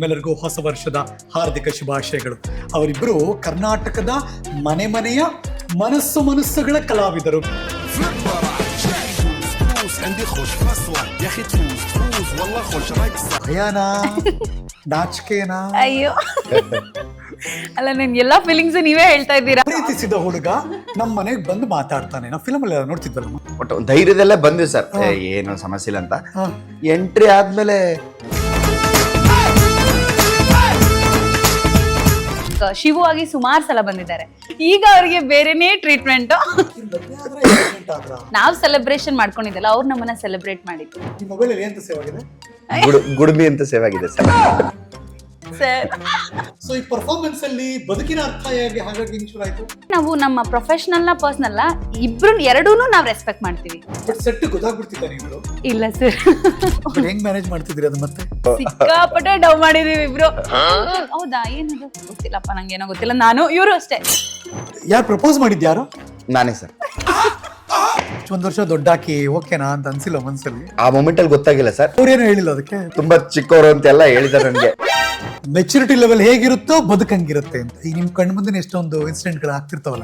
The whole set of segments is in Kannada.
ನಿಮ್ಮೆಲ್ಲರಿಗೂ ಹೊಸ ವರ್ಷದ ಹಾರ್ದಿಕ ಶುಭಾಶಯಗಳು. ಅವರಿಬ್ಬರು ಕರ್ನಾಟಕದ ಮನೆ ಮನೆಯ ಮನಸ್ಸುಗಳ ಕಲಾವಿದರು. ಭಯನಾ, ನಾಚಿಕೆನಾ? ಅಯ್ಯೋ ಅಲ್ಲ, ನನ್ ಎಲ್ಲಾ ಫೀಲಿಂಗ್ಸ್ ನೀವೇ ಹೇಳ್ತಾ ಇದ್ದೀರಾ. ಪ್ರೀತಿಸಿದ ಹುಡುಗ ನಮ್ಮ ಮನೆಗೆ ಬಂದು ಮಾತಾಡ್ತಾನೆ. ನಾವು ಫಿಲಮ್ ಅಲ್ಲಿ ನೋಡ್ತಿದ್ವಲ್ಲ. ಒಟ್ಟು ಧೈರ್ಯದಲ್ಲೇ ಬಂದ್ವಿ ಸರ್, ಏನು ಸಮಸ್ಯೆ ಇಲ್ಲ ಅಂತ. ಎಂಟ್ರಿ ಆದ್ಮೇಲೆ ಶಿವು ಆಗಿ ಸುಮಾರು ಸಲ ಬಂದಿದ್ದಾರೆ. ಈಗ ಅವ್ರಿಗೆ ಬೇರೆನೇ ಟ್ರೀಟ್ಮೆಂಟ್. ನಾವ್ ಸೆಲೆಬ್ರೇಷನ್ ಮಾಡ್ಕೊಂಡಿದ್ದಲ್ಲ, ಅವ್ರು ನಮ್ಮನ್ನ ಸೆಲೆಬ್ರೇಟ್ ಮಾಡಿದ್ರು. ಈ ಮೊಬೈಲ್ ಅಲ್ಲಿ ಎಂತ ಸೇವ್ ಆಗಿದೆ? ಗುಡುಮಿ ಅಂತ ಸೇವ್ ಆಗಿದೆ ಸರ್. ಸರ್, ಸೊ ಈ ಪರ್ಫಾರ್ಮೆನ್ಸ್ ಅಲ್ಲಿ ಬದುಕಿನ ಅರ್ಥ ಹೇಗೆ, ಹಾಗಾಗಿ ಹಿಂಗ್ ಶುರು ಆಯ್ತು? ನಾವು ನಮ್ಮ ಪ್ರೊಫೆಷನಲ್ ನ ಪರ್ಸನಲ್ ಎರಡೂನು ನಾವ್ ರೆಸ್ಪೆಕ್ಟ್ ಮಾಡ್ತೀವಿ. ಬಟ್ ಸೆಟ್ ಗೊತ್ತಾಗ್ಬಿಡ್ತಿದ್ದ ನೀವು? ಇಲ್ಲ ಸರ್. ಹೆಂಗ್ ಮ್ಯಾನೇಜ್ ಮಾಡ್ತಿದ್ರಿ ಅದು? ಮತ್ತೆ ಸಿಕ್ಕಾಪಟ್ಟೆ ಡವ್ ಮಾಡಿದೀವಿ ಇಬ್ರು. ಹೌದಾ? ಏನದು ಗೊತ್ತಿಲ್ಲಪ್ಪ, ನಂಗೇನೋ ಗೊತ್ತಿಲ್ಲ. ನಾನು ಇವರು ಅಷ್ಟೇ. ಯಾರು ಪ್ರಪೋಸ್ ಮಾಡಿದ್ಯಾರು? ನಾನೇ ಸರ್. ಒಂದ್ ವರ್ಷ ದೊಡ್ಡಾಕಿ ಓಕೆನಾ ಅಂತ ಅನ್ಸಿಲ್ಲ ಮನ್ಸಲ್ಲಿ? ಆ ಮೊಮೆಂಟ್ ಅಲ್ಲಿ ಗೊತ್ತಾಗಿಲ್ಲ ಸರ್. ಅವ್ರೇನು ಹೇಳಿಲ್ಲ ಅದಕ್ಕೆ? ತುಂಬಾ ಚಿಕ್ಕವರು ಅಂತೆಲ್ಲ ಹೇಳಿದಾರೆ ನನಗೆ. ಮೆಚುರಿಟಿ ಲೆವೆಲ್ ಹೇಗಿರುತ್ತೋ ಬದುಕಂಗಿರುತ್ತೆ ಅಂತ. ಈಗ ನಿಮ್ ಕಣ್ಣು ಮುಂದೆ ಎಷ್ಟೊಂದು ಇನ್ಸಿಡೆಂಟ್ ಗಳು ಆಗ್ತಿರ್ತಾವಲ್ಲ.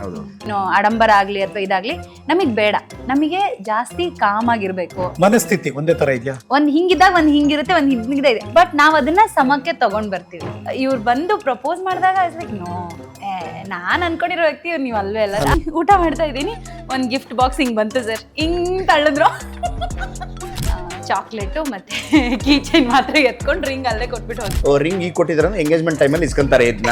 ಆಡಂಬರ ಆಗ್ಲಿ ಅಥವಾ ಇದಾಗ್ಲಿ ನಮಗ್ ಬೇಡ. ನಮಗೆ ಜಾಸ್ತಿ ಕಾಮ್ ಆಗಿರ್ಬೇಕು. ಮನಸ್ಥಿತಿ ಒಂದೇ ತರ ಇದೆಯಾ? ಒಂದ್ ಹಿಂಗಿದಾಗ ಒಂದ್ ಹಿಂಗಿರುತ್ತೆ, ಒಂದ್ ಹಿಂಗಿದೆ ಇದೆ. ಬಟ್ ನಾವ್ ಅದನ್ನ ಸಮಕ್ಕೆ ತಗೊಂಡ್ ಬರ್ತೀವಿ. ಇವ್ರು ಬಂದು ಪ್ರಪೋಸ್ ಮಾಡಿದಾಗ ನೋ, ನಾನ್ ಅನ್ಕೊಂಡಿರೋ ವ್ಯಕ್ತಿ ನೀವ್ ಅಲ್ವೇ ಅಲ್ಲ. ಊಟ ಮಾಡ್ತಾ ಇದ್ದೀನಿ, ಒಂದ್ ಗಿಫ್ಟ್ ಬಾಕ್ಸ್ ಹಿಂಗ್ ಬಂತು ಸರ್. ಹಿಂಗ್ ತಳ್ಳದ್ರು. ಚಾಕ್ಲೇಟು ಮತ್ತೆ ಕೀ ಚೈನ್ ಮಾತ್ರ ಎತ್ಕೊಂಡು ರಿಂಗ್ ಅಲ್ಲೇ ಕೊಟ್ಬಿಟ್ಟು ಹೋದ್ರು. ಓ, ರಿಂಗ್ ಈಗ ಕೊಟ್ಟಿದ್ರ ಎಂಗೇಜ್ಮೆಂಟ್ ಟೈಮಲ್ಲಿ ಇಸ್ಕೊಂತಾರೆ ಇದನ್ನ.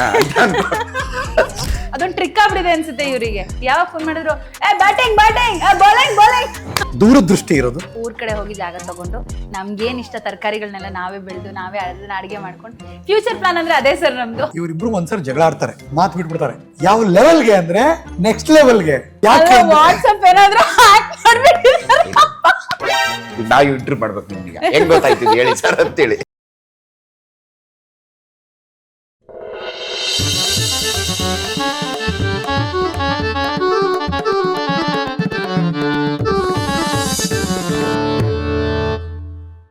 ಅದೊಂದು ಟ್ರಿಕ್ ಆಗ್ಬಿಟ್ಟಿದೆ ಅನ್ಸುತ್ತೆ ಇವರಿಗೆ. ಯಾವಾಗ ಫೋನ್ ಮಾಡಿದ್ರು, ಬ್ಯಾಟಿಂಗ್ ಬ್ಯಾಟಿಂಗ್, ಬೌಲಿಂಗ್ ಬೌಲಿಂಗ್. ದೂರದೃಷ್ಟಿ ಇರೋದು. ಊರ್ ಕಡೆ ಹೋಗಿ ಜಾಗ ತಗೊಂಡು ನಮ್ಗೇನ್ ಇಷ್ಟ ತರಕಾರಿಗಳನ್ನೆಲ್ಲ ನಾವೇ ಬೆಳೆದು ನಾವೇ ಅದನ್ನ ಅಡಿಗೆ ಮಾಡ್ಕೊಂಡು ಫ್ಯೂಚರ್ ಪ್ಲಾನ್ ಅಂದ್ರೆ ಅದೇ ಸರ್ ನಮ್ದು. ಇವರಿಬ್ರು ಒಂದ್ಸರಿ ಜಗಳ ಆಡ್ತಾರೆ, ಮಾತು ಬಿಟ್ಬಿಡ್ತಾರೆ. ಯಾವ ಲೆವೆಲ್ಗೆ ಅಂದ್ರೆ ನೆಕ್ಸ್ಟ್ ಲೆವೆಲ್ಗೆ. ಯಾಕೆ ವಾಟ್ಸ್ಆಪ್ ಏನಾದ್ರು ಹ್ಯಾಕ್ ಮಾಡ್ಬಿಟ್ಟಿದ್ದಾರೆ. ನಾವು ಇಂಟರ್ವ್ಯೂ ಮಾಡ್ಬೇಕು ನಿಮ್ಗೆ. ಹೆಂಗ್ ಗೊತ್ತಾಯ್ತು ಹೇಳಿ ಸರ್ ಅಂತೇಳಿ.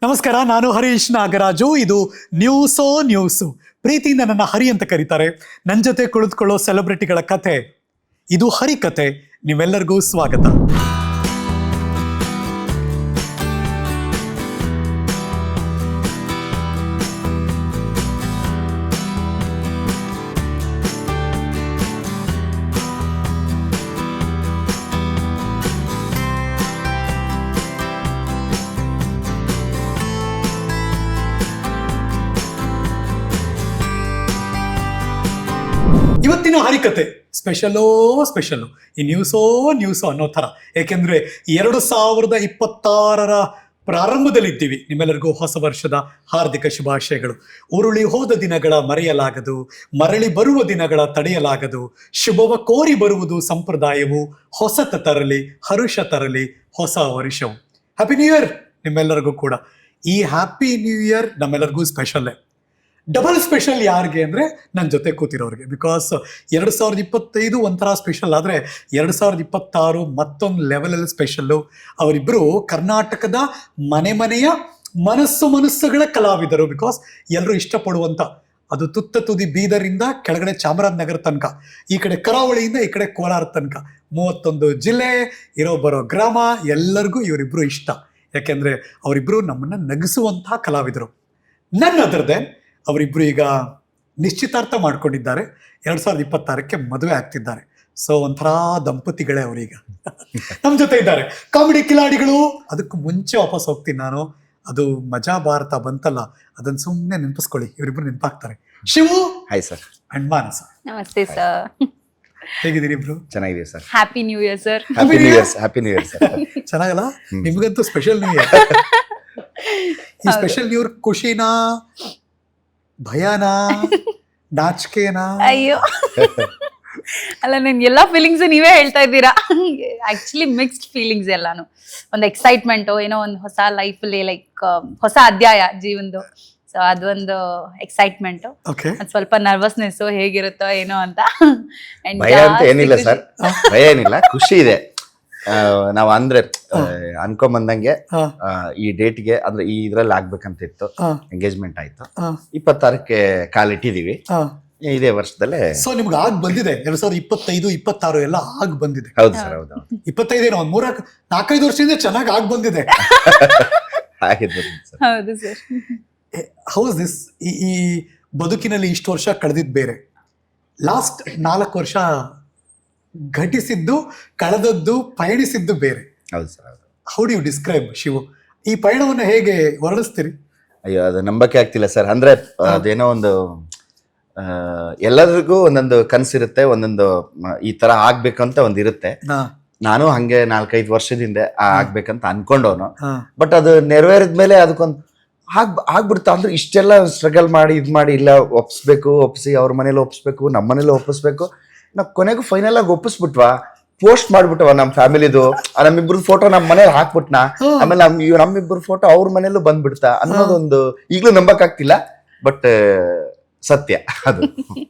ನಮಸ್ಕಾರ, ನಾನು ಹರೀಶ್ ನಾಗರಾಜು. ಇದು ನ್ಯೂಸು. ಪ್ರೀತಿಯಿಂದ ನನ್ನ ಹರಿ ಅಂತ ಕರೀತಾರೆ. ನನ್ನ ಜೊತೆ ಕುಳಿತುಕೊಳ್ಳೋ ಸೆಲೆಬ್ರಿಟಿಗಳ ಕತೆ ಇದು ಹರಿ ಕತೆ. ನೀವೆಲ್ಲರಿಗೂ ಸ್ವಾಗತ. ಇವತ್ತಿನ ಹರಿಕತೆ ಸ್ಪೆಷಲ್ಲು. ಈ ನ್ಯೂಸೋ ಅನ್ನೋ ಥರ. ಯಾಕೆಂದ್ರೆ 2026 ಪ್ರಾರಂಭದಲ್ಲಿದ್ದೀವಿ. ನಿಮ್ಮೆಲ್ಲರಿಗೂ ಹೊಸ ವರ್ಷದ ಹಾರ್ದಿಕ ಶುಭಾಶಯಗಳು. ಉರುಳಿ ಹೋದ ದಿನಗಳ ಮರೆಯಲಾಗದು, ಮರಳಿ ಬರುವ ದಿನಗಳ ತಡೆಯಲಾಗದು. ಶುಭವ ಕೋರಿ ಬರುವುದು ಸಂಪ್ರದಾಯವು. ಹೊಸತ ತರಲಿ, ಹರುಷ ತರಲಿ ಹೊಸ ವರ್ಷವು. ಹ್ಯಾಪಿ ನ್ಯೂ ಇಯರ್ ನಿಮ್ಮೆಲ್ಲರಿಗೂ ಕೂಡ. ಈ ಹ್ಯಾಪಿ ನ್ಯೂ ಇಯರ್ ನಮ್ಮೆಲ್ಲರಿಗೂ ಸ್ಪೆಷಲ್ಲೇ. ಡಬಲ್ ಸ್ಪೆಷಲ್ ಯಾರಿಗೆ ಅಂದರೆ ನನ್ನ ಜೊತೆ ಕೂತಿರೋರಿಗೆ. ಬಿಕಾಸ್ 2025 ಒಂಥರ ಸ್ಪೆಷಲ್ ಆದರೆ 2026 ಮತ್ತೊಂದು ಲೆವೆಲಲ್ಲಿ ಸ್ಪೆಷಲ್ಲು. ಅವರಿಬ್ಬರು ಕರ್ನಾಟಕದ ಮನೆ ಮನೆಯ ಮನಸ್ಸುಗಳ ಕಲಾವಿದರು. ಬಿಕಾಸ್ ಎಲ್ಲರೂ ಇಷ್ಟಪಡುವಂಥ, ಅದು ತುತ್ತ ತುದಿ ಬೀದರಿಂದ ಕೆಳಗಡೆ ಚಾಮರಾಜನಗರ ತನಕ, ಈ ಕಡೆ ಕರಾವಳಿಯಿಂದ ಈ ಕಡೆ ಕೋಲಾರ ತನಕ 31 ಜಿಲ್ಲೆ ಇರೋ ಬರೋ ಗ್ರಾಮ, ಎಲ್ಲರಿಗೂ ಇವರಿಬ್ಬರು ಇಷ್ಟ. ಯಾಕೆಂದರೆ ಅವರಿಬ್ಬರು ನಮ್ಮನ್ನು ನಗಿಸುವಂತಹ ಕಲಾವಿದರು. ನನ್ನ ಅದರದೇ ಅವರಿಬ್ಬರು ಈಗ ನಿಶ್ಚಿತಾರ್ಥ ಮಾಡ್ಕೊಂಡಿದ್ದಾರೆ. 2026ಕ್ಕೆ ಮದುವೆ ಆಗ್ತಿದ್ದಾರೆ. ಸೊ ಒಂಥರ ದಂಪತಿಗಳೇ ಅವರೀಗ ನಮ್ಮ ಜೊತೆ ಇದ್ದಾರೆ. ಕಾಮಿಡಿ ಕಿಲಾಡಿಗಳು. ಅದಕ್ಕೂ ಮುಂಚೆ ವಾಪಸ್ ಹೋಗ್ತೀನಿ ನಾನು. ಅದು ಮಜಾ ಭಾರತ ಬಂತಲ್ಲ, ಅದನ್ನ ಸುಮ್ಮನೆ ನೆನಪಿಸ್ಕೊಳ್ಳಿ. ಇವರಿಬ್ರು ನೆನಪಾಗ್ತಾರೆ. Shivu, hi sir. And Manasa. ನಮಸ್ತೆ ಸರ್. ಹೇಗಿದ್ದೀರಿ ಇಬ್ರು? ಚೆನ್ನಾಗಿದೆ sir. Happy new year sir. Happy new year sir. ಚೆನ್ನಾಗಲ್ಲ? ನಿಮ್ಗಂತೂ ಸ್ಪೆಷಲ್ ನ್ಯೂ ಇಯರ್. ಈ ಸ್ಪೆಷಲ್ ನ್ಯೂ ಇಯರ್ ಖುಷಿನಾ, ಭಯನಾ, ನಾಚಿಕೆನಾ? ಅಯ್ಯೋ ಅಲ್ಲ, ನನ್ ಎಲ್ಲಾ ಫೀಲಿಂಗ್ಸ್ ನೀವೇ ಹೇಳ್ತಾ ಇದ್ದೀರಾ. ಆಕ್ಚುಲಿ ಮಿಕ್ಸ್ಡ್ ಫೀಲಿಂಗ್ಸ್ ಎಲ್ಲಾನು. ಒಂದು ಎಕ್ಸೈಟ್ಮೆಂಟ್, ಏನೋ ಒಂದು ಹೊಸ ಲೈಫ್ ಅಲ್ಲಿ ಲೈಕ್ ಹೊಸ ಅಧ್ಯಾಯ ಜೀವನದು. ಸೊ ಅದೊಂದು ಎಕ್ಸೈಟ್ಮೆಂಟ್, ಸ್ವಲ್ಪ ನರ್ವಸ್ನೆಸ್, ಹೇಗಿರುತ್ತೋ ಏನೋ ಅಂತ. ಭಯ ಅಂತ ಏನಿಲ್ಲ ಸರ್, ಭಯ ಏನಿಲ್ಲ, ಖುಷಿ ಇದೆ. ನಾವ್ ಅಂದ್ರೆ ಅನ್ಕೊಂಬಂದಂಗೆ ಹಾ. ಈ ಡೇಟ್ಗೆ ಅಂದ್ರೆ ಈ ಇದ್ರಲ್ಲಿ ಆಗ್ಬೇಕಂತ ಇತ್ತು. ಹಾ. ಎಂಗೇಜ್ಮೆಂಟ್ ಆಯ್ತು. ಹಾ. 26ಕ್ಕೆ ಕಾಲಿಟ್ಟಿದೀವಿ. ಹಾ. ಇದೇ ವರ್ಷದಲ್ಲೇ. ಸೊ ನಿಮ್ಗೆ ಆಗ್ ಬಂದಿದೆ 2025, 26 ಎಲ್ಲ ಆಗ್ ಬಂದಿದೆ. ಹೌದು ಸರ್, ಹೌದು. 25 ಏನೋ ಒಂದ್ 4-5 ವರ್ಷದಿಂದ ಚೆನ್ನಾಗಿ ಆಗ್ ಬಂದಿದೆ. ಹಾಗಿದ್ದು ಸರ್. ಹೌದು ಸರ್. ಹೌಸ್ ದಿಸ್ ಈ ಬದುಕಿನಲ್ಲಿ ಇಷ್ಟು ವರ್ಷ ಕಳೆದಿದ್ದು ಬೇರೆ, ಲಾಸ್ಟ್ 4 ವರ್ಷ ಘಟಿಸಿದ್ದು, ಕಳೆದದ್ದು, ಪಯಣಿಸಿದ್ದು ಬೇರೆ. ಹೌದು ಸರ್, ಹೌದು. How do you describe Shivu ಈ ಪಯಣವನ್ನು ಹೇಗೆ ವರ್ಣಿಸ್ತೀರಿ? ಅಯ್ಯೋ, ಅದು ನಂಬಕ್ಕೆ ಆಗ್ತಿಲ್ಲ ಸರ್. ಅಂದ್ರೆ ಅದೇನೋ ಒಂದು ಎಲ್ಲರಿಗೂ ಒಂದೊಂದು ಕನಸಿರುತ್ತೆ, ಒಂದೊಂದು ಈ ತರ ಆಗ್ಬೇಕಂತ ಒಂದಿರುತ್ತೆ. ನಾನು ಹಂಗೆ 4-5 ವರ್ಷದಿಂದ ಆಗ್ಬೇಕಂತ ಅನ್ಕೊಂಡವನು. ಬಟ್ ಅದು ನೆರವೇರಿದ್ಮೇಲೆ ಅದಕ್ಕೊಂದು ಆಗ್ಬಿಡ್ತಾ. ಅಂದ್ರೆ ಇಷ್ಟೆಲ್ಲ ಸ್ಟ್ರಗಲ್ ಮಾಡಿ ಇದ್ ಮಾಡಿ, ಇಲ್ಲ ಒಪ್ಸಿ ಅವ್ರ ಮನೇಲಿ ಒಪ್ಸ್ಬೇಕು, ನಮ್ಮ ಮನೇಲಿ ಒಪ್ಪಿಸ್ಬೇಕು. ನಾವು ಕೊನೆಗೂ ಫೈನಲ್ ಆಗಿ ಒಪ್ಪಿಸ್ಬಿಟ್ವಾ, ಪೋಸ್ಟ್ ಮಾಡ್ಬಿಟ್ಟವ ನಮ್ ಫ್ಯಾಮಿಲಿದು, ನಮ್ಮಿಬ್ರು ಫೋಟೋ ನಮ್ ಮನೇಲಿ ಹಾಕ್ಬಿಟ್ನಾ, ಆಮೇಲೆ ನಮ್ಮಿಬ್ರು ಫೋಟೋ ಅವ್ರ ಮನೇಲೂ ಬಂದ್ಬಿಡ್ತಾ ಅನ್ನೋದೊಂದು ಈಗ್ಲೂ ನಂಬಕ್ ಆಗ್ತಿಲ್ಲ. ಬಟ್ ಸತ್ಯ ಅದು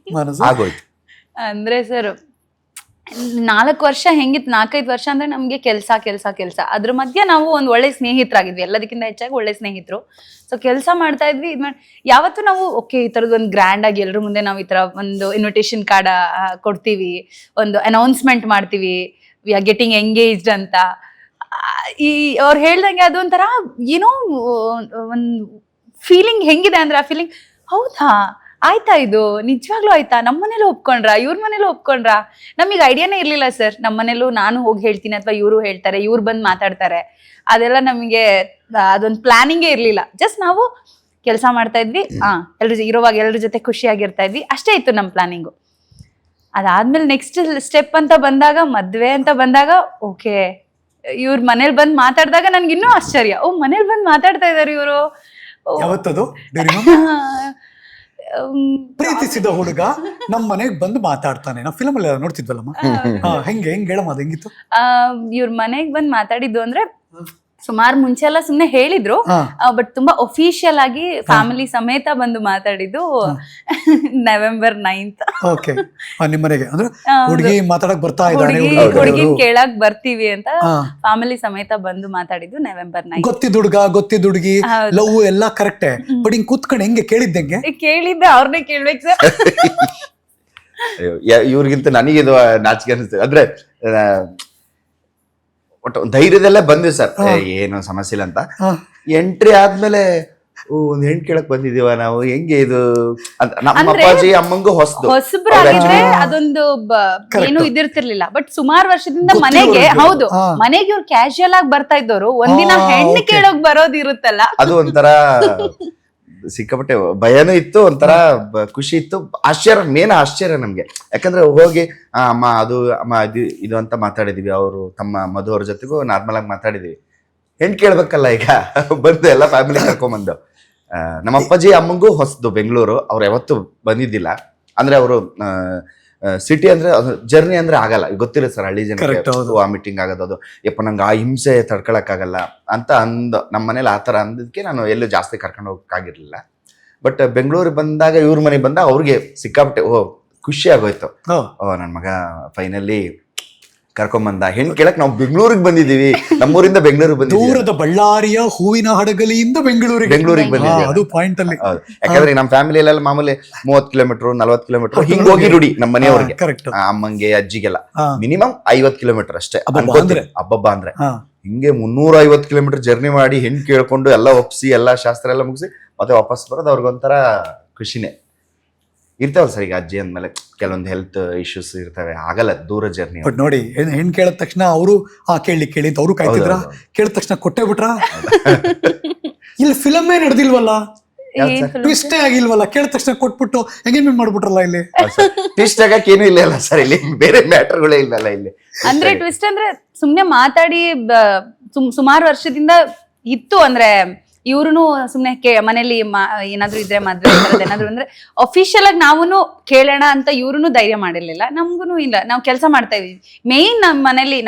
ಆಗೋಯ್ತು. ಅಂದ್ರೆ ಸರ್ 4 ವರ್ಷ ಹೆಂಗಿತ್ತು, 4-5 ವರ್ಷ ಅಂದ್ರೆ ನಮ್ಗೆ ಕೆಲ್ಸ ಅದ್ರ ಮಧ್ಯೆ ನಾವು ಒಂದ್ ಒಳ್ಳೆ ಸ್ನೇಹಿತರಾಗಿದ್ವಿ, ಎಲ್ಲದಕ್ಕಿಂತ ಹೆಚ್ಚಾಗಿ ಒಳ್ಳೆ ಸ್ನೇಹಿತರು. ಸೊ ಕೆಲಸ ಮಾಡ್ತಾ ಇದ್ವಿ. ಯಾವತ್ತು ನಾವು ಓಕೆ ಈ ತರದ್ ಒಂದು ಗ್ರ್ಯಾಂಡ್ ಆಗಿ ಎಲ್ರ ಮುಂದೆ ನಾವು ಈ ತರ ಒಂದು ಇನ್ವಿಟೇಷನ್ ಕಾರ್ಡ್ ಕೊಡ್ತೀವಿ, ಒಂದು ಅನೌನ್ಸ್ಮೆಂಟ್ ಮಾಡ್ತೀವಿ, ವಿ ಆರ್ ಗೆಟಿಂಗ್ ಎಂಗೇಜ್ಡ್ ಅಂತ. ಈ ಅವ್ರು ಹೇಳ್ದಂಗೆ ಅದೊಂಥರ ಏನೋ ಒಂದು ಫೀಲಿಂಗ್ ಹೆಂಗಿದೆ ಅಂದ್ರೆ, ಆ ಫೀಲಿಂಗ್ ಹೌದಾ ಆಯ್ತಾ, ಇದು ನಿಜವಾಗ್ಲೂ ಆಯ್ತಾ, ನಮ್ಮ ಮನೇಲೂ ಒಪ್ಕೊಂಡ್ರ, ಇವ್ರ ಮನೇಲೂ ಒಪ್ಕೊಂಡ್ರ. ನಮಗೆ ಐಡಿಯಾನೇ ಇರ್ಲಿಲ್ಲ ಸರ್. ನಮ್ಮ ಮನೇಲೂ ನಾನು ಹೋಗಿ ಹೇಳ್ತೀನಿ ಅಥವಾ ಇವರು ಹೇಳ್ತಾರೆ, ಇವ್ರು ಬಂದು ಮಾತಾಡ್ತಾರೆ, ಅದೆಲ್ಲ ನಮಗೆ ಅದೊಂದು ಪ್ಲಾನಿಂಗೇ ಇರ್ಲಿಲ್ಲ. ಜಸ್ಟ್ ನಾವು ಕೆಲಸ ಮಾಡ್ತಾ ಇದ್ವಿ, ಇರುವಾಗ ಎಲ್ಲರ ಜೊತೆ ಖುಷಿಯಾಗಿರ್ತಾ ಇದ್ವಿ, ಅಷ್ಟೇ ಇತ್ತು ನಮ್ಮ ಪ್ಲಾನಿಂಗು. ಅದಾದ್ಮೇಲೆ ನೆಕ್ಸ್ಟ್ ಸ್ಟೆಪ್ ಅಂತ ಬಂದಾಗ, ಮದ್ವೆ ಅಂತ ಬಂದಾಗ, ಓಕೆ ಇವ್ರ ಮನೇಲಿ ಬಂದು ಮಾತಾಡಿದಾಗ ನನ್ಗೆ ಇನ್ನೂ ಆಶ್ಚರ್ಯ, ಮನೇಲಿ ಬಂದು ಮಾತಾಡ್ತಾ ಇದಾರೆ ಇವರು. ಯಾವತ್ತದು ಪ್ರೀತಿಸಿದ ಹುಡುಗ ನಮ್ಮ ಮನೆಗ್ ಬಂದು ಮಾತಾಡ್ತಾನೆ, ನಾವು ಫಿಲಮ್ ಅಲ್ಲಿ ನೋಡ್ತಿದ್ವಲ್ಲಮ್ಮ. ಹೆಂಗೆ ಹೇಳಮ್ಮ, ಅದು ಹೆಂಗಿತ್ತು? ಇವ್ರ ಮನೆಗ್ ಬಂದ್ ಮಾತಾಡಿದ್ದು ಅಂದ್ರೆ ಸುಮಾರು ಮುಂಚೆ ಎಲ್ಲ ಸುಮ್ನೆ ಹೇಳಿದ್ರು, ಬಟ್ ತುಂಬಾ ಒಫಿಷಿಯಲ್ ಆಗಿ ಫ್ಯಾಮಿಲಿ ಸಮೇತ ಬಂದು ಮಾತಾಡಿದ್ದು November 9th. ಓಕೆ, ನಿಮ್ಮ ಮನೆಗೆ ಅಂದ್ರೆ ಹುಡುಗಿ ಮಾತಾಡಕ್ ಬರ್ತಾ ಇದ್ದಾರೆ, ಹುಡುಗಿ ಕೇಳಕ್ ಬರ್ತೀವಿ ಅಂತ ಫ್ಯಾಮಿಲಿ ಸಮೇತ ಬಂದು ಮಾತಾಡಿದ್ದು November 9th. ಗೊತ್ತಿದ್ದ ಹುಡುಗಿ ಲವ್ ಎಲ್ಲ ಕರೆಕ್ಟೇ, ಬಟ್ ಹಿಂಗ್ ಕೂತ್ಕೊಂಡು ಹೆಂಗೆ ಕೇಳಿದ್ದಂಗೆ? ಕೇಳಿದ್ದೆ ಅವ್ರನ್ನೇ ಕೇಳ್ಬೇಕು ಸರ್. ಇವ್ರಿಗಿಂತ ನನಗಿದು ನಾಚಿಕೆ ಅನಿಸ್ತದೆ. ಅಂದ್ರೆ ಒಟ್ಟು ಧೈರ್ಯದಲ್ಲೇ ಬಂದ್ವಿ ಸರ್, ಏನು ಸಮಸ್ಯೆ ಇಲ್ಲ ಅಂತ. ಎಂಟ್ರಿ ಆದ್ಮೇಲೆ ಒಂದ್ ಹೆಣ್ ಕೇಳಕ್ ಬಂದಿದೀವ ನಾವು, ಹೆಂಗೆ ಇದು ಅಂತ. ನಮ್ಮ ಅಪ್ಪಾಜಿ ಅಮ್ಮಂಗೂ ಹೊಸಬ್ರಾಗಿದ್ರೆ ಅದೊಂದು ಏನು ಇದಿರ್ತಿರ್ಲಿಲ್ಲ. ಬಟ್ ಸುಮಾರು ವರ್ಷದಿಂದ ಮನೆಗೆ ಮನೆಗೆ ಇವ್ರು ಕ್ಯಾಶುಯಲ್ ಆಗಿ ಬರ್ತಾ ಇದ್ದವ್ರು, ಒಂದಿನ ಹೆಣ್ಣು ಕೇಳೋಕ್ ಬರೋದಿರುತ್ತಲ್ಲ, ಅದು ಒಂಥರ ಸಿಕ್ಕಾಪಟ್ಟೆ ಭಯನೂ ಇತ್ತು, ಒಂಥರ ಖುಷಿ ಇತ್ತು, ಮೇನ್ ಆಶ್ಚರ್ಯ ನಮ್ಗೆ. ಯಾಕಂದ್ರೆ ಹೋಗಿ ಅಮ್ಮ ಇದು ಅಂತ ಮಾತಾಡಿದೀವಿ, ಅವರು ತಮ್ಮ ಮಧು ಅವ್ರ ಜೊತೆಗೂ ನಾರ್ಮಲ್ ಆಗಿ ಮಾತಾಡಿದೀವಿ. ಹೆಣ್ ಕೇಳ್ಬೇಕಲ್ಲ, ಈಗ ಬಂದು ಎಲ್ಲ ಫ್ಯಾಮಿಲಿ ಕರ್ಕೊಂಡ್ಬಂದು. ನಮ್ಮ ಅಪ್ಪಾಜಿ ಅಮ್ಮಂಗೂ ಹೊಸದು ಬೆಂಗಳೂರು, ಅವ್ರು ಯಾವತ್ತು ಬಂದಿದ್ದಿಲ್ಲ. ಅಂದ್ರೆ ಅವರು ಸಿಟಿ ಅಂದ್ರೆ ಜರ್ನಿ ಅಂದ್ರೆ ಆಗಲ್ಲ, ಗೊತ್ತಿರುತ್ತೆ ಸರ್ ಹಳ್ಳಿ ಜನಕ್ಕೆ, ವಾಮಿಟಿಂಗ್ ಆಗೋದು, ಅದು ಯಪ್ಪ ನಂಗೆ ಆ ಹಿಂಸೆ ತಡ್ಕೊಳಕ್ ಆಗಲ್ಲ ಅಂತ ನಮ್ಮ ಮನೇಲಿ ಆತರ ಅಂದಕ್ಕೆ ನಾನು ಎಲ್ಲೂ ಜಾಸ್ತಿ ಕರ್ಕೊಂಡು ಹೋಗಕ್ಕಾಗಿರ್ಲಿಲ್ಲ. ಬಟ್ ಬೆಂಗಳೂರಿಗೆ ಬಂದಾಗ, ಇವ್ರ ಮನೆಗೆ ಬಂದಾಗ ಅವ್ರಿಗೆ ಸಿಕ್ಕಾಪಟ್ಟೆ ಖುಷಿ ಆಗೋಯ್ತು. ನನ್ ಮಗ ಫೈನಲಿ ಕರ್ಕೊಂಬಂದ, ಹೆಣ್ ಕೇಳಕ್ ನಾವು ಬೆಂಗಳೂರಿಗೆ ಬಂದಿದೀವಿ, ನಮ್ಮೂರಿಂದ ಬೆಂಗಳೂರಿಗೆ ಬಂದಿದ್ದೀವಿ, ದೂರದ ಬಳ್ಳಾರಿಯ ಹೂವಿನ ಹಡಗಲಿಯಿಂದ ಬೆಂಗಳೂರಿಗೆ ಬಂದಿದ್ದೀವಿ. ಅದು ಪಾಯಿಂಟ್ ಅಲ್ಲಿ. ಯಾಕಂದ್ರೆ ನಮ್ಮ ಫ್ಯಾಮಿಲಿಯಲ್ಲೆಲ್ಲ ಮಾಮೂಲಿ 30 ಕಿಲೋಮೀಟರ್ 40 ಕಿಲೋಮೀಟರ್ ಹಿಂಗ್ ಹೋಗಿ ರೂಢಿ ನಮ್ಮ ಮನೆಯವ್ರಿಗೆ, ಅಮ್ಮಂಗೆ ಅಜ್ಜಿಗೆಲ್ಲ ಮಿನಿಮಮ್ 50 ಕಿಲೋಮೀಟರ್ ಅಷ್ಟೇ ಹಬ್ಬಬ್ಬ ಅಂದ್ರೆ. ಹಿಂಗೆ 350 ಕಿಲೋಮೀಟರ್ ಜರ್ನಿ ಮಾಡಿ ಹೆಣ್ ಕೇಳ್ಕೊಂಡು ಎಲ್ಲ ಒಪ್ಸಿ ಎಲ್ಲ ಶಾಸ್ತ್ರ ಎಲ್ಲ ಮುಗಿಸಿ ಮತ್ತೆ ವಾಪಸ್ ಬರೋದು ಅವ್ರಿಗೊಂಥರ ಖುಷಿನೇ ಇರ್ತಾವಲ್ಲ ಸರ್. ಈಗ ಅಜ್ಜಿ ಅಂದ್ಮೇಲೆ ಕೆಲವೊಂದು ಹೆಲ್ತ್ ಇಶ್ಯೂಸ್ ಇರ್ತವೆ, ಆಗಲ್ಲ ದೂರ ಜರ್ನಿ. ಬಟ್ ನೋಡಿ, ಹೆಣ್ ಕೇಳಿದ ತಕ್ಷಣ ಅವರು ಕೇಳಿ ಅಂತ ಅವರು ಕಾಯ್ತಿದ್ರ, ಕೇಳಿದ ತಕ್ಷಣ ಕೊಟ್ಟೆ ಬಿಟ್ರ? ಇಲ್ಲಿ ಫಿಲಮೇ ನಡೆದಿಲ್ವಲ್ಲ, ಟ್ವಿಸ್ಟೇ ಆಗಿಲ್ವಲ್ಲ, ಕೇಳಿದ ತಕ್ಷಣ ಕೊಟ್ಬಿಟ್ಟು ಎಂಗೇಜ್ಮೆಂಟ್ ಮಾಡ್ಬಿಟ್ರಲ್ಲ. ಇಲ್ಲಿ ಟ್ವಿಸ್ಟ್ ಆಗಕ್ಕೆ ಏನು ಇಲ್ಲ ಸರ್, ಇಲ್ಲಿ ಬೇರೆ ಮ್ಯಾಟರ್ಗಳೇ ಇಲ್ಲಲ್ಲ ಇಲ್ಲಿ. ಅಂದ್ರೆ ಟ್ವಿಸ್ಟ್ ಅಂದ್ರೆ ಸುಮ್ನೆ ಮಾತಾಡಿ ಸುಮಾರು ವರ್ಷದಿಂದ ಇತ್ತು. ಅಂದ್ರೆ ಇವ್ರು ಸುಮ್ನೆ ಮನೇಲಿ ಏನಾದ್ರು ಇದ್ರೆ ಮದ್ವೆ ಏನಾದ್ರು ಅಂದ್ರೆ ಅಫಿಷಿಯಲ್ ಆಗಿ ನಾವೂನು ಕೇಳೋಣ ಅಂತ ಇವ್ರು ಧೈರ್ಯ ಮಾಡಿರ್ಲಿಲ್ಲ, ನಮ್ಗೂನು ಇಲ್ಲ. ನಾವು ಕೆಲಸ ಮಾಡ್ತಾ ಇದೀವಿ. ಮೇಯ್ನ್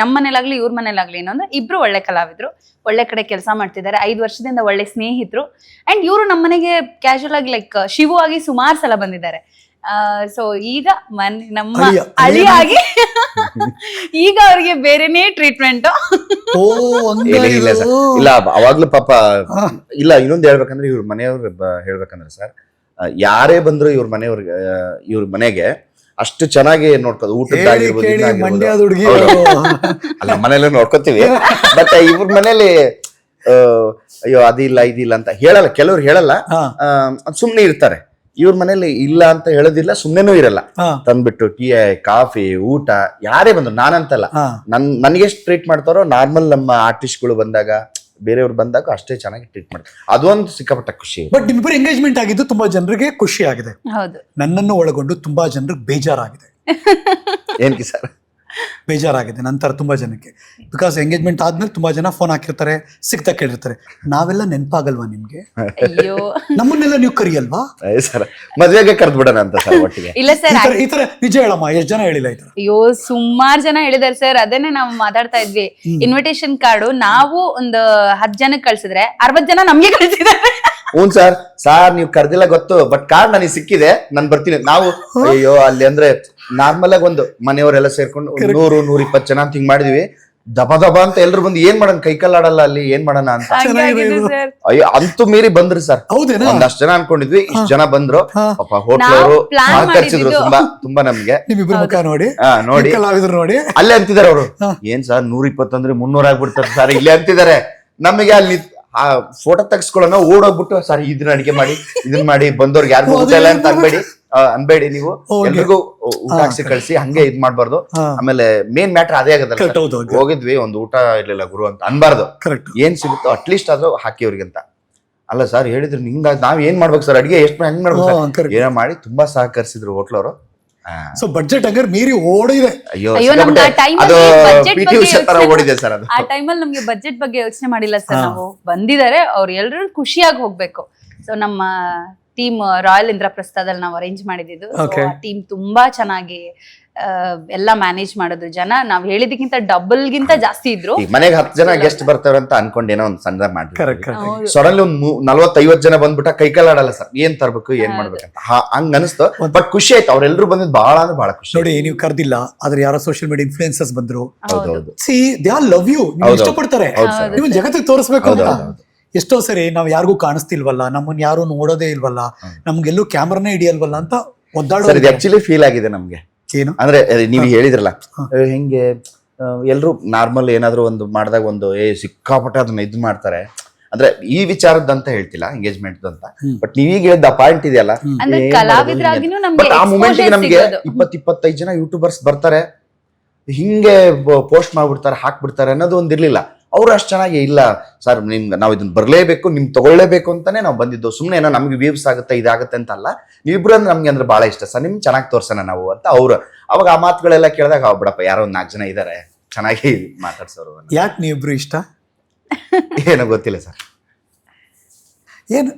ನಮ್ಮ ಮನೇಲಾಗ್ಲಿ ಇವ್ರ ಮನೇಲಾಗ್ಲಿ ಏನು ಅಂದ್ರೆ ಇಬ್ರು ಒಳ್ಳೆ ಕಲಾವಿದ್ರು, ಒಳ್ಳೆ ಕಡೆ ಕೆಲಸ ಮಾಡ್ತಿದ್ದಾರೆ, 5 ವರ್ಷದಿಂದ ಒಳ್ಳೆ ಸ್ನೇಹಿತರು. ಅಂಡ್ ಇವ್ರು ನಮ್ಮ ಮನೆಗೆ ಕ್ಯಾಶುಯಲ್ ಆಗಿ ಲೈಕ್ ಶಿವು ಆಗಿ ಸುಮಾರು ಸಲ ಬಂದಿದ್ದಾರೆ. ಸೊ ಈಗ ನಮ್ಮ ಅಳಿಯ. ಅಳಿಯಾಗಿ ಈಗ ಅವ್ರಿಗೆ ಬೇರೆನೇ ಟ್ರೀಟ್ಮೆಂಟ್. ಓ ಇಲ್ಲ ಇಲ್ಲ ಸರ್, ಇಲ್ಲ ಅವಾಗ್ಲೂ ಪಾಪ ಹಾ. ಇಲ್ಲ. ಇನ್ನೊಂದು ಹೇಳ್ಬೇಕಂದ್ರೆ ಇವ್ರ ಮನೆಯವ್ರ ಹೇಳ್ಬೇಕಂದ್ರೆ ಸರ್, ಯಾರೇ ಬಂದ್ರು ಇವ್ರ ಮನೆಗೆ ಅಷ್ಟು ಚೆನ್ನಾಗಿ ನೋಡ್ಕೋದು, ಊಟದ್ದಾಗಿರ್ಬೋದು, ಕೇಳಿ ಇದಾಗಿರ್ಬೋದು. ಮಂಡ್ಯದ ಹುಡುಗಿ ಹೌದು. ಅಲ್ಲ ಮನೇಲಿ ನೋಡ್ಕೋತೀವಿ, ಬಟ್ ಇವ್ರ ಮನೇಲಿ ಅಯ್ಯೋ ಅದಿಲ್ಲ ಇದಿಲ್ಲ ಅಂತ ಹೇಳಲ್ಲ, ಕೆಲವ್ರು ಹೇಳಲ್ಲ, ಸುಮ್ನೆ ಇರ್ತಾರೆ. ಇವ್ರ ಮನೇಲಿ ಇಲ್ಲ ಅಂತ ಹೇಳೋದಿಲ್ಲ, ಸುಮ್ನೆನೂ ಇರಲ್ಲ. ತಂದ್ಬಿಟ್ಟು ಟೀ ಕಾಫಿ ಊಟ ಯಾರೇ ಬಂದ್ರು, ನಾನಂತಲ್ಲ, ನನ್ಗೆ ಎಷ್ಟು ಟ್ರೀಟ್ ಮಾಡ್ತಾರೋ ನಾರ್ಮಲ್ ನಮ್ಮ ಆರ್ಟಿಸ್ಟ್ಗಳು ಬಂದಾಗ ಬೇರೆಯವ್ರು ಬಂದಾಗ ಅಷ್ಟೇ ಚೆನ್ನಾಗಿ ಟ್ರೀಟ್ ಮಾಡ್ತಾರೆ. ಅದೊಂದು ಸಿಕ್ಕಾಪಟ್ಟ ಖುಷಿ. ಬಟ್ ನಿಮ್ಮಿಬ್ಬರು ಎಂಗೇಜ್ಮೆಂಟ್ ಆಗಿದ್ದು ತುಂಬಾ ಜನರಿಗೆ ಖುಷಿ ಆಗಿದೆ, ಹೌದು. ನನ್ನನ್ನು ಒಳಗೊಂಡು ತುಂಬಾ ಜನರಿಗೆ ಬೇಜಾರಾಗಿದೆ. ಏನ್ಕಿ ಸರ್? ಬೇಜಾರಾಗಿದೆ ನಂತರ ತುಂಬಾ ಜನಕ್ಕೆ. ಬಿಕಾಸ್ ಎಂಗೇಜ್ಮೆಂಟ್ ಆದ್ಮೇಲೆ ತುಂಬಾ ಜನ ಫೋನ್ ಹಾಕಿರ್ತಾರೆ, ಸಿಗ್ತಾ ಕೇಳಿರ್ತಾರೆ, ನಾವೆಲ್ಲ ನೆನಪಾಗಲ್ವಾ ನಿಮ್ಗೆ, ಅಯ್ಯೋ ನಮ್ಮನ್ನೆಲ್ಲ ನೀವು ಕರಿಯಲ್ವಾ ಸರ್, ಮದ್ವೆಗೆ ಕರ್ದ್ಬಿಡೋಣ ಅಂತ ಸರ್ ಒಟ್ಟಿಗೆ. ಇಲ್ಲ ಸರ್, ಈ ತರ ನಿಜ ಹೇಳಮ್ಮ, ಎಷ್ಟ್ ಜನ ಹೇಳಿಲ್ಲ ಈ ತರ? ಅಯ್ಯೋ ಸುಮಾರು ಜನ ಹೇಳಿದಾರೆ ಸರ್. ಅದನ್ನೇ ನಾವು ಮಾತಾಡ್ತಾ ಇದ್ವಿ. ಇನ್ವಿಟೇಷನ್ ಕಾರ್ಡು ನಾವು ಒಂದು 10 ಜನಕ್ಕೆ ಕಳ್ಸಿದ್ರೆ 60 ಜನ ನಮ್ಗೆ ಕಳ್ಸಿದ್ದಾರೆ. ಹ್ಞೂ ಸಾರ್ ನೀವು ಕರ್ದಿಲ್ಲ ಗೊತ್ತು, ಬಟ್ ಕಾರ್ಡ್ ನನಗೆ ಸಿಕ್ಕಿದೆ, ನಾನು ಬರ್ತೀನಿ. ನಾವು ಅಯ್ಯೋ ಅಲ್ಲಿ ಅಂದ್ರೆ ನಾರ್ಮಲ್ ಆಗಿ ಒಂದು ಮನೆಯವರೆಲ್ಲ ಸೇರ್ಕೊಂಡು 100-120 ಜನ ಅಂತ ಹಿಂಗ್ ಮಾಡಿದ್ವಿ. ದಬ ದಬ ಅಂತ ಎಲ್ರು ಬಂದು ಏನ್ ಮಾಡೋಣ, ಕೈಕಲ್ಲಾಡಲ್ಲ ಅಲ್ಲಿ, ಏನ್ ಮಾಡೋಣ ಅಂತ. ಅಯ್ಯೋ ಅಂತೂ ಮೀರಿ ಬಂದ್ರಿ ಸರ್. ಹೌದೇನಾ? ಒಂದಷ್ಟು ಜನ ಅನ್ಕೊಂಡಿದ್ವಿ, ಇಷ್ಟು ಜನ ಬಂದ್ರು. ಪಾಪ ಹೋಟ್ಲವರು ಸಹಕರಿಸಿದ್ರು ತುಂಬಾ ನಮ್ಗೆ. ನಿಮ್ಮಿಬ್ರು ಮುಖ ನೋಡಿ ನೋಡಿ ನೋಡಿ ಅಲ್ಲೇ ಅಂತಿದಾರೆ ಅವರು, ಏನ್ ಸರ್ 120 ಅಂದ್ರೆ 300 ಆಗ್ಬಿಡ್ತಾರೆ ಸರ್ ಇಲ್ಲೇ ಅಂತಿದ್ದಾರೆ. ನಮಗೆ ಅಲ್ಲಿ ಆ ಫೋಟೋ ತೆಗೆಸ್ಕೊಳ್ಳೋಣ ಓಡೋಗ್ಬಿಟ್ಟು, ಸರ್ ಇದನ್ನ ಅಡಿಗೆ ಮಾಡಿ ಇದನ್ನ ಮಾಡಿ ಬಂದವ್ರಿಗೆ ಯಾರಿಗೂ ಊಟ ಇಲ್ಲ ಅಂತ ಅನ್ಬೇಡಿ ನೀವು, ಎಲ್ರಿಗೂ ಊಟ ಹಾಕ್ಸಿ ಕಳ್ಸಿ, ಹಂಗೆ ಇದ್ ಮಾಡ್ಬಾರ್ದು. ಆಮೇಲೆ ಮೇನ್ ಮ್ಯಾಟರ್ ಅದೇ ಆಗದಲ್ಲ, ಹೋಗಿದ್ವಿ ಒಂದು ಊಟ ಇರ್ಲಿಲ್ಲ ಗುರು ಅಂತ ಅನ್ಬಾರ್ದು. ಏನ್ ಸಿಗುತ್ತೋ ಅಟ್ಲೀಸ್ಟ್ ಆದ್ರೂ ಹಾಕಿ ಅವ್ರಿಗೆ ಅಂತ. ಅಲ್ಲ ಸರ್ ಹೇಳಿದ್ರು ಹಿಂಗ ನಾವ್ ಏನ್ ಮಾಡ್ಬೇಕು ಸರ್, ಅಡಿಗೆ ಎಷ್ಟು ಹೆಂಗ್ ಮಾಡ್ಬೇಕು ಸರ್, ಏನೋ ಮಾಡಿ ತುಂಬಾ ಸಹಕರಿಸಿದ್ರು ಹೋಟ್ಲವರು. ಸೊ ಬಡ್ಜೆಟ್ ಹಂಗಾರೆ ಮೀರಿ ಓಡಿದೆ. ಅಯ್ಯೋ ಅದು PT ಉಷಾ ತರ ಓಡಿದೆ ಸರ್ ಅದು. ಆ ಟೈಮಲ್ಲಿ ನಮ್ಗೆ ಬಜೆಟ್ ಬಗ್ಗೆ ಯೋಚನೆ ಮಾಡಿಲ್ಲ ಸರ್ ನಾವು. ಬಂದಿದ್ದಾರೆ ಅವ್ರು ಎಲ್ರು ಖುಷಿಯಾಗಿ ಹೋಗ್ಬೇಕು. ಸೊ ನಮ್ಮ ಟೀಮ್ ರಾಯಲ್ ಇಂದ್ರಪ್ರಸ್ಥದಲ್ಲಿ ನಾವು ಅರೇಂಜ್ ಮಾಡಿದ್ದು. ಟೀಮ್ ತುಂಬಾ ಚೆನ್ನಾಗಿ ಎಲ್ಲ ಮ್ಯಾನೇಜ್ ಮಾಡಿದ್ರು. ಜನ ನಾವ್ ಹೇಳಿದಕ್ಕಿಂತ ಡಬಲ್ ಗಿಂತ ಜಾಸ್ತಿ ಇದ್ರು. ಮನೆಗೆ 10 ಜನ ಗೆಸ್ಟ್ ಬರ್ತಾರ ಅಂತ ಅನ್ಕೊಂಡು ಏನೋ ಒಂದು ಸಣ್ಣ ಮಾಡಿ ಸಡನ್ಲಿ ಒಂದು 40-50 ಜನ ಬಂದ್ಬಿಟ್ಟ ಕೈಕಲ್ಲಾಡಲ್ಲ ಸರ್, ಏನ್ ತರ್ಬೇಕು ಏನ್ ಮಾಡ್ಬೇಕಂತ ಹಂಗ ಅನಿಸ್ತು. ಬಟ್ ಖುಷಿ ಆಯ್ತು, ಅವ್ರೆಲ್ರು ಬಂದಿದ್ ಬಹಳ ಅಂದ್ರೆ ಬಹಳ ಖುಷಿ. ನೋಡಿ ನೀವು ಕರ್ದಿಲ್ಲ, ಆದ್ರೆ ಯಾರೋ ಸೋಷಿಯಲ್ ಮೀಡಿಯಾ ಇನ್ಫ್ಲುಯೆನ್ಸರ್ಸ್ ಬಂದ್ರು. See they all love you, ಇಷ್ಟಪಡ್ತಾರೆ, ನೀವು ಜಗತ್ತಿಗೆ ತೋರಿಸ್ಬೇಕು ಅಂತ. ಎಷ್ಟೋ ಸರಿ ನಾವ್ ಯಾರಿಗೂ ಕಾಣಿಸ್ತಿಲ್ವಲ್ಲ, ನಮ್ಮನ್ನ ಯಾರು ನೋಡೋದೇ ಇಲ್ವಲ್ಲ, ನಮ್ಗೆಲ್ಲೂ ಕ್ಯಾಮ್ರಾನೇ ಹಿಡಿಯಲ್ವಲ್ಲ ಅಂತ ಒದ್ದಾಡೋ. ಆಕ್ಚುಲಿ ಫೀಲ್ ಆಗಿದೆ ನಮ್ಗೆ. ಏನು ಅಂದ್ರೆ ನೀವ್ ಹೇಳಿದ್ರಲ್ಲ ಹೆಂಗೆ ಎಲ್ರು ನಾರ್ಮಲ್ ಏನಾದ್ರು ಒಂದು ಮಾಡಿದಾಗ ಒಂದು ಸಿಕ್ಕಾಪಟ್ಟೆ ಅದನ್ನ ಇದ್ ಮಾಡ್ತಾರೆ ಅಂದ್ರೆ ಈ ವಿಚಾರದಂತ ಹೇಳ್ತಿಲ್ಲ, ಎಂಗೇಜ್ಮೆಂಟ್ ಅಂತ. ಬಟ್ ನೀವೀಗ ಹೇಳಿದ ಪಾಯಿಂಟ್ ಇದೆಯಲ್ಲ, ಬಟ್ ಆ ಮೂಮೆಂಟ್ ನಮ್ಗೆ 20-25 ಜನ ಯೂಟ್ಯೂಬರ್ಸ್ ಬರ್ತಾರೆ, ಹಿಂಗೆ ಪೋಸ್ಟ್ ಮಾಡ್ಬಿಡ್ತಾರೆ, ಹಾಕ್ಬಿಡ್ತಾರೆ ಅನ್ನೋದು ಒಂದಿರ್ಲಿಲ್ಲ. ಅವ್ರು ಅಷ್ಟು ಚೆನ್ನಾಗಿ ಇಲ್ಲ ಸರ್ ನಿಮ್ಗೆ ನಾವು ಇದನ್ನ ಬರ್ಲೇಬೇಕು, ನಿಮ್ ತಗೊಳ್ಳೇಬೇಕು ಅಂತಾನೆ ನಾವು ಬಂದಿದ್ದು. ಸುಮ್ನೆ ಏನೋ ನಮ್ಗೆ ವ್ಯೂಸ್ ಆಗುತ್ತೆ ಇದಾಗುತ್ತೆ ಅಂತ ಅಲ್ಲ, ನೀವಿಬ್ರು ಅಂದ್ರೆ ನಮ್ಗೆ ಅಂದ್ರೆ ಬಹಳ ಇಷ್ಟ ಸರ್, ನಿಮ್ ಚೆನ್ನಾಗಿ ತೋರ್ಸೋಣ ನಾವು ಅಂತ. ಅವ್ರು ಅವಾಗ ಆ ಮಾತುಗಳೆಲ್ಲ ಕೇಳಿದಾಗ ಬಿಡಪ್ಪ ಯಾರೋ ಒಂದು 4 ಜನ ಇದಾರೆ ಚೆನ್ನಾಗಿ ಮಾತಾಡ್ಸೋರು. ಯಾಕೆ ನೀವಿಬ್ರು ಇಷ್ಟ ಏನೋ ಗೊತ್ತಿಲ್ಲ ಸರ್. ಏನು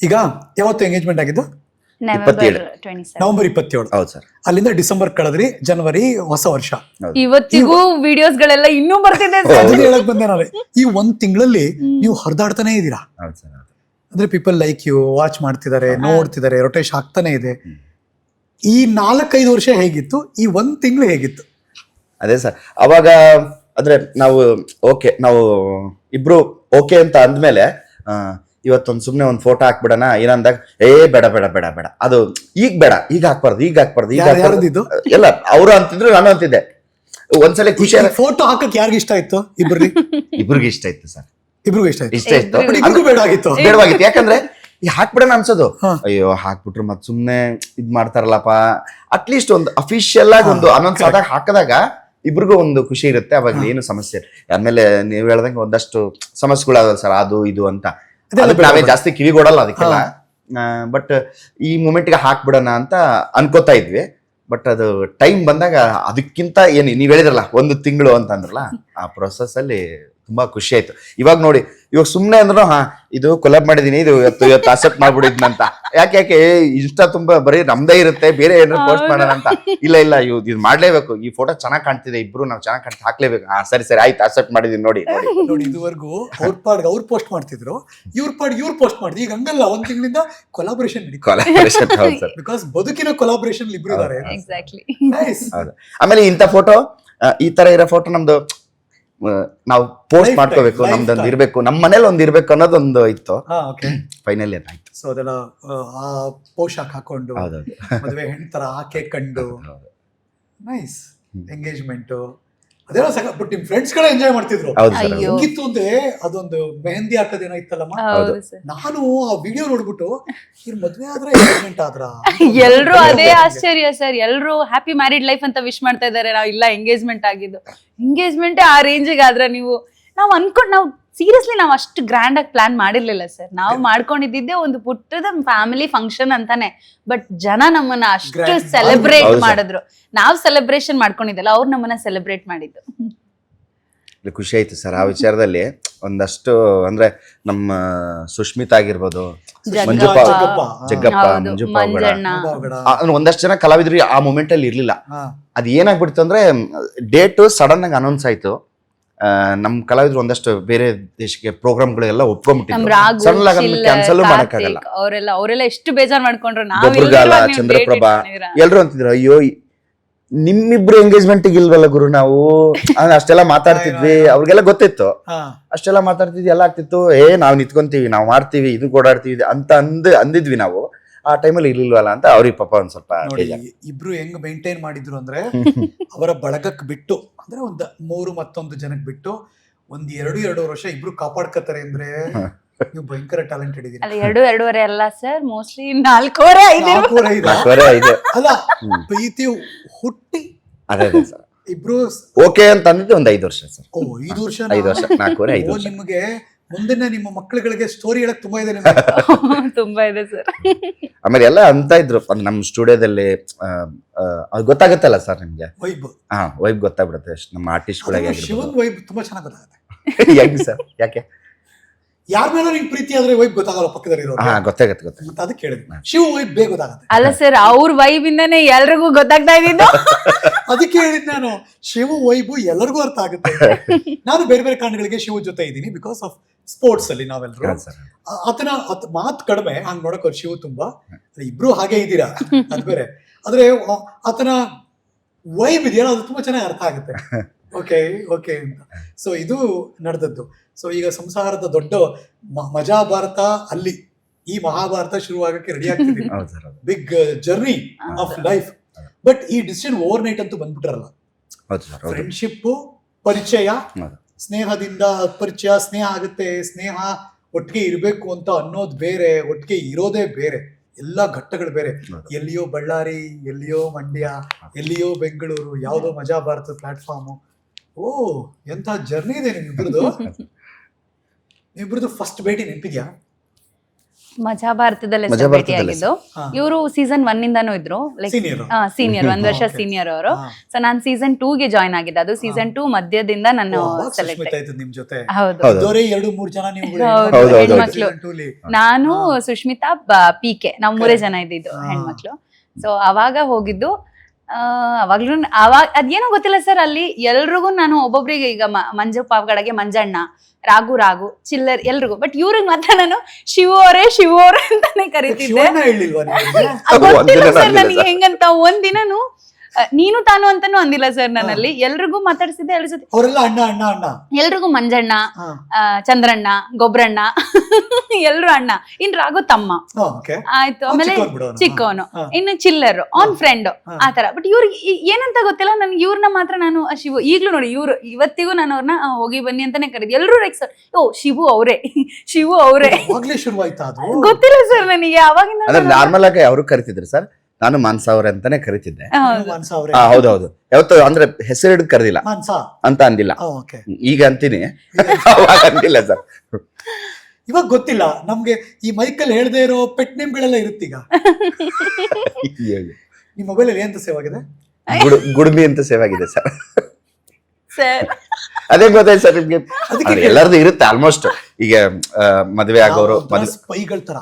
ಈಗ ಯಾವತ್ತು ಎಂಗೇಜ್ಮೆಂಟ್ ಆಗಿದ್ದು? ನವೆಂಬರ್ 27. ಹೌದು ಸರ್. ಅಲ್ಲಿಂದ ಡಿಸೆಂಬರ್ ಕಳೆದ್ರಿ, ಜನವರಿ ಹೊಸ ವರ್ಷ. ಇವತ್ತಿಗೂ ವಿಡಿಯೋಸ್ ಗಳೆಲ್ಲ ಇನ್ನೂ ಬರ್ತಿದೆ. ಹೇಳಕ್ ಬಂದೆ ನಾನು, ಈ 1 ತಿಂಗಳಲ್ಲಿ ನೀವು ಹರಿದಾಡ್ತಾನೆ ಇದ್ದೀರಾ. ಅಂದ್ರೆ ಪೀಪಲ್ ಲೈಕ್ ಯು, ವಾಚ್ ಮಾಡ್ತಿದ್ದಾರೆ, ನೋಡ್ತಿದ್ದಾರೆ, ರೊಟೇಶ್ ಆಗ್ತಾನೆ ಇದೆ. ಈ 4-5 ವರ್ಷ ಹೇಗಿತ್ತು, ಈ 1 ತಿಂಗಳು ಹೇಗಿತ್ತು? ಅದೇ ಸರ್, ಅವಾಗ ಅಂದ್ರೆ ನಾವು ನಾವು ಇಬ್ರು ಓಕೆ ಅಂತ ಅಂದ್ಮೇಲೆ ಇವತ್ತೊಂದು ಸುಮ್ನೆ ಒಂದು ಫೋಟೋ ಹಾಕ್ಬಿಡೋಣ ಏನಂದಾಗ ಬೇಡ ಬೇಡ ಬೇಡ ಬೇಡ ಅದು ಈಗ ಬೇಡ, ಈಗ ಹಾಕ್ಬಾರ್ದು ಎಲ್ಲ ಅವರು ಅಂತಿದ್ರು, ನಾನು ಅಂತಿದ್ದೆ. ಒಂದ್ಸಲ ಖುಷಿ ಫೋಟೋ ಹಾಕಕ್ ಯಾರಿಗ ಇಷ್ಟ ಆಯ್ತು? ಇಬ್ರಿಗೆ ಇಷ್ಟ ಇತ್ತು ಸರ್, ಇಬ್ರಿಗೂ ಇಷ್ಟ ಇತ್ತು. ಬೇಡವಾಗಿತ್ತು, ಯಾಕಂದ್ರೆ ಈ ಹಾಕ್ಬಿಡೋಣ ಅನ್ಸೋದು. ಅಯ್ಯೋ ಹಾಕ್ಬಿಟ್ರು ಮತ್ ಸುಮ್ನೆ ಇದ್ ಮಾಡ್ತಾರಲ್ಲಪ್ಪ, ಅಟ್ಲೀಸ್ಟ್ ಒಂದು ಅಫಿಷಿಯಲ್ ಆಗಿ ಒಂದು ಅನೌನ್ಸ್ ಆದಾಗ ಹಾಕಿದಾಗ ಇಬ್ರಿಗೂ ಒಂದು ಖುಷಿ ಇರುತ್ತೆ. ಅವಾಗ ಏನು ಸಮಸ್ಯೆ. ಆಮೇಲೆ ನೀವ್ ಹೇಳ್ದಂಗೆ ಒಂದಷ್ಟು ಸಮಸ್ಯೆಗಳಾಗಲ್ಲ ಸರ್, ಅದು ಇದು ಅಂತ. ನಾವೇ ಜಾಸ್ತಿ ಕಿವಿಗೊಡಲ್ಲ ಅದಕ್ಕೆಲ್ಲ. ಬಟ್ ಈ ಮೂಮೆಂಟ್ಗೆ ಹಾಕ್ಬಿಡೋಣ ಅಂತ ಅನ್ಕೋತಾ ಇದ್ವಿ. ಬಟ್ ಅದು ಟೈಮ್ ಬಂದಾಗ ಅದಕ್ಕಿಂತ ನೀವ್ ಹೇಳಿದ್ರಲ್ಲ 1 ತಿಂಗಳು ಅಂತ ಅಂದ್ರಲ್ಲ, ಆ ಪ್ರೊಸೆಸ್ ಅಲ್ಲಿ ತುಂಬಾ ಖುಷಿ ಆಯ್ತು. ಇವಾಗ ನೋಡಿ, ಇವಾಗ ಸುಮ್ನೆ ಅಂದ್ರು ಇದು ಕೊಲಾಬ್ ಮಾಡಿದೀನಿ, ಇದು ಇವತ್ತು ಅಕ್ಸೆಪ್ಟ್ ಮಾಡ್ಬಿಡಿದ್ನಂತ. ಯಾಕೆ ಇನ್ಸ್ಟಾ ತುಂಬಾ ಬರೀ ನಮ್ದೇ ಇರುತ್ತೆ, ಬೇರೆ ಏನಾದ್ರು ಪೋಸ್ಟ್ ಮಾಡೋಣ ಅಂತ. ಇಲ್ಲ ಇದು ಮಾಡ್ಲೇಬೇಕು, ಈ ಫೋಟೋ ಚೆನ್ನಾಗ್ ಕಾಣ್ತಿದೆ, ಇಬ್ರು ನಾವು ಚೆನ್ನಾಗ್ ಕಾಣ್ತಿ ಹಾಕ್ಲೇಬೇಕು. ಸರಿ ಆಯ್ತು, ಅಕ್ಸೆಪ್ಟ್ ಮಾಡಿದೀನಿ. ನೋಡಿ ಇದುವರೆಗೂ ಅವ್ರ ಪಾಡ್ಗೆ ಅವ್ರು ಪೋಸ್ಟ್ ಮಾಡ್ತಿದ್ರು, ಇವ್ರ ಪಾಡ್ಗೆ ಇವ್ರು ಪೋಸ್ಟ್ ಮಾಡಿದ್ರು. ಈಗ ಹಂಗಲ್ಲ, ಒಂದ್ ತಿಂಗಳಿಂದ ಕೊಲಾಬ್ರೇಷನ್ ಬಿಕಾಸ್ ಬದುಕಿನ ಕೊಲಾಬ್ರೇಷನ್ ಇಬ್ರು ಇದಾರೆ. ಎಕ್ಸಾಕ್ಟ್ಲಿ. ಹೌದು. ಆಮೇಲೆ ಇಂಥ ಫೋಟೋ, ಈ ತರ ಇರೋ ಫೋಟೋ ನಮ್ದು ನಾವು ಪೋಸ್ಟ್ ಮಾಡ್ಕೋಬೇಕು, ನಮ್ದೊಂದು ಇರ್ಬೇಕು, ನಮ್ಮ ಮನೇಲಿ ಒಂದ್ ಇರ್ಬೇಕು ಅನ್ನೋದೊಂದು ಇತ್ತು. ಫೈನಲಿ ಅದಾಯ್ತು. ಸೊ ಅದೆಲ್ಲ ಆ ಪೋಷಾಕ್ ಹಾಕೊಂಡು ಮದುವೆ ಹೆಣ್ತರ ಆಕೆ ಕಂಡು ನೈಸ್ ಎಂಗೇಜ್ಮೆಂಟ್ ಅದೆಲ್ಲ ಬಟ್ ನಿಮ್ ಫ್ರೆಂಡ್ಸ್ ಗಳೇ ಎಂಜಾಯ್ ಮಾಡ್ತಿದ್ರು. ಹೆಂಗಿತ್ತು ಅಂದ್ರೆ ಅದೊಂದು ಮೆಹಂದಿ ಹಾಕೋದೇನೋ ಇತ್ತಲ್ಲಮ್ಮ, ನಾನು ಆ ವಿಡಿಯೋ ನೋಡ್ಬಿಟ್ಟು ಇವ್ರ ಮದ್ವೆ ಆದ್ರೆ ಎಂಗೇಜ್ಮೆಂಟ್ ಆದ್ರ ಎಲ್ರು ಅದೇ ಆಶ್ಚರ್ಯ ಸರ್. ಎಲ್ರು ಹ್ಯಾಪಿ ಮ್ಯಾರಿಡ್ ಲೈಫ್ ಅಂತ ವಿಶ್ ಮಾಡ್ತಾ ಇದಾರೆ. ನಾವು ಇಲ್ಲ ಎಂಗೇಜ್ಮೆಂಟ್ ಆಗಿದ್ದು. ಎಂಗೇಜ್ಮೆಂಟ್ ಆ ರೇಂಜಿಗೆ ಆದ್ರೆ ನಾವು ಸೀರಿಯಸ್ಲಿ ನಾವು ಅಷ್ಟು ಗ್ರ್ಯಾಂಡ್ ಆಗಿ ಪ್ಲಾನ್ ಮಾಡಿರ್ಲಿಲ್ಲ ಸರ್. ನಾವು ಮಾಡ್ಕೊಂಡಿದ್ದೆ ಒಂದು ಪುಟ್ಟದ ಫ್ಯಾಮಿಲಿ ಫಂಕ್ಷನ್ ಅಂತಾನೆ. ಬಟ್ ಜನ ನಮ್ಮನ್ನ ಅಷ್ಟು ಸೆಲೆಬ್ರೇಟ್ ಮಾಡಿದ್ರು. ನಾವು ಸೆಲೆಬ್ರೇಷನ್ ಮಾಡ್ಕೊಂಡಿದ್ದಲ್ಲ, ಅವ್ರು ನಮ್ಮನ್ನ ಸೆಲೆಬ್ರೇಟ್ ಮಾಡಿದ್ದು. ಖುಷಿ ಆಯ್ತು ಸರ್ ಆ ವಿಚಾರದಲ್ಲಿ. ಒಂದಷ್ಟು ಅಂದ್ರೆ ನಮ್ಮ ಸುಷ್ಮಿತಾ ಆಗಿರ್ಬೋದು, ಜಗ್ಗಪ್ಪ, ಒಂದಷ್ಟು ಜನ ಕಲಾವಿದ್ರು ಆ ಮೂಮೆಂಟ್ ಅಲ್ಲಿ ಇರ್ಲಿಲ್ಲ. ಅದ್ ಏನಾಗ್ಬಿಡ್ತು ಅಂದ್ರೆ ಡೇಟ್ ಸಡನ್ ಆಗಿ ಅನೌನ್ಸ್ ಆಯ್ತು. ನಮ್ ಕಲಾವಿದ್ರು ಒಂದಷ್ಟು ಬೇರೆ ದೇಶಕ್ಕೆ ಪ್ರೋಗ್ರಾಮ್ಗಳು ಎಲ್ಲ ಒಪ್ಕೊಂಡ್ಬಿಟ್ಟಿದ್ರು, ಕ್ಯಾನ್ಸಲ್ ಮಾಡಕ್ಕಾಗಲ್ಲ. ಅವರೆಲ್ಲ ಎಷ್ಟು ಬೇಜಾರ್ ಮಾಡ್ಕೊಂಡ್ರು. ಗೊಬ್ಬರಗಾಲ, ಚಂದ್ರಪ್ರಭಾ ಎಲ್ರು ಅಂತಿದ್ರು, ಅಯ್ಯೋ ನಿಮ್ಮಿಬ್ರು ಎಂಗೇಜ್ಮೆಂಟ್ ಇಲ್ವಲ್ಲ ಗುರು, ನಾವು ಅಷ್ಟೆಲ್ಲ ಮಾತಾಡ್ತಿದ್ವಿ. ಅವ್ರಿಗೆಲ್ಲ ಗೊತ್ತಿತ್ತು, ಅಷ್ಟೆಲ್ಲ ಮಾತಾಡ್ತಿದ್ವಿ, ಎಲ್ಲ ಆಗ್ತಿತ್ತು. ನಾವ್ ನಿಂತ್ಕೊಂತೀವಿ, ನಾವ್ ಮಾಡ್ತೀವಿ, ಇದು ಓಡಾಡ್ತೀವಿ ಅಂತ ಅಂದಿದ್ವಿ ನಾವು. ಆ ಟೈಮಲ್ಲಿ ಇರ್ಲಿಲ್ವಲ್ಲ ಅಂತ ಅವ್ರಿಗೆ ಪಾಪ ಒಂದ್ ಸ್ವಲ್ಪ ಇಬ್ರು ಹೆಂಗ್ ಮೇಂಟೈನ್ ಮಾಡಿದ್ರು ಅಂದ್ರೆ ಅವರ ಬಳಗಕ್ಕೆ ಬಿಟ್ಟು ಅಂದ್ರೆ ಒಂದ್ 3 ಮತ್ತೊಂದು ಜನಕ್ಕೆ ಬಿಟ್ಟು ಒಂದ್ 2 ವರ್ಷ ಇಬ್ರು ಕಾಪಾಡ್ಕತಾರೆ ಅಂದ್ರೆ ನೀವು ಭಯಂಕರ ಟ್ಯಾಲೆಂಟೆಡ್ ಇದೀರಿ. 2.5 ಅಲ್ಲ ಸರ್, ಮೋಸ್ಟ್ಲಿ 4.5 ಅಲ್ಲ. ಪ್ರೀತಿ ಹುಟ್ಟಿ ಅದೇ ಸರ್ ಇಬ್ರು ಓಕೆ ಅಂತ ಅಂದಿದ್ದು ಒಂದ್ 5 ವರ್ಷ ಸರ್. 5 ವರ್ಷ 4.5 ವರ್ಷ. ನಿಮ್ಗೆ ಮುಂದಿನ ನಿಮ್ಮ ಮಕ್ಕಳುಗಳಿಗೆ ಸ್ಟೋರಿ ಹೇಳಕ್ ತುಂಬಾ ಇದೆ. ತುಂಬಾ ಇದೆ ಸರ್. ಆಮೇಲೆ ಎಲ್ಲ ಅಂತ ಇದ್ರು ನಮ್ ಸ್ಟುಡಿಯೋದಲ್ಲಿ. ಅದು ಗೊತ್ತಾಗತ್ತಲ್ಲ ಸರ್ ನಿಮ್ಗೆ, ವೈಬ್ ಗೊತ್ತಾಗ್ಬಿಡುತ್ತೆ ನಮ್ಮ ಆರ್ಟಿಸ್ಟ್ ಗಳಿಗೆ. ಶಿವನ್ ವೈಬ್ ತುಂಬಾ ಚೆನ್ನಾಗಿ ಗೊತ್ತಾಗುತ್ತೆ. ಹೆಂಗ್ ಸರ್? ಯಾಕೆ? ಯಾರ ಮೇಲೆ ನಿಂಗೆ ಪ್ರೀತಿ ಆದ್ರೆ ವೈಬ್ ಗೊತ್ತಾಗಲ್ಲ, ಪಕ್ಕದಲ್ಲಿ ಇರೋ. ಗೊತ್ತಾಗತ್ತೆ. ಮತ್ತೆ ಅದಕ್ಕೆ ಹೇಳಿದ್ವಿ, ಶಿವ ವೈಬ್ ಬೇಗ ಗೊತ್ತಾಗತ್ತೆ. ಅಲ್ಲ ಸರ್, ಅವ್ರ ವೈಬ್ ಇಂದಾನೆ ಎಲ್ರಿಗೂ ಗೊತ್ತಾಗ್ತಾ ಇದ್ದಿದ್ದು. ಅದಕ್ಕೆ ಹೇಳಿದ್ ನಾನು, ಶಿವ ವೈಬು ಎಲ್ಲರಿಗೂ ಅರ್ಥ ಆಗುತ್ತೆ. ನಾನು ಬೇರೆ ಬೇರೆ ಕಾರಣಗಳಿಗೆ ಶಿವ ಜೊತೆ ಇದ್ದೀನಿ, ಬಿಕಾಸ್ ಆಫ್ ಸ್ಪೋರ್ಟ್ಸ್ ಅಲ್ಲಿ ನಾವೆಲ್ಲರೂ. ಆತನ ಮಾತು ಕಡಿಮೆ, ಹಂಗ್ ನೋಡಕ್ ಅವ್ರು ಶಿವ ತುಂಬಾ. ಇಬ್ರು ಹಾಗೆ ಇದ್ದೀರಾ, ಅದ್ ಬೇರೆ. ಆದ್ರೆ ಆತನ ವೈಬ್ ಇದೆಯಲ್ಲ, ಅದು ತುಂಬಾ ಚೆನ್ನಾಗಿ ಅರ್ಥ ಆಗುತ್ತೆ. ಓಕೆ ಅಂತ. ಸೊ ಇದು ನಡೆದದ್ದು. ಸೊ ಈಗ ಸಂಸಾರದ ದೊಡ್ಡ ಮಜಾ ಭಾರತ ಅಲ್ಲಿ ಈ ಮಹಾಭಾರತ ಶುರುವಾಗಕ್ಕೆ ರೆಡಿ ಆಗ್ತಿದೆ. Big journey of life. But ಈ ಡಿಸಿಷನ್ ಓವರ್ ನೈಟ್ ಅಂತೂ ಬಂದ್ಬಿಟ್ರಲ್ಲ. ಫ್ರೆಂಡ್ಶಿಪ್ ಪರಿಚಯ, ಸ್ನೇಹದಿಂದ ಪರಿಚಯ, ಸ್ನೇಹ ಆಗುತ್ತೆ, ಸ್ನೇಹ ಒಟ್ಟಿಗೆ ಇರಬೇಕು ಅಂತ ಅನ್ನೋದು ಬೇರೆ, ಒಟ್ಟಿಗೆ ಇರೋದೇ ಬೇರೆ, ಎಲ್ಲ ಘಟ್ಟಗಳು ಬೇರೆ. ಎಲ್ಲಿಯೋ ಬಳ್ಳಾರಿ, ಎಲ್ಲಿಯೋ ಮಂಡ್ಯ, ಎಲ್ಲಿಯೋ ಬೆಂಗಳೂರು, ಯಾವುದೋ ಮಜಾ ಭಾರತ ಪ್ಲಾಟ್ಫಾರ್ಮು. ಎಂತ ಜರ್ನಿ ಇದೆ ನಿಮ್ಮಿಬ್ರದ್ದು. ನಿಮ್ಮಿಬ್ರದ್ದು ಫಸ್ಟ್ ಭೇಟಿ ನೆನಪಿದ್ಯಾ? ಮಜಾ ಭಾರತದಲ್ಲೇ ಭೇಟಿ ಆಗಿದ್ದು. ಇವರು ಸೀಸನ್ 1 ಇಂದಾನು ಇದ್ರು, ಲೈಕ್ ಸೀನಿಯರ್, 1 ವರ್ಷ ಸೀನಿಯರ್ ಅವರು. ಸೊ ನಾನು ಸೀಸನ್ 2 ಗೆ ಜಾಯ್ನ್ ಆಗಿದ್ದೆ. ಅದು ಸೀಸನ್ 2 ಮಧ್ಯದಿಂದ ನಾನು ಸೆಲೆಕ್ಟ್ ಆಯ್ತು ನಿಮ್ ಜೊತೆ. ಹೌದು, ಹೆಣ್ಮಕ್ಳು. ನಾನು, ಸುಷ್ಮಿತಾ, PK, ನಾವು 3 ಜನ ಇದ್ದಿದ್ದು ಹೆಣ್ಮಕ್ಳು. ಸೊ ಅವಾಗ ಹೋಗಿದ್ದು. ಅವಾಗ್ಲೂ ಅದೇನೋ ಗೊತ್ತಿಲ್ಲ ಸರ್, ಅಲ್ಲಿ ಎಲ್ರಿಗೂ ನಾನು ಒಬ್ಬೊಬ್ರಿಗೆ, ಈಗ ಮಂಜು ಪಾವ್ಗಡಗೆ ಮಂಜಣ್ಣ, ರಾಗು, ಚಿಲ್ಲರ್ ಎಲ್ರಿಗೂ. ಬಟ್ ಇವ್ರಿಗೆ ಮಾತ್ರ ನಾನು ಶಿವ ಅವರೇ ಅಂತಾನೆ ಕರಿತಿದ್ದೆ. ಗೊತ್ತಿಲ್ಲ ಸರ್ ನನಗೆ ಹೆಂಗಂತ. ಒಂದಿನನು ನೀನು ತಾನು ಅಂತಾನು ಅಂದಿಲ್ಲ ಸರ್ ನನ್ನಲ್ಲಿ. ಎಲ್ರಿಗೂ ಮಾತಾಡ್ಸಿದ್ದೆ, ಎಲ್ರ ಜೊತೆ ಎಲ್ರಿಗೂ ಮಂಜಣ್ಣ, ಚಂದ್ರಣ್ಣ, ಗೊಬ್ರಣ್ಣ, ಎಲ್ರು ಅಣ್ಣ. ಇನ್ ರಾಘು ತಮ್ಮ ಆಯ್ತು, ಆಮೇಲೆ ಚಿಕ್ಕವನು, ಇನ್ನು ಚಿಲ್ಲರ್, ಅವ್ನ್ ಫ್ರೆಂಡ್, ಆತರ. ಬಟ್ ಇವ್ರಿಗೆ ಏನಂತ ಗೊತ್ತಿಲ್ಲ ನನ್ಗೆ. ಇವ್ರನ್ನ ಮಾತ್ರ ನಾನು ಶಿವು, ಈಗ್ಲೂ ನೋಡಿ ಇವ್ರು ಇವತ್ತಿಗೂ ನಾನು ಅವ್ರನ್ನ ಹೋಗಿ ಬನ್ನಿ ಅಂತಾನೆ ಕರೀದು. ಎಲ್ರು ಲೈಕ್ ಸರ್, ಶಿವು ಅವರೇ ಗೊತ್ತಿಲ್ಲ ಸರ್ ನನಗೆ ಅವಾಗಿಂದ. ನಾರ್ಮಲ್ ಆಗಿ ಅವರು ಕರಿತಿದ್ರು ಸರ್, ನಾನು ಮಾನ್ಸ ಅವ್ರೆ ಅಂತಾನೆ ಕರಿತಿದ್ದೆ. ಹೌದೌದು, ಯಾವತ್ತು ಅಂದ್ರೆ ಹೆಸರು ಹಿಡಿದು ಕರೆದಿಲ್ಲ ಅಂತ ಅಂದಿಲ್ಲ. ಈಗ ಅಂತೀನಿ, ಅಂದಿಲ್ಲ ಸರ್. ಇವಾಗ ಗೊತ್ತಿಲ್ಲ ನಮ್ಗೆ, ಈ ಮೈಕಲ್ ಹೇಳ್ದೆ ಇರೋ ಪೆಟ್ ನೇಮ್ ಗಳೆಲ್ಲ ಇರುತ್ತೀಗ. ನಿಮ್ ಮೊಬೈಲ್ ಅಲ್ಲಿ ಎಂತ ಸೇವ್ ಆಗಿದೆ? ಗುಡುಮಿ ಅಂತ ಸೇವ್ ಆಗಿದೆ ಸರ್. ಸರ್ ಅದೇ ಗೊತ್ತಾಯ್ತು ಸರ್ ನಿಮ್ಗೆ. ಅದಕ್ಕೆ ಅಂದ್ರೆ ಎಲ್ಲರದು ಇರುತ್ತೆ ಆಲ್ಮೋಸ್ಟ್. ಈಗ ಮದುವೆ ಆಗೋರು ಸ್ಪೈಗಳ ತರ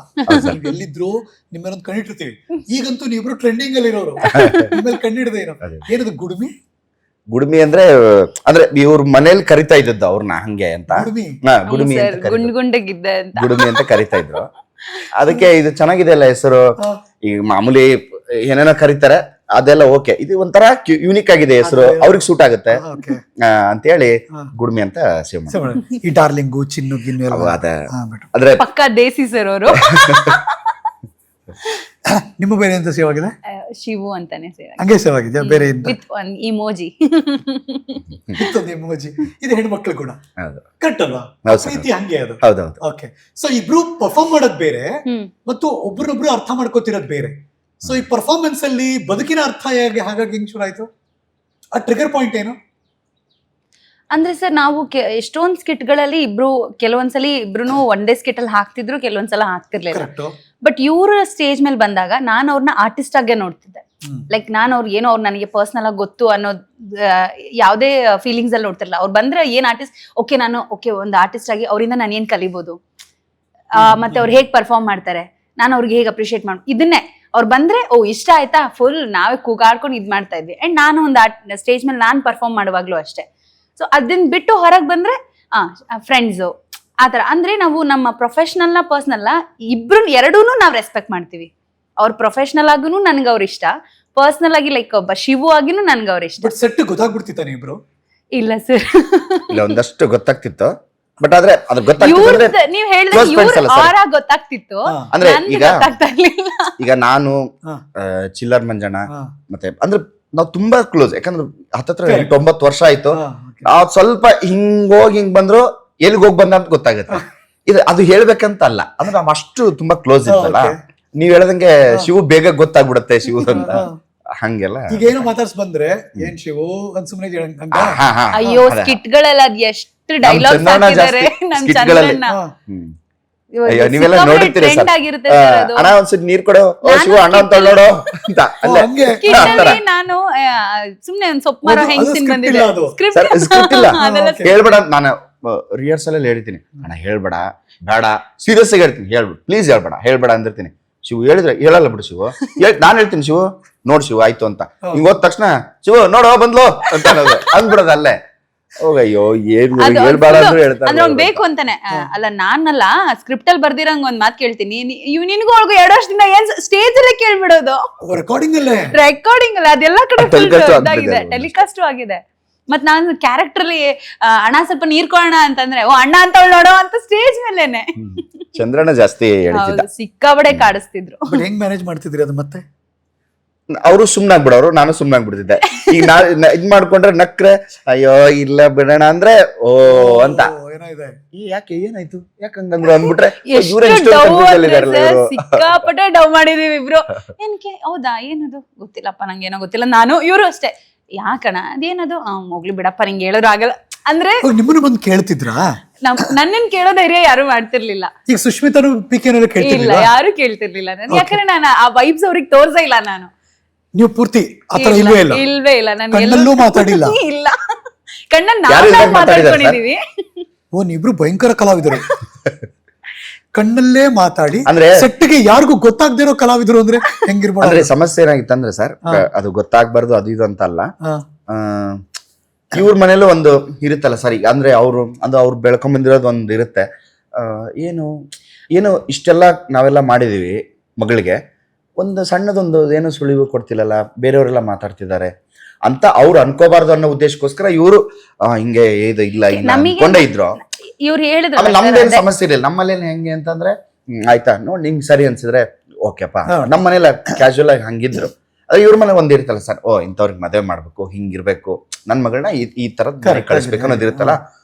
ನೀವ್ ಎಲ್ಲಿದ್ರು ನಿಮ್ಮನ್ನೊಂದು ಕಣ್ಣಿಟ್ಟಿರ್ತೀವಿ. ಈಗಂತೂ ನೀವಿಬ್ರು ಟ್ರೆಂಡಿಂಗ್ ಅಲ್ಲಿ ಇರೋರು, ನಿಮ್ಮಲ್ಲಿ ಕಣ್ಣಿಡದೆ ಇರೋ ಏನದು ಗುಡುಮಿ. ಗುಡುಮಿ ಅಂದ್ರೆ ಇವ್ರ ಮನೇಲಿ ಕರಿತಾ ಇದ್ದದ್ದು ಅವ್ರನ್ನ ಹಂಗೆ ಅಂತ. ಗುಡುಮಿ ಗುಡುಮಿ ಸರ್ ಅಂತ ಕರೀತಾರೆ. ಗುಂಡ್ಗಿದ್ದೆ ಅಂತ. ಗುಡುಮಿ ಅಂತ ಕರಿತಾ ಇದ್ರು. ಅದಕ್ಕೆ ಇದು ಚೆನ್ನಾಗಿದೆ ಅಲ್ಲ ಹೆಸರು. ಈಗ ಮಾಮೂಲಿ ಏನೇನೋ ಕರೀತಾರೆ ಅದೆಲ್ಲ ಓಕೆ, ಇದು ಒಂಥರ ಯೂನಿಕ್ ಆಗಿದೆ ಹೆಸರು, ಅವ್ರಿಗೆ ಸೂಟ್ ಆಗುತ್ತೆ ಅಂತ ಹೇಳಿ ಗುಡುಮಿ ಅಂತ ಸೇವ್ ಮಾಡಿ. ಈ ಡಾರ್ಲಿಂಗು ಚಿನ್ನು ಗಿನ್ನು ಎಲ್ಲ ಅಂದ್ರೆ ಪಕ್ಕಾ ದೇಸಿ ಸರ್ ಅವರು. ನಿಮ್ಮ ಬೇರೆ ಎಂತ ಸೇವ್ ಆಗಿದೆ? ಶಿವು ಅಂತಾನೆ ಸೇವ್ ಹಂಗೆ ಸೇವ್ ಆಗಿದೆ ಬೇರೆ ಎಂತ? With one emoji. ಇತ್ತೊಂದು ಎಮೋಜಿ. ಇದು ಹೆಣ್ಮಕ್ಳು ಗುಣ ಕರೆಕ್ಟ್ ಅಲ್ವಾ? ಪ್ರೀತಿ ಹಂಗೆ ಅದು. ಹೌದೌದು. ಓಕೆ, ಸೊ ಇಬ್ರು ಪರ್ಫಾರ್ಮ್ ಮಾಡೋದ್ ಬೇರೆ ಮತ್ತು ಒಬ್ರನ್ನೊಬ್ರು ಅರ್ಥ ಮಾಡ್ಕೋತಿರೋದ್ ಬೇರೆ. ಸೊ ಈ ಪರ್ಫಾರ್ಮೆನ್ಸ್ ಅಲ್ಲಿ ಬದುಕಿನ ಅರ್ಥ ಹಾಗಾಗಿ ಹೆಂಗ್ ಶುರು ಆಯ್ತು? ಆ ಟ್ರಿಗರ್ ಪಾಯಿಂಟ್ ಏನು? ಅಂದ್ರೆ ಸರ್ ನಾವು ಎಷ್ಟೊಂದ್ ಸ್ಕಿಟ್ಗಳಲ್ಲಿ ಕೆಲವೊಂದ್ಸಲಿ ಇಬ್ರು ಒನ್ ಡೇ ಸ್ಕಿಟ್ ಅಲ್ಲಿ ಹಾಕ್ತಿದ್ರು, ಕೆಲವೊಂದ್ಸಲ ಹಾಕ್ತಿರ್ಲಿಲ್ಲ. ಬಟ್ ಇವ್ರ ಸ್ಟೇಜ್ ಮೇಲೆ ಬಂದಾಗ ನಾನು ಅವ್ರನ್ನ ಆರ್ಟಿಸ್ಟ್ ಆಗೇ ನೋಡ್ತಿದ್ದೆ. ಲೈಕ್ ನಾನು ಅವ್ರು ಏನೋ ಅವ್ರು ನನಗೆ ಪರ್ಸನಲ್ ಆಗಿ ಗೊತ್ತು ಅನ್ನೋ ಯಾವುದೇ ಫೀಲಿಂಗ್ಸ್ ಅಲ್ಲಿ ನೋಡ್ತಿರ್ಲಿಲ್ಲ. ಅವ್ರು ಬಂದ್ರೆ ಏನ್ ಆರ್ಟಿಸ್ಟ್, ಓಕೆ ಒಂದು ಆರ್ಟಿಸ್ಟ್ ಆಗಿ ಅವರಿಂದ ನಾನು ಏನ್ ಕಲಿಬಹುದು, ಮತ್ತೆ ಅವ್ರು ಹೇಗ್ ಪರ್ಫಾರ್ಮ್ ಮಾಡ್ತಾರೆ, ನಾನು ಅವ್ರಿಗೆ ಹೇಗೆ ಅಪ್ರಿಶಿಯೇಟ್ ಮಾಡ್, ಇದನ್ನೇ ಅವ್ರು ಬಂದ್ರೆ ಇಷ್ಟ ಆಯ್ತಾ ಫುಲ್ ನಾವೇ ಕೂಗಾಡ್ಕೊಂಡು ಇದ್ ಮಾಡ್ತಾ ಇದ್ವಿ. ಅಂಡ್ ನಾನು ಒಂದು ಸ್ಟೇಜ್ ಮೇಲೆ ನಾನು ಪರ್ಫಾರ್ಮ್ ಮಾಡುವಾಗ್ಲೂ ಅಷ್ಟೇ. ಸೊ ಅದನ್ನ ಬಿಟ್ಟು ಹೊರಗೆ ಬಂದ್ರೆ ಫ್ರೆಂಡ್ಸು ಆತರ. ಅಂದ್ರೆ ನಾವು ನಮ್ಮ ಪ್ರೊಫೆಷನಲ್ ನ ಪರ್ಸನಲ್ ಎರಡೂನು ನಾವು ರೆಸ್ಪೆಕ್ಟ್ ಮಾಡ್ತೀವಿ. ಅವ್ರ ಪ್ರೊಫೆಷನಲ್ ಆಗೂ ನನ್ಗೆ ಅವ್ರ ಇಷ್ಟ, ಪರ್ಸನಲ್ ಆಗಿ ಲೈಕ್ ಒಬ್ಬ ಶಿವು ಆಗಿನೂ ನನ್ಗೆ ಅವ್ರ ಇಷ್ಟ. ಸೆಟ್ ಗೊತ್ತಾಗ್ಬಿಡ್ತಿತ್ತ ನೀವಿಬ್ರು? ಇಲ್ಲ ಸರ್, ಇಲ್ಲ ಒಂದಷ್ಟು ಗೊತ್ತಾಗ್ತಿತ್ತು. ಬಟ್ ಆದ್ರೆ ಅದು ಗೊತ್ತಾಗ್ತಿತ್ತು, ನೀವ್ ಹೇಳಿದ್ರೆ ಗೊತ್ತಾಗ್ತಿತ್ತು. ಅಂದ್ರೆ ಈಗ ನಾನು ಚಿಲ್ಲರ್ ಮಂಜಣ್ಣ ಮತ್ತೆ ಅಂದ್ರೆ ನಾವ್ ತುಂಬಾ ಕ್ಲೋಸ್. ಯಾಕಂದ್ರೆ ಹತ್ತತ್ರ 9 ವರ್ಷ ಆಯ್ತು. ನಾವ್ ಸ್ವಲ್ಪ ಹಿಂಗ್ ಬಂದ್ರು ಎಲ್ಲಿಗೆ ಹೋಗ್ ಬಂದ ಅಂತ ಗೊತ್ತಾಗುತ್ತೆ. ಅದು ಹೇಳ್ಬೇಕಂತ ಅಲ್ಲ, ಅಂದ್ರೆ ನಾವ್ ಅಷ್ಟು ತುಂಬಾ ಕ್ಲೋಸ್ ಇರ್ತಲ್ಲ. ನೀವ್ ಹೇಳದಂಗೆ ಶಿವು ಬೇಗ ಗೊತ್ತಾಗ್ಬಿಡತ್ತೆ ಶಿವು ಅಂತ, ಹಂಗೆಲ್ಲ. ಈಗ ಏನೋ ಮಾತಾಡ್ಸ್ ಬಂದ್ರೆ ಏನ್ ಶಿವು ಅಂತ ಸುಮ್ನೆ ಅಯ್ಯೋ ಸ್ಕಿಟ್ ಗಳೆಲ್ಲ ಅದ್ ಎಷ್ಟು ಡೈಲಾಗ್ಸ್ ಹಾಕಿದ್ದಾರೆ ನಮ್ ಚಂದ್ರಣ್ಣ. ನೀವೆಲ್ಲ ನೋಡಿರ್ತೀರಿ ಸರ್. ಅಣ್ಣ ಒಂದ್ಸರಿ ನೀರ್ ಕೊಡೋ, ಶಿವು ಅಣ್ಣ ಅಂತ ನೋಡೋ ಅಂತ. ನಾನು ಸುಮ್ನೆ ಒಂದ್ ಸೊಪ್ಪು ಮಾರೋ ಹೆಂಗ್ಸಿನ್ ಬಂದಿದೆ. ಸ್ಕ್ರಿಪ್ಟ್ ಇಲ್ಲ, ಹೇಳ್ಬೇಡ. ನಾನು ರಿಹರ್ಸಲ್ ಅಲ್ಲಿ ಹೇಳ್ತೀನಿ, ಅಣ್ಣ ಹೇಳ್ಬೇಡ, ಬೇಡ, ಸೀರಿಯಸ್ ಆಗಿ ಹೇಳ್ತೀನಿ, ಹೇಳ್ಬಿಡು ಪ್ಲೀಸ್, ಹೇಳ್ಬೇಡ ಅಂದಿರ್ತೀನಿ. ಶಿವು ಹೇಳಿದ್ರೆ ಹೇಳಲ್ಲ ಬಿಡು ಶಿವು, ನಾನ್ ಹೇಳ್ತೀನಿ ಶಿವು ನೋಡ್ ಶಿವು ಆಯ್ತು ಅಂತ. ಹಿಂಗ್ ಹೋದ ತಕ್ಷಣ ಶಿವು ನೋಡೋ ಬಂದ್ಲು ಅಂತ ಅಂದ್ಬಿಡೋದು ಅಲ್ಲೇ. ಹೋಗಯ್ಯೋ ಏನ್ ಹೇಳ್ಬೇಡ ಅಂದ್ರೆ ಅಂದ್ರೆ ಅವ್ನ್ ಬೇಕು ಅಂತಾನೆ ಅಲ್ಲ. ನಾನಲ್ಲ ಸ್ಕ್ರಿಪ್ಟ್ ಅಲ್ಲಿ ಬರ್ದಿರಂಗ್ ಒಂದ್ ಮಾತ್ ಕೇಳ್ತೀನಿ, ನಿನ್ಗೂ ಅವ್ರಿಗೂ 2 ವರ್ಷದಿಂದ ಏನ್ ಸ್ಟೇಜ್ ಅಲ್ಲೇ ಕೇಳ್ಬಿಡೋದು, ರೆಕಾರ್ಡಿಂಗ್ ಅಲ್ಲ, ಅದೆಲ್ಲ ಕಡೆ ಇದಾಗಿದೆ, ಟೆಲಿಕಾಸ್ಟ್ ಆಗಿದೆ. ಮತ್ ನಾನು ಕ್ಯಾರೆಕ್ಟರ್ ಅಲ್ಲಿ ಅಣ್ಣ ಸ್ವಲ್ಪ ನೀರ್ ಕೊಡೋಣ ಅಂತಂದ್ರೆ ಅಣ್ಣ ಅಂತ ನೋಡೋ ಅಂತ ಸ್ಟೇಜ್ ಮೇಲೆನೆ ಚಂದ್ರಣ್ಣ ಜಾಸ್ತಿ ಸಿಕ್ಕಾಬಡೆ ಕಾಡಿಸ್ತಿದ್ರು. ಹೆಂಗ್ ಮ್ಯಾನೇಜ್ ಮಾಡ್ತಿದ್ರಿ ಅದು? ಮತ್ತೆ ಅವರು ಸುಮ್ನಾಗ್ಬಿಡೋರು, ನಾನು ಸುಮ್ನಾಗ್ಬಿಡ್ತಿದ್ದೆ. ಈಗ ಇದ್ ಮಾಡ್ಕೊಂಡ್ರೆ ನಕ್ರೆ ಅಯ್ಯೋ ಇಲ್ಲ ಬಿಡೋಣ ಅಂದ್ರೆ ಅಂತ ಯಾಕೆ ಏನಾಯ್ತು ಯಾಕಂಗಂದ್ರು ಅಂದ್ಬಿಟ್ರೆ ಸಿಕ್ಕಾಪಟ್ಟೆ ಡವ್ ಮಾಡಿದೀವಿ ಇಬ್ರು. ಏನಕ್ಕೆ ಹೌದಾ ಏನದು ಗೊತ್ತಿಲ್ಲಪ್ಪ ನಂಗೇನೋ ಗೊತ್ತಿಲ್ಲ. ನಾನು ಇವ್ರು ಅಷ್ಟೇ ಯಾಕಣ ಅದೇನದು ಹೋಗ್ಲಿ ಬಿಡಪ್ಪ ನಿಂಗೆ ಹೇಳೋರು ಆಗಲ್ಲ ಅಂದ್ರೆ. ನಿಮ್ಮನ್ನು ಬಂದು ಕೇಳ್ತಿದ್ರಾ? ನನ್ನನ್ ಕೇಳೋ ಧೈರ್ಯ ಯಾರು ಮಾಡ್ತಿರ್ಲಿಲ್ಲ. ಈಗ ಸುಷ್ಮಿತನು ಇಲ್ಲ ಯಾರು ಕೇಳ್ತಿರ್ಲಿಲ್ಲ ನಾನು, ಯಾಕಂದ್ರೆ ನಾನು ಆ ವೈಬ್ಸ್ ಅವ್ರಿಗೆ ತೋರ್ಸೇ ಇಲ್ಲ. ನಾನು ನೀವು ಪೂರ್ತಿ ಇಲ್ವೇ ಇಲ್ಲ, ನಾನು ಮಾತಾಡಿಲ್ಲ. ಇಲ್ಲ ಕಣ್ಣನ್ನ ನಾವು ಮಾತಾಡ್ಕೊಂಡಿದೀವಿ. ನೀವಿಬ್ರು ಭಯಂಕರ ಕಲಾವಿದರು, ಕಣ್ಣಲ್ಲೇ ಮಾತಾಡಿ ಅಂದ್ರೆ ಸೆಟ್ಗೆ ಯಾರಿಗೂ ಗೊತ್ತಾಗದೇ ಇರೋ ಕಲಾವಿದರು ಅಂದ್ರೆ ಹೆಂಗಿರ್ಬೋದು? ಅಂದ್ರೆ ಸಮಸ್ಯೆ ಏನಾಗಿತ್ತಂದ್ರೆ ಸರ್, ಅದು ಗೊತ್ತಾಗ್ಬಾರ್ದು ಅದು ಇದು ಅಂತ ಅಲ್ಲ. ಇವ್ರ ಮನೇಲೂ ಒಂದು ಇರುತ್ತಲ್ಲ ಸರ್. ಈಗ ಅಂದ್ರೆ ಅವ್ರು ಬೆಳ್ಕೊಂಡ್ ಬಂದಿರೋದು ಒಂದು ಇರುತ್ತೆ. ಏನು ಇಷ್ಟೆಲ್ಲ ನಾವೆಲ್ಲ ಮಾಡಿದೀವಿ, ಮಗಳಿಗೆ ಒಂದು ಸಣ್ಣದೊಂದು ಏನು ಸುಳಿವು ಕೊಡ್ತಿಲ್ಲಲ್ಲ, ಬೇರೆಯವರೆಲ್ಲ ಮಾತಾಡ್ತಿದ್ದಾರೆ ಅಂತ ಅವ್ರು ಅನ್ಕೋಬಾರ್ದು ಅನ್ನೋ ಉದ್ದೇಶಕ್ಕೋಸ್ಕರ ಇವರು ಹಿಂಗೆ ಇಲ್ಲ ಅನ್ಕೊಂಡೇ ಇದ್ರು. ಇವ್ರು ಹೇಳಿದ್ರು ನಮ್ದೇನು ಸಮಸ್ಯೆ ಇರಲಿಲ್ಲ. ನಮ್ಮಲ್ಲಿ ಹೆಂಗೆ ಅಂತಂದ್ರೆ ಆಯ್ತಾ ನೋಡ್ ನಿಂಗ್ ಸರಿ ಅನ್ಸಿದ್ರೆ ಓಕೆಪ್ಪ. ನಮ್ಮ ಮನೇಲಿ ಕ್ಯಾಶುವಲ್ ಆಗಿ ಹಂಗಿದ್ರು. ಅದೇ ಇವ್ರ ಮನೆ ಒಂದ್ ಇರುತ್ತಲ್ಲ ಸರ್, ಇಂಥವ್ರಿಗೆ ಮದುವೆ ಮಾಡ್ಬೇಕು, ಹಿಂಗಿರ್ಬೇಕು, ನನ್ ಮಗಳನ್ನ ಈ ತರದ್ ಕಳಿಸ್ಬೇಕು ಅನ್ನೋದು ಇರುತ್ತಲ್ಲ.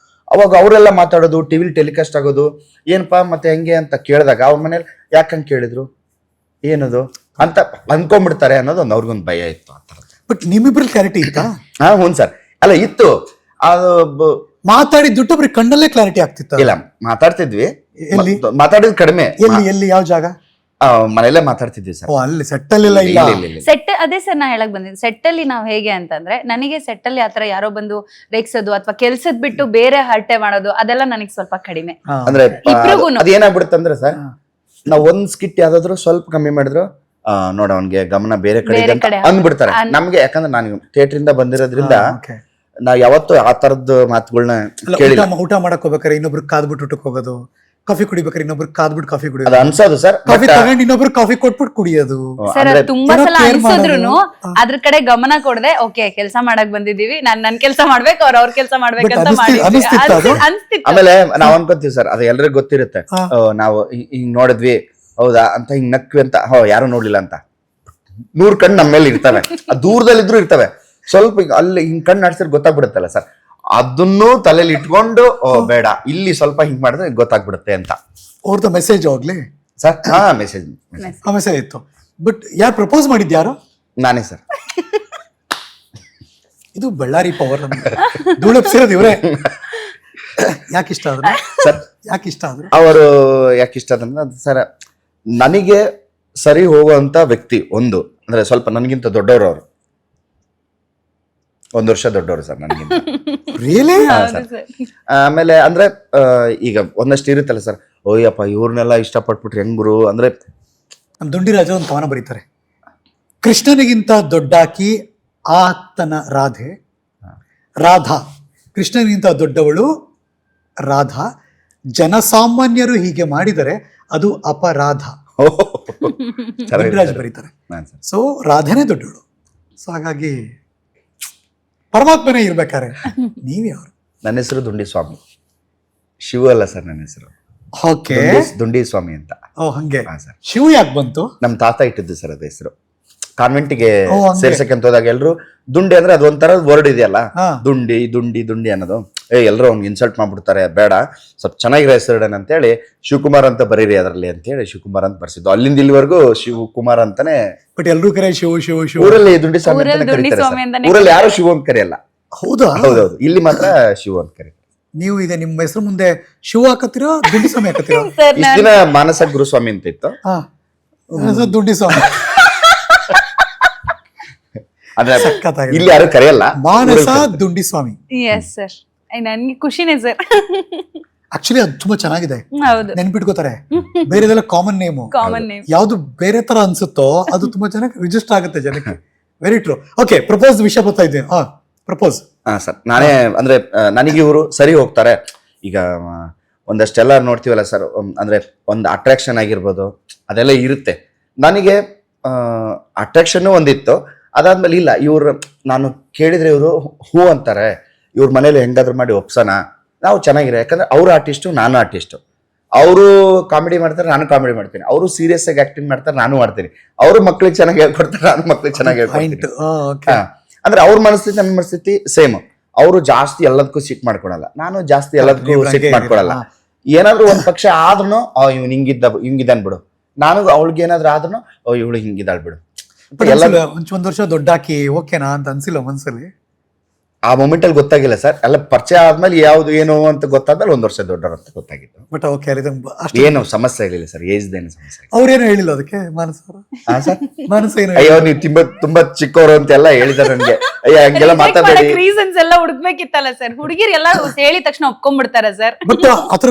ಅವಾಗ ಅವರೆಲ್ಲ ಮಾತಾಡೋದು, ಟಿವಿಲಿ ಟೆಲಿಕಾಸ್ಟ್ ಆಗೋದು, ಏನಪ್ಪಾ ಮತ್ತೆ ಹೆಂಗೆ ಅಂತ ಕೇಳಿದಾಗ ಅವ್ರ ಮನೇಲಿ ಯಾಕಂಗ್ ಕೇಳಿದ್ರು ಏನದು ಅಂತ ಅನ್ಕೊಂಡ್ಬಿಡ್ತಾರೆ ಅನ್ನೋದು ಒಂದು ಅವ್ರಿಗೊಂದು ಭಯ ಇತ್ತು ಆ ಥರದ್ದು. ಬಟ್ ನಿಮ್ಮಿಬ್ರಲ್ಲಿ ಕ್ಲಾರಿಟಿ ಇತ್ತಾ? ಹ್ಞೂ ಸರ್. ಅಲ್ಲ ಇತ್ತು, ಅದು ಮಾತಾಡಿದ್ದುಟ್ಟು ಬರೀ ಕಣ್ಣಲ್ಲೇ ಕ್ಲಾರಿಟಿ ಆಗ್ತಿತ್ತು. ಇಲ್ಲ ಮಾತಾಡ್ತಿದ್ವಿ, ಮಾತಾಡಿದ್ ಕಡಿಮೆ. ಎಲ್ಲಿ ಯಾವ ಜಾಗ? ಮನೆಯಲ್ಲೇ ಮಾತಾಡ್ತಿದ್ವಿ ಸರ್. ಅಲ್ಲಿ ಸೆಟ್ ಅಲ್ಲಿ ಸೆಟ್ ಅದೇ ಸರ್ ನಾ ಹೇಳಕ್ ಬಂದಿದ್ದೆ, ಸೆಟ್ ಅಲ್ಲಿ ನಾವ್ ಹೇಗೆ ಅಂತಂದ್ರೆ, ನನಗೆ ಸೆಟ್ ಅಲ್ಲಿ ಆತರ ಯಾರೋ ಬಂದು ರೇಗ್ಸೋದು ಅಥವಾ ಕೆಲ್ಸದ್ ಬಿಟ್ಟು ಬೇರೆ ಹರಟೆ ಮಾಡೋದು ಅದೆಲ್ಲ ನನಗೆ ಸ್ವಲ್ಪ ಕಡಿಮೆ. ಅಂದ್ರೆ ಇಬ್ರಿಗೂನು. ಅದೇನಾಗ್ಬಿಡುತ್ತೆ ಅಂದ್ರೆ ಸರ್, ನಾವ್ ಒಂದ್ ಸ್ಕಿಟ್ ಯಾವ್ದಾದ್ರು ಸ್ವಲ್ಪ ಕಮ್ಮಿ ಮಾಡಿದ್ರು ನೋಡ ಅವ್ನಿಗೆ ಗಮನ ಬೇರೆ ಕಡೆ ಇದೆ ಅಂತ ಅಂದ್ಬಿಡ್ತಾರೆ ನಮ್ಗೆ. ಯಾಕಂದ್ರೆ ನಾನು ಥಿಯೇಟರ್ ಇಂದ ಬಂದಿರೋದ್ರಿಂದ ನಾವ್ ಯಾವತ್ತೂ ಆ ತರದ್ ಮಾತುಗಳನ್ನ ಕೇಳಿಲ್ಲ. ಊಟ ಮಾಡಕ್ ಹೋಗ್ಬೇಕಾರೆ ಇನ್ನೊಬ್ರು ಕಾದ್ಬಿಟ್ಟು ಊಟಕ್ಕೆ ಹೋಗೋದು, ಕಾಫಿ ಕುಡಿಬೇಕಾರೆ ಇನ್ನೊಬ್ರು ಕಾದ್ಬಿಟ್ಟು ಕಾಫಿ ಅದು ಕುಡಿಯೋದು, ಅನ್ಸೋದು ಸರ್. ಕಾಫಿ ತಗೊಂಡು ಇನ್ನೊಬ್ರು ಕಾಫಿ ಕೊಟ್ಬಿಟ್ಟು ಕುಡಿಯೋದು. ಸರ್ ಅಂದ್ರೆ ತುಂಬಾ ಸಲ care ಅನ್ಸಿದ್ರು ಅದ್ರ ಕಡೆ ಗಮನ ಕೊಡದೆ, ಓಕೆ ಕೆಲ್ಸ ಮಾಡಕ್ ಬಂದಿದೀವಿ, ನನ್ ಕೆಲ್ಸ ಮಾಡ್ಬೇಕು, ಅವ್ರ ಕೆಲ್ಸ ಮಾಡ್ಬೇಕಂತ ಅನಿಸ್ತಿತ್ತು ಅದು? ಅನ್ಸ್ತಿತ್ತು. ಆಮೇಲೆ ನಾವ್ ಅನ್ಕೊಂತೀವಿ ಸರ್, ಅದು ಎಲ್ರಿಗೂ ಗೊತ್ತಿರುತ್ತೆ. ನಾವು ಹಿಂಗ್ ನೋಡಿದ್ವಿ ಹೌದಾ ಅಂತ ಹಿಂಗ್ ನಕ್ವಿ ಅಂತ, ಯಾರು ನೋಡ್ಲಿಲ್ಲ ಅಂತ 100 ಕಣ್ಣು ನಮ್ಮ ಮೇಲೆ ಇರ್ತವೆ, ದೂರದಲ್ಲಿದ್ರು ಇರ್ತವೆ. ಸ್ವಲ್ಪ ಅಲ್ಲಿ ಹಿಂಗ್ ಕಣ್ಣು ನಾಡ್ಸಿದ್ರೆ ಗೊತ್ತಾಗ್ಬಿಡುತ್ತಲ್ಲ ಸರ್, ಅದನ್ನು ತಲೆಯಲ್ಲಿ ಇಟ್ಕೊಂಡು ಬೇಡ ಇಲ್ಲಿ ಸ್ವಲ್ಪ ಹಿಂಗ್ ಮಾಡಿದ್ರೆ ಗೊತ್ತಾಗ್ಬಿಡುತ್ತೆ ಅಂತ. ಅವ್ರದ್ದು ಮೆಸೇಜ್ ಹೋಗ್ಲಿ ಸರ್. ಮೆಸೇಜ್ ಆ ಮೆಸೇಜ್ ಇತ್ತು. ಬಟ್ ಯಾರು ಪ್ರಪೋಸ್ ಮಾಡಿದ್ಯಾರು? ನಾನೇ ಸರ್. ಇದು ಬಳ್ಳಾರಿ ಪವರ್ ಧೂಳಪ್ಸಿರೋದು ಇವ್ರೆ. ಯಾಕೆ ಇಷ್ಟ ಆದ್ರು ಸರ್? ಯಾಕೆ ಇಷ್ಟ ಆದ್ರು ಅವರು ಯಾಕೆ ಇಷ್ಟ ಅಂದ್ರೆ ಸರ್, ನನಗೆ ಸರಿ ಹೋಗುವಂತ ವ್ಯಕ್ತಿ ಒಂದು ಅಂದ್ರೆ ಸ್ವಲ್ಪ ನನಗಿಂತ ದೊಡ್ಡವರು. ಅವರು 1 ವರ್ಷ ದೊಡ್ಡವರು ಸರ್ ನನಗಿಂತ. ರಿಯಲಿ? ಆಮೇಲೆ ಅಂದ್ರೆ ಈಗ ಒಂದಷ್ಟು ಇರುತ್ತಲ್ಲ ಸರ್, ಓಯ್ಯಪ್ಪ ಇವ್ರನ್ನೆಲ್ಲ ಇಷ್ಟಪಟ್ಬಿಟ್ರೆ ಹೆಂಗ್ರು ಅಂದ್ರೆ. ನಮ್ ದುಂಡಿರಾಜ ಒಂದು ಕವನ ಬರೀತಾರೆ, ಕೃಷ್ಣನಿಗಿಂತ ದೊಡ್ಡಾಕಿ ಆತನ ರಾಧೆ, ರಾಧಾ ಕೃಷ್ಣನಿಗಿಂತ ದೊಡ್ಡವಳು ರಾಧಾ, ಜನಸಾಮಾನ್ಯರು ಹೀಗೆ ಮಾಡಿದರೆ ಅದು ಅಪರಾಧ. ದುಂಡಿರಾಜ್ ಬರೀತಾರೆ. ಸೊ ರಾಧೆನೇ ದೊಡ್ಡವಳು. ಸೊ ಹಾಗಾಗಿ ಪರಮಾತ್ಮನೇ ಇರ್ಬೇಕಾರೆ ನೀವ್ಯಾವ್ರು? ನನ್ನ ಹೆಸರು ದುಂಡಿ ಸ್ವಾಮಿ, ಶಿವ ಅಲ್ಲ ಸರ್ ನನ್ನ ಹೆಸರು. ಓಕೆ, ದುಂಡಿ ಸ್ವಾಮಿ ಅಂತ. ಓ ಹಂಗೆ. ಸರ್ ಶಿವ ಯಾಕೆ ಬಂತು? ನಮ್ ತಾತ ಇಟ್ಟಿದ್ದು ಸರ್ ಅದು ಹೆಸರು. ಕಾನ್ವೆಂಟಿಗೆ ಓ, ಹಂಗೆ. ಸೇರ್ಸಕ್ಕಂತ ಹೋದಾಗ ಎಲ್ರು ದುಂಡಿ ಅಂದ್ರೆ ಅದೊಂಥರ ವರ್ಡ್ ಇದೆಯಲ್ಲ, ಹಾ. ದುಂಡಿ ದುಂಡಿ ದುಂಡಿ ಅನ್ನೋದು. ಎಲ್ರು ಅವ್ನಿಗೆ ಇನ್ಸಲ್ಟ್ ಮಾಡ್ಬಿಡ್ತಾರೆ, ಬೇಡ ಸ್ವಲ್ಪ ಚೆನ್ನಾಗಿರೋ ಹೆಸರಿಡನ್ ಅಂತ ಹೇಳಿ ಶಿವಕುಮಾರ್ ಅಂತ ಬರೀರಿ ಅದರಲ್ಲಿ ಅಂತ ಹೇಳಿ ಶಿವಕುಮಾರ್ ಅಂತ ಬರ್ಸಿದ್ದು. ಅಲ್ಲಿಂದ ಇಲ್ಲಿವರೆಗೂ ಶಿವಕುಮಾರ್ ಅಂತಾನೆ. ಬಟ್ ಎಲ್ರೂ ಕರೆ ಶಿವ ಶಿವ ಶಿವ. ಊರಲ್ಲಿ ದುಂಡಿ ಸ್ವಾಮಿ ಊರಲ್ಲಿ ಅಂತಾನೆ ದುಂಡಿ ಕರೀತಾರೆ ಸ್ವಾಮಿ ಸರ್. ಅಂತಾನೆ ಊರಲ್ಲಿ ಯಾರು ಶಿವ ಅಂತ ಕರೆಯಲ್ಲ. ಹೌದಾ? ಹೌದೌದು, ಇಲ್ಲಿ ಮಾತ್ರ ಶಿವ ಅಂತ ಕರೀತಾರೆ. ನೀವು ಈಗ ನಿಮ್ಮ ಹೆಸರು ಮುಂದೆ ಶಿವ ಹಾಕತ್ತೀರೋ ದುಂಡಿ ಸ್ವಾಮಿ ಹಾಕತ್ತೀರೋ? ಸರ್ ಇಷ್ಟ ದಿನ ಮಾನಸ ಗುರುಸ್ವಾಮಿ ಅಂತ ಇತ್ತು. ಹಾ, ದುಂಡಿ ಸ್ವಾಮಿ. ಆದ್ರೆ ಸಖತ್ತಾಗಿದೆ. ಇಲ್ಲಿ ಯಾರು ಕರೆಯಲ್ಲ. ಮಾನಸ ದುಂಡಿ ಸ್ವಾಮಿ. ಎಸ್ ಸರ್, ನನ್ಗೆ ಖುಷಿನೇ ಸರ್. ಆಕ್ಚುಲಿ ಅದು ತುಂಬಾ ಚೆನ್ನಾಗಿದೆ, ಹೌದು, ನೆನ್ಪಿಟ್ಕೋತಾರೆ. ಬೇರೆದೆಲ್ಲ ಕಾಮನ್ ನೇಮು, ಕಾಮನ್ ನೇಮ್. ಯಾವ್ದು ಬೇರೆ ತರ ಅನ್ಸುತ್ತೋ ಅದು ತುಂಬಾ ಚೆನ್ನಾಗಿ ರಿಜಿಸ್ಟರ್ ಆಗುತ್ತೆ ಜನಕ್ಕೆ. Very true. ಓಕೆ, ಪ್ರಪೋಸ್ ವಿಷಯ ಬರ್ತಾ ಇದ್ದೀನಿ. ಪ್ರಪೋಸ್. ಸರ್ ನಾನೇ ಅಂದ್ರೆ ನನಗೆ ಇವರು ಸರಿ ಹೋಗ್ತಾರೆ. ಈಗ ಒಂದಷ್ಟೆಲ್ಲ ನೋಡ್ತೀವಲ್ಲ ಸರ್, ಅಂದ್ರೆ ಒಂದು ಅಟ್ರಾಕ್ಷನ್ ಆಗಿರ್ಬೋದು ಅದೆಲ್ಲ ಇರುತ್ತೆ. ನನಗೆ ಅಟ್ರಾಕ್ಷನ್ ಒಂದಿತ್ತು, ಅದಾದ್ಮೇಲೆ ಇಲ್ಲ ಇವ್ರು ನಾನು ಕೇಳಿದ್ರೆ ಇವರು ಹೂ ಅಂತಾರೆ, ಇವ್ರ ಮನೇಲಿ ಹೆಂಗಾದ್ರು ಮಾಡಿ ಒಪ್ಸೋಣ, ನಾವು ಚೆನ್ನಾಗಿರೋ. ಯಾಕಂದ್ರೆ ಅವ್ರು ಆರ್ಟಿಸ್ಟು, ನಾನು ಆರ್ಟಿಸ್ಟು. ಅವರು ಕಾಮಿಡಿ ಮಾಡ್ತಾರೆ, ನಾನು ಕಾಮಿಡಿ ಮಾಡ್ತೀನಿ. ಅವರು ಸೀರಿಯಸ್ ಆಗಿ ಆಕ್ಟಿಂಗ್ ಮಾಡ್ತಾರೆ, ನಾನು ಮಾಡ್ತೀನಿ. ಅವರು ಮಕ್ಳಿಗೆ ಚೆನ್ನಾಗಿ ಹೇಳ್ಕೊಡ್ತಾರೆ, ನಾನು ಮಕ್ಳಿಗೆ ಚೆನ್ನಾಗಿ ಹೇಳ್ಕೊಡ್ತೀನಿ. ಅಂದ್ರೆ ಅವ್ರ ಮನಸ್ಥಿತಿ ನನ್ನ ಮನಸ್ಥಿತಿ ಸೇಮ್. ಅವರು ಜಾಸ್ತಿ ಎಲ್ಲದಕ್ಕೂ ಸಿಟ್ ಮಾಡ್ಕೊಳಲ್ಲ, ನಾನು ಜಾಸ್ತಿ ಎಲ್ಲದಕ್ಕೂ ಸಿಟ್ ಮಾಡ್ಕೊಳಲ್ಲ. ಏನಾದ್ರು ಒಂದ್ ಪಕ್ಷ ಆದ್ರೂ ಇವ್ನು ಹಿಂಗಿದ್ದಾನ್ ಬಿಡು, ನಾನು ಅವಳಿಗೆ ಏನಾದ್ರು ಆದ್ರೂ ಇವಳು ಹಿಂಗಿದ್ದಾಳ್ ಬಿಡು. ಒಂದ್ ವರ್ಷ ದೊಡ್ಡಾಕಿ ಓಕೆನಾ ಅಂತ ಅನ್ಸಿಲ್ಲ ಮನ್ಸಲ್ಲಿ? ಆ ಮೂಮೆಂಟ್ ಅಲ್ಲಿ ಗೊತ್ತಾಗಿಲ್ಲ ಸರ್. ಎಲ್ಲ ಪರಿಚಯ ಆದ್ಮೇಲೆ ಯಾವ್ದು ಏನು ಅಂತ ಗೊತ್ತಾದ್ಮೇಲೆ 1 ವರ್ಷ ದೊಡ್ಡವರು ಅಂತ ಗೊತ್ತಾಗಿತ್ತು. ಬಟ್ ಓಕೆ, ಏನು ಸಮಸ್ಯೆ ಆಗಿಲ್ಲ ಸರ್, ಏಜ್ ಏನು ಸಮಸ್ಯೆ. ಅವ್ರೇನು ಹೇಳಿಲ್ಲ ಅದಕ್ಕೆ ಮಾನಸ? ಮಾನಸ ಏನು? ಅಯ್ಯೋ ನೀವು ತುಂಬಾ ಚಿಕ್ಕವರು ಅಂತೆಲ್ಲ ಹೇಳಿದಾರೆ ನನ್ಗೆ. ಅಯ್ಯ ಹಂಗೆಲ್ಲ ಮಾತಾಡಬೇಡಿ. ರೀಸನ್ಸ್ ಎಲ್ಲ ಹುಡುಕ್ಬೇಕಿತ್ತಲ್ಲ ಸರ್. ಹುಡುಗಿರ್ ಎಲ್ಲ ಹೇಳಿದ ತಕ್ಷಣ ಒಪ್ಕೊಂಡ್ಬಿಡ್ತಾರ ಸರ್. ಬಟ್ ಆತರ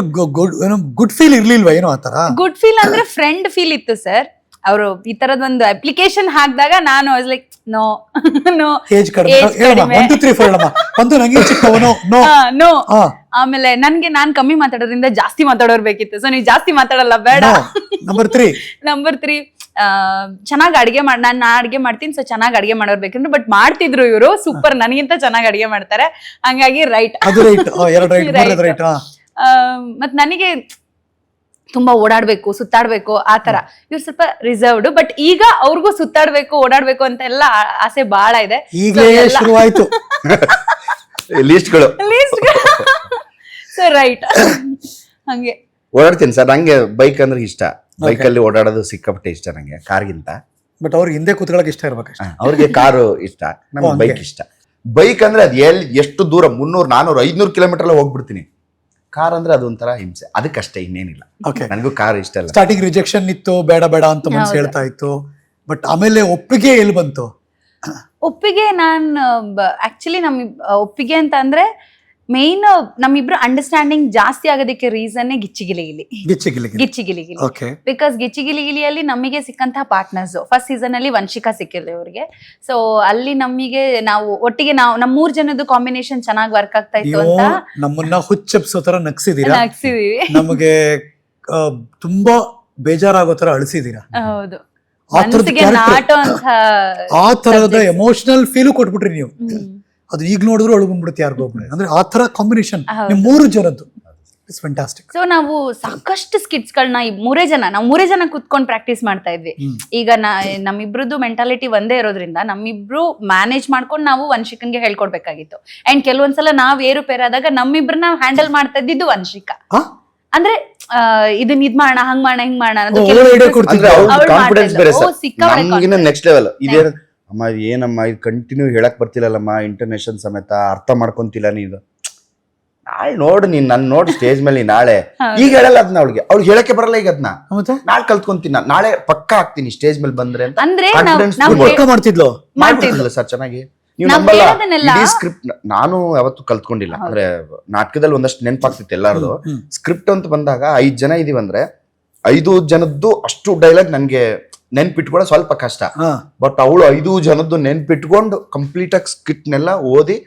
ಗುಡ್ ಫೀಲ್ ಇರ್ಲಿಲ್ವಾ ಏನೋ ಆತರ? ಗುಡ್ ಫೀಲ್ ಅಂದ್ರೆ ಫ್ರೆಂಡ್ ಫೀಲ್ ಇತ್ತು ಸರ್. ಅವರು ಈ ತರದ್ ಒಂದು ಅಪ್ಲಿಕೇಶನ್ ಹಾಕಿದಾಗ ನಾನು ಲೈಕ್ ನೋ ನೋ ಏಜ್ ಕಡಿಮೆ 1 2 3 4 ಒಂದು ನಂಗೆ ಚಿಕ್ಕವನು ನೋ ನೋ. ಆಮೇಲೆ ನಾನ್ ಕಮ್ಮಿ ಮಾತಾಡೋದ್ರಿಂದ ಜಾಸ್ತಿ ಮಾತಾಡೋರ್ ಬೇಕಿತ್ತು. ಸೊ ನೀವು ಜಾಸ್ತಿ ಮಾತಾಡಲ್ಲ, ಬೇಡ. ನಂಬರ್ 3 ಚೆನ್ನಾಗಿ ಅಡಿಗೆ ನಾನ್ ಅಡಿಗೆ ಮಾಡ್ತೀನಿ, ಸೊ ಚೆನ್ನಾಗಿ ಅಡಿಗೆ ಮಾಡೋರ್ ಬೇಕಂದ್ರೆ. ಬಟ್ ಮಾಡ್ತಿದ್ರು ಇವರು ಸೂಪರ್, ನನಗಿಂತ ಚೆನ್ನಾಗಿ ಅಡಿಗೆ ಮಾಡ್ತಾರೆ, ಹಂಗಾಗಿ ರೈಟ್. ಅದು ರೈಟ್, 2 ರೈಟ್. ಮತ್ ನನಗೆ ತುಂಬಾ ಓಡಾಡ್ಬೇಕು, ಸುತ್ತಾಡ್ಬೇಕು ಆತರ. ಇವ್ರು ಸ್ವಲ್ಪ ರಿಸರ್ವ್ಡ್. ಬಟ್ ಈಗ ಅವ್ರಿಗೂ ಸುತ್ತಾಡ್ಬೇಕು, ಓಡಾಡ್ಬೇಕು ಅಂತ ಎಲ್ಲ ಆಸೆ ಬಹಳ ಇದೆ. ಈಗಲೇ ಶುರುವಾಯ್ತು ಲಿಸ್ಟ್ಗಳು. ಸೊ ರೈಟ್, ಹಂಗೆ ಓಡಾಡ್ತೀನಿ ಸರ್. ನಂಗೆ ಬೈಕ್ ಅಂದ್ರೆ ಇಷ್ಟ. ಬೈಕ್ ಅಲ್ಲಿ ಓಡಾಡೋದು ಸಿಕ್ಕಾಪಟ್ಟೆ ಇಷ್ಟ ನಂಗೆ ಕಾರ್ಗಿಂತ. ಬಟ್ ಅವ್ರಿಗೆ ಹಿಂದೆ ಕೂತ್ಕೊಳ್ಳೋಕೆ ಇಷ್ಟ ಇರ್ಬೇಕಷ್ಟೇ. ಅವ್ರಿಗೆ ಕಾರು ಇಷ್ಟ, ನಮ್ಗೆ ಬೈಕ್ ಇಷ್ಟ. ಬೈಕ್ ಅಂದ್ರೆ ಅದು ಎಷ್ಟು ದೂರ 300 400 500 ಕಿಲೋಮೀಟರ್ ಎಲ್ಲ ಹೋಗ್ಬಿಡ್ತೀನಿ. ಕಾರ್ ಅಂದ್ರೆ ಅದೊಂಥರ ಹಿಂಸೆ, ಅದಕ್ಕಷ್ಟೇ, ಇನ್ನೇನಿಲ್ಲ. ನನಗೂ ಕಾರ್ ಇಷ್ಟ ಇಲ್ಲ. ಸ್ಟಾರ್ಟಿಂಗ್ ರಿಜೆಕ್ಷನ್ ಇತ್ತು, ಬೇಡ ಬೇಡ ಅಂತ ಮನ್ಸು ಹೇಳ್ತಾ ಇತ್ತು. ಬಟ್ ಆಮೇಲೆ ಒಪ್ಪಿಗೆ ಎಲ್ಲಿ ಬಂತು? ಒಪ್ಪಿಗೆ ನಾನು ಆಕ್ಚುಲಿ ಒಪ್ಪಿಗೆ ಅಂತ ಅಂದ್ರೆ ಮೇನ್ ನಮ್ಮಿಬ್ರು ಅಂಡರ್ಸ್ಟ್ಯಾಂಡಿಂಗ್ ಜಾಸ್ತಿ ಆಗೋದಕ್ಕೆ ರೀಸನ್ನೇ ಗಿಚ್ಚಿಗಿಲಿಗಿಲಿ. ಗಿಚ್ಚಿಗಿಲಿಗಿಲಿ ಓಕೆ. ಬಿಕಾಸ್ ಗಿಚ್ಚಿಗಿಲಿಗಿಲಿಯಲ್ಲಿ ನಮಗೆ ಸಿಕ್ಕಂತಹ ಪಾರ್ಟ್ನರ್ಸ್ ಫಸ್ಟ್ ಸೀಸನ್ ಅಲ್ಲಿ ವಂಶಿಕಾ ಸಿಕ್ಕಿಲ್ಲ ಇವ್ರಿಗೆ. ಸೊ ಅಲ್ಲಿ ನಮಗೆ ನಾವು ಒಟ್ಟಿಗೆ ನಮ್ಮ 3 ಜನದ ಕಾಂಬಿನೇಷನ್ ಚೆನ್ನಾಗಿ ವರ್ಕ್ ಆಗ್ತಾ ಇತ್ತು ಅಂತ ನಮ್ಮನ್ನ ಹುಚ್ಚಪ್ಸೋ ತರ ನಗ್ಸಿದೀರಾ, ನಗ್ಸಿದೀವಿ. ನಮಗೆ ತುಂಬಾ ಬೇಜಾರಾಗೋ ತರ ಅಳಿಸಿದೀರಾ. ಹೌದು, ಮನಸ್ಸಿಗೆ ನಾಟೋ ಅಂತ ಆ ತರದ ಎಮೋಷನಲ್ ಫೀಲ್ ಕೊಟ್ಬಿಟ್ರಿ ನೀವು. ಅದು ಈಗ ನೋಡಿದ್ರು ಒಳಗೊಂಡ್ಬಿಡುತ್ತೆ ಯಾರಿಗೊಬ್ರೆ. ಅಂದ್ರೆ ಆ ತರ ಕಾಂಬಿನೇಷನ್ ನಿಮ್ 3 ಜನದ್ದು ಇಟ್ಸ್ ಫ್ಯಾಂಟಾಸ್ಟಿಕ್. ಸೊ ನಾವು ಸಾಕಷ್ಟು ಸ್ಕಿಟ್ಸ್ ಗಳನ್ನ ನಾವು ಮೂರೇ ಜನ ಕುತ್ಕೊಂಡು ಪ್ರಾಕ್ಟೀಸ್ ಮಾಡ್ತಾ ಇದ್ವಿ. ಈಗ ನಮ್ಮಿಬ್ರದ್ದು ಮೆಂಟಾಲಿಟಿ ಒಂದೇ ಇರೋದ್ರಿಂದ ನಮ್ಮಿಬ್ರು ಮ್ಯಾನೇಜ್ ಮಾಡ್ಕೊಂಡು ನಾವು ವಂಶಿಕನ್ಗೆ ಹೇಳ್ಕೊಡ್ಬೇಕಾಗಿತ್ತು. ಅಂಡ್ ಕೆಲವೊಂದ್ಸಲ ನಾವ್ ಏರುಪೇರಾದಾಗ ನಮ್ಮಿಬ್ರನ್ನ ಹ್ಯಾಂಡಲ್ ಮಾಡ್ತಾ ಇದ್ದಿದ್ದು ವಂಶಿಕಾ. ಅಂದ್ರೆ ಇದನ್ನ ಇದ್ ಮಾಡೋಣ, ಹಂಗ್ ಮಾಡೋಣ, ಹಿಂಗ್ ಮಾಡೋಣ ಕಾನ್ಫಿಡೆನ್ಸ್ ಬೇರೆ ಸರ್, ನೆಕ್ಸ್ಟ್ ಲೆವೆಲ್ ಇದೆ. ಅಮ್ಮ ಏನಮ್ಮ ಇದು ಕಂಟಿನ್ಯೂ ಹೇಳಕ್ ಬರ್ತಿಲ್ಲಲ್ಲಮ್ಮ ಇಂಟರ್ನೇಷನಲ್ ಸಮೇತ, ಅರ್ಥ ಮಾಡ್ಕೊಂತಿಲ್ಲ ನೀನು. ನಾಳೆ ನೋಡು ನೀನ್ ನನ್ ನೋಡಿ ಸ್ಟೇಜ್ ಮೇಲೆ ನಾಳೆ ಈಗ ಹೇಳಲ್ಲ ಅದನ್ನ ಅವ್ಳಿಗೆ ಹೇಳಕ್ಕೆ ಬರಲ್ಲ. ಈಗ ಅದನ್ನ ನಾಳೆ ಕಲ್ತ್ಕೊಂತೀನಿ, ನಾಳೆ ಪಕ್ಕಾ ಆಗ್ತೀನಿ ಸ್ಟೇಜ್ ಮೇಲೆ ಬಂದ್ರೆ ಅಂತ ಮಾಡ್ತಿದ್ಲು ಸರ್. ಚೆನ್ನಾಗಿ ನೀವು ನಂಬಲ್ಲ, ಇಡೀ ಸ್ಕ್ರಿಪ್ಟ್ ನಾನು ಯಾವತ್ತು ಕಲ್ತ್ಕೊಂಡಿಲ್ಲ. ಅಂದ್ರೆ ನಾಟಕದಲ್ಲಿ ಒಂದಷ್ಟು ನೆನಪಾಗ್ತಿತ್ತು ಎಲ್ಲಾರ್ದು. ಸ್ಕ್ರಿಪ್ಟ್ ಅಂತ ಬಂದಾಗ 5 ಜನ ಇದೀವಂದ್ರೆ 5 ಜನದ್ದು ಅಷ್ಟು ಡೈಲಾಗ್ ನನ್ಗೆ ನೆನ್ಪಿಟ್ಕೊಳ್ಳೋ ಸ್ವಲ್ಪ ಕಷ್ಟ. ಬಟ್ ಅವಳು 5 ಜನದ್ದು ನೆನ್ಪಿಟ್ಕೊಂಡು ಕಂಪ್ಲೀಟ್ ಆಗಿ ಸ್ಕ್ರಿಪ್ಟ್ ನೆಲ್ಲ ಓದಿ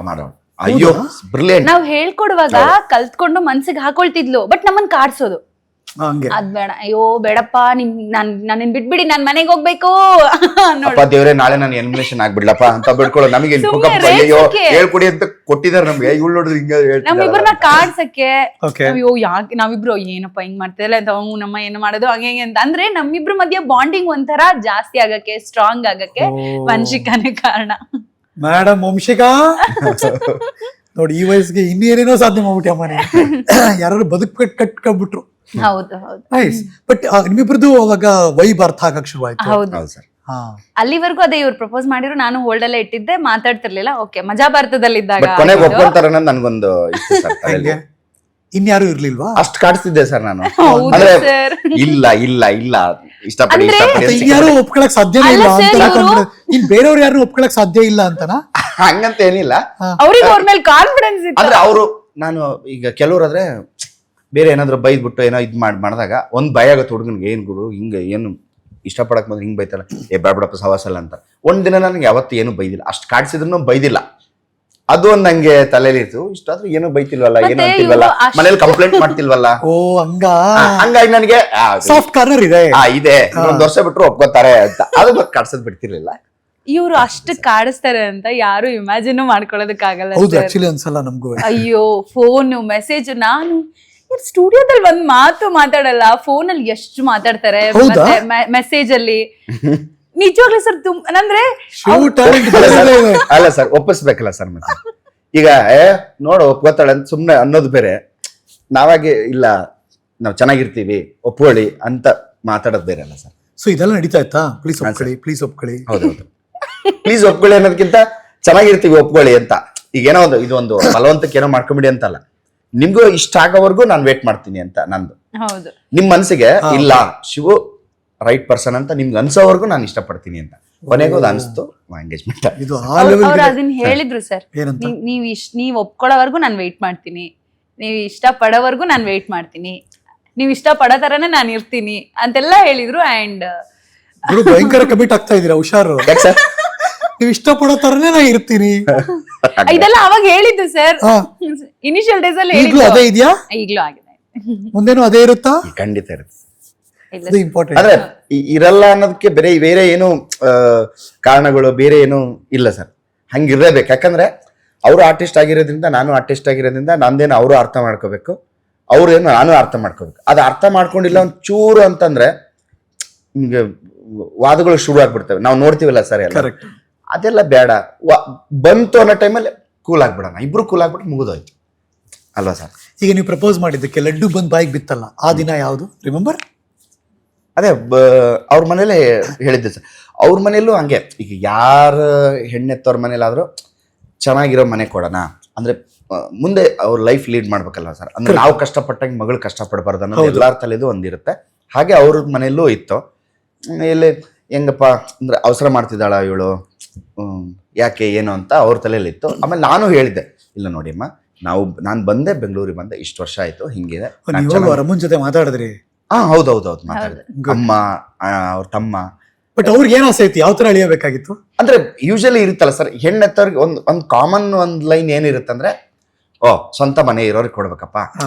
ಮಾಡೋಳು. ಅಯ್ಯೋ ಬ್ರಿಲಿಯಂಟ್. ನಾವ್ ಹೇಳ್ಕೊಡುವಾಗ ಕಲ್ತ್ಕೊಂಡು ಮನ್ಸಿಗೆ ಹಾಕೊಳ್ತಿದ್ಲು, ಬಟ್ ನಮ್ಮನ್ ಕಾಡ್ಸೋದು ಅದ್ ಬೇಡ, ಅಯ್ಯೋ ಬೇಡಪ್ಪ, ನನ್ನ ಬಿಟ್ಬಿಡಿ, ನಾನ್ ಮನೆಗೆ ಹೋಗ್ಬೇಕು, ದೇವ್ರೆ ನಾಳೆ ನಾನು ಎಲಿಮಿನೇಷನ್ ಆಗ್ಬಿಡ್ಲಪ್ಪ ಅಂತ ಬಿಡ್ಕೊಳ್ಳೋ. ನಮಗೆ ಅಯ್ಯೋ ಹೇಳ್ಕೊಡಿ ಅಂತ ಕೊಟ್ಟಿದಾರೆ ನಮ್ಗೆ. ಇವಳು ನೋಡಿದ್ರೆ ಹಿಂಗ ನಮ್ಮಿಬ್ರನ್ನ ಕಾಡ್ಸಕ್ಕೆ, ಅಯ್ಯೋ ಯಾಕೆ ನಾವಿಬ್ರು ಏನಪ್ಪ ಹಿಂಗ್ ಮಾಡ್ತಿಲ್ಲ ಅಂತ, ನಮ್ಮ ಏನು ಮಾಡೋದು ಹಂಗೆ ಅಂತ. ಅಂದ್ರೆ ನಮ್ಮಿಬ್ರ ಮಧ್ಯ ಬಾಂಡಿಂಗ್ ಒಂಥರ ಜಾಸ್ತಿ ಆಗಕ್ಕೆ, ಸ್ಟ್ರಾಂಗ್ ಆಗಕ್ಕೆ ವಂಶಿಕಾನೇ ಕಾರಣ. ಮೇಡಮ್ ವಂಶಿಕಾ ನೋಡಿ, ಈ ವಯಸ್ಸಿಗೆ ಇನ್ನೇನೇನೋ ಸಾಧನೆ ಮಾಡ್ಬಿಟ್ಟಿ ಅಮ್ಮನೆ. ಯಾರು ಬದುಕು ಕಟ್ಕೊಂಡ್ಬಿಟ್ರು. ಹೌದು ನೈಸ್. ಬಟ್ ನಿಮ್ಮಿಬ್ರದ್ದು ಅವಾಗ ವೈಬ್ ಅರ್ಥ ಆಗಕ್ ಶುರುವಾಯ್ತು. ಹೌದು, ಅಲ್ಲಿವರೆಗೂ ಅದೇ ಇವ್ರು ಪ್ರಪೋಸ್ ಮಾಡಿದ್ರು, ನಾನು ಹೋಲ್ಡ್ ಅಲ್ಲೇ ಇಟ್ಟಿದ್ದೆ, ಮಾತಾಡ್ತಿರ್ಲಿಲ್ಲ. ಓಕೆ, ಮಜಾ ಭಾರತದಲ್ಲಿದ್ದಾಗ ನನ್ಗೊಂದು ಇನ್ಯಾರು ಇರ್ಲಿಲ್ವಾ? ಅಷ್ಟು ಕಾಡಿಸ್ತಿದ್ದೆ ಸರ್ ನಾನು. ಅಂದ್ರೆ ಇಲ್ಲ ಇಲ್ಲ ಇಲ್ಲ ಇಷ್ಟಪಡಿ ಯಾರು ಒಪ್ಕೊಳಕ್ ಸಾಧ್ಯನೇ ಇಲ್ಲ ಅಂತ, ಇನ್ ಬೇರೆಯವ್ರು ಯಾರು ಒಪ್ಕೊಳಕ್ ಸಾಧ್ಯ ಇಲ್ಲ ಅಂತನಾ? ಹಂಗಂತ ಏನಿಲ್ಲ, ಅವ್ರಿಗೆ ಅವ್ರ ಮೇಲೆ ಕಾನ್ಫಿಡೆನ್ಸ್ ಇತ್ತು. ಅಂದ್ರೆ ಅವರು ನಾನು ಈಗ ಕೆಲವ್ರಾದ್ರೆ ಬೇರೆ ಏನಾದ್ರು ಬೈದ್ಬಿಟ್ಟು ಏನೋ ಇದ್ ಮಾಡಿದಾಗ ಒಂದ್ ಭಯ ಆಗತ್ತೆ ಹುಡುಗನ್ಗೆ. ಏನ್ ಗುರು ಹಿಂಗ ಏನು ಇಷ್ಟಪಡಕ್ ಬಂದ್ರೆ ಹಿಂಗ್ ಬೈತಾರ, ಬೇಡಪ್ಪ ಸವಾಸಲ್ಲ ಅಂತ. ಒಂದ್ ದಿನ ನನ್ಗೆ ಯಾವತ್ತು ಏನು ಬೈದಿಲ್ಲ, ಅಷ್ಟು ಕಾಡ್ಸಿದ್ರು ಬೈದಿಲ್ಲ. ಅದು ಒಂದ್ ನಂಗೆ ತಲೆಯಲ್ಲಿ ಇತ್ತು. ಇಷ್ಟಾದ್ರೂ ಏನೋ ಬೈತಿಲ್ವಲ್ಲ, ಏನೋ ಅಂತಿಲ್ವಲ್ಲ, ಮನೇಲಿ ಕಂಪ್ಲೇಂಟ್ ಮಾಡ್ತಿಲ್ವಲ್ಲ. ಓ ಹಂಗಾಗಿ ನನಗೆ ಸಾಫ್ಟ್ ಕಾರ್ನರ್ ಇದೆ. ಒಂದ್ ವರ್ಷ ಬಿಟ್ರು ಒಪ್ಕೋತಾರೆ ಅಂತ, ಅದು ಮತ್ತೆ ಕಾಡ್ಸೋದ್ ಬಿಡ್ತಿರ್ಲಿಲ್ಲ. ಇವ್ರು ಅಷ್ಟು ಕಾಡಿಸ್ತಾರೆ ಅಂತ ಯಾರು ಇಮ್ಯಾಜಿನ್ ಮಾಡ್ಕೊಳ್ಳೋದಕ್ಕಾಗಲ್ಲ. ಅನ್ಸಲ್ಲ ನಮ್ಗೂ. ಅಯ್ಯೋ ಫೋನ್ ಮೆಸೇಜ್, ನಾನು ಸ್ಟುಡಿಯೋದಲ್ಲಿ ಒಂದ್ ಮಾತು ಮಾತಾಡಲ್ಲ, ಫೋನ್ ಅಲ್ಲಿ ಎಷ್ಟು ಮಾತಾಡ್ತಾರೆ ಮೆಸೇಜ್ ಅಲ್ಲಿ. ನಿಜವಾಗ್ಲೂ ಸರ್ ಅಂದ್ರೆ ಅಲ್ಲ ಸರ್, ಒಪ್ಪಿಸ್ಬೇಕಲ್ಲ ಸರ್. ಮತ್ತೆ ಈಗ ನೋಡು ಒಪ್ಕೋತಾಳೆ ಅಂತ ಸುಮ್ನೆ ಅನ್ನೋದು ಬೇರೆ, ನಾವಾಗೆ ಇಲ್ಲ ನಾವ್ ಚೆನ್ನಾಗಿರ್ತೀವಿ ಒಪ್ಕೊಳ್ಳಿ ಅಂತ ಮಾತಾಡೋದು ಬೇರೆ ಅಲ್ಲ ಸರ್. ಸೊ ಇದೆಲ್ಲ ನಡೀತಾ ಇತ್ತಾ? ಪ್ಲೀಸ್ ಒಪ್ಕೊಳ್ಳಿ, ಪ್ಲೀಸ್ ಒಪ್ಕೊಳ್ಳಿ. ಹೌದೌದು, ಪ್ಲೀಸ್ ಒಪ್ಕೊಳ್ಳಿ ಅನ್ನೋದಕ್ಕಿಂತ ಚೆನ್ನಾಗಿರ್ತೀವಿ ಒಪ್ಕೊಳ್ಳಿ ಅಂತ. ಈಗ ಏನೋ ಒಂದು ಇದೊಂದು ಬಲವಂತಕ್ಕೆ ಏನೋ ಮಾಡ್ಕೊಂಬಿಡಿ ಅಂತಲ್ಲ, ನಿಮ್ಗೂ ಇಷ್ಟ ಆಗೋವರೆಗೂ ನಾನು ವೇಟ್ ಮಾಡ್ತೀನಿ ಅಂತ ನಂದು. ನಿಮ್ ಮನ್ಸಿಗೆ ಇಲ್ಲ ಶಿವು ರೈಟ್ ಪರ್ಸನ್ ಅಂತ ನಿಮ್ಗೆ ಅನ್ಸೋವರೆಗೂ ನಾನು ಇಷ್ಟಪಡ್ತೀನಿ ಅಂತ. ಕೊನೆಗೂ ಅದು ಅನಿಸ್ತು ಎಂಗೇಜ್ಮೆಂಟ್. ಅದನ್ನ ಹೇಳಿದ್ರು ಸರ್, ನೀವ್ ಒಪ್ಕೊಳ್ಳೋವರೆಗೂ ನಾನು ವೇಟ್ ಮಾಡ್ತೀನಿ, ನೀವ್ ಇಷ್ಟ ಪಡೋವರೆಗೂ ನಾನು ವೇಟ್ ಮಾಡ್ತೀನಿ, ನೀವ್ ಇಷ್ಟ ಪಡೋ ತರನೇ ನಾನು ಇರ್ತೀನಿ ಅಂತೆಲ್ಲ ಹೇಳಿದ್ರು. ಅಂಡ್ ಭಯಂಕರ ಕಮಿಟ್ ಆಗ್ತಾ ಇದೀರಾ, ಹುಷಾರು. ನೀವ್ ಇಷ್ಟ ಪಡೋ ತರನೇ ನಾ ಇರ್ತೀನಿ ಇದೆಲ್ಲ ಅವಾಗ ಹೇಳಿದ್ದು ಸರ್, ಇನಿಷಿಯಲ್ ಡೇಸ್ ಅಲ್ಲಿ ಹೇಳಿದ್ದು. ಅದೇ ಇದೆಯಾ? ಈಗ್ಲೂ ಆಗಿದೆ, ಮುಂದೇನು ಅದೇ ಇರುತ್ತಾ? ಖಂಡಿತ ಇರುತ್ತೆ. ಅಂದ್ರೆ ಇರಲ್ಲ ಅನ್ನೋದಕ್ಕೆ ಬೇರೆ ಏನು ಕಾರಣಗಳು ಬೇರೆ ಏನು ಇಲ್ಲ ಸರ್. ಹಂಗಿರ್ಲೇಬೇಕು. ಯಾಕಂದ್ರೆ ಅವರು ಆರ್ಟಿಸ್ಟ್ ಆಗಿರೋದ್ರಿಂದ ನಾನು ಆರ್ಟಿಸ್ಟ್ ಆಗಿರೋದ್ರಿಂದ ನಂದೇನು ಅವರು ಅರ್ಥ ಮಾಡ್ಕೋಬೇಕು, ಅವ್ರೇನು ನಾನು ಅರ್ಥ ಮಾಡ್ಕೋಬೇಕು. ಅದು ಅರ್ಥ ಮಾಡ್ಕೊಂಡಿಲ್ಲ ಒಂದ್ ಚೂರು ಅಂತಂದ್ರೆ ನಿಮ್ಗೆ ವಾದಗಳು ಶುರು ಆಗ್ಬಿಡ್ತವೆ. ನಾವು ನೋಡ್ತೀವಲ್ಲ ಸರ್ ಎಲ್ಲ, ಅದೆಲ್ಲ ಬೇಡ. ಬಂತು ಅನ್ನೋ ಟೈಮಲ್ಲಿ ಕೂಲ್ ಆಗ್ಬಿಡೋಣ, ಇಬ್ರು ಕೂಲ್ ಆಗ್ಬಿಟ್ಟು ಮುಗಿದೋಯ್ತು ಅಲ್ವಾ ಸರ್? ಈಗ ನೀವು ಪ್ರಪೋಸ್ ಮಾಡಿದ್ದಕ್ಕೆ ಲಡ್ಡು ಬಂದ್ ಬಾಯಿಗೆ ಬಿತ್ತಲ್ಲ, ಆ ದಿನ ಯಾವುದು ರಿಮೆಂಬರ್? ಅದೇ ಅವ್ರ ಮನೇಲೆ ಹೇಳಿದ್ದೆ ಸರ್. ಅವ್ರ ಮನೆಯಲ್ಲೂ ಹಂಗೆ, ಈಗ ಯಾರ ಹೆಣ್ಣೆತ್ತವ್ರ ಮನೇಲಾದ್ರೂ ಚೆನ್ನಾಗಿರೋ ಮನೆ ಕೊಡೋಣ ಅಂದ್ರೆ ಮುಂದೆ ಅವ್ರ ಲೈಫ್ ಲೀಡ್ ಮಾಡ್ಬೇಕಲ್ವ ಸರ್. ಅಂದ್ರೆ ನಾವು ಕಷ್ಟಪಟ್ಟಂಗೆ ಮಗಳು ಕಷ್ಟಪಡಬಾರ್ದು ಅನ್ನೋದು ಎಲ್ಲಾರ ತಲೆದು ಒಂದಿರುತ್ತೆ. ಹಾಗೆ ಅವ್ರ ಮನೆಯಲ್ಲೂ ಇತ್ತು. ಇಲ್ಲಿ ಹೆಂಗಪ್ಪ ಅಂದ್ರೆ ಅವಸರ ಮಾಡ್ತಿದ್ದಾಳ ಇವಳು, ಯಾಕೆ ಏನು ಅಂತ ಅವ್ರ ತಲೆಯಲ್ಲಿತ್ತು. ಆಮೇಲೆ ನಾನು ಹೇಳಿದ್ದೆ, ಇಲ್ಲ ನೋಡಿ ಅಮ್ಮ, ನಾನು ಬಂದೆ ಬೆಂಗಳೂರಿಗೆ ಬಂದೆ, ಇಷ್ಟು ವರ್ಷ ಆಯ್ತು, ಹಿಂಗಿದೆ. ನೀವು ರಮನ್ ಜೊತೆ ಮಾತಾಡಿದ್ರಿ? ಹೌದೌದು ಮಾತಾಡಿದೆ. ಅಮ್ಮ, ಅವ್ರ ತಮ್ಮ. ಬಟ್ ಅವ್ರಿಗೆ ಏನೋ ಆಸೆ ಯಾವ ತರ ಅಳಿಯಬೇಕಾಗಿತ್ತು? ಅಂದ್ರೆ ಯೂಶಲಿ ಇರುತ್ತಲ್ಲ ಸರ್, ಹೆಣ್ಣೆತ್ತವ್ರಿಗೆ ಒಂದು ಕಾಮನ್ ಒಂದು ಲೈನ್ ಏನಿರುತ್ತಂದ್ರೆ, ಸ್ವಂತ ಮನೆ ಇರೋರಿಗೆ ಕೊಡ್ಬೇಕಪ್ಪ,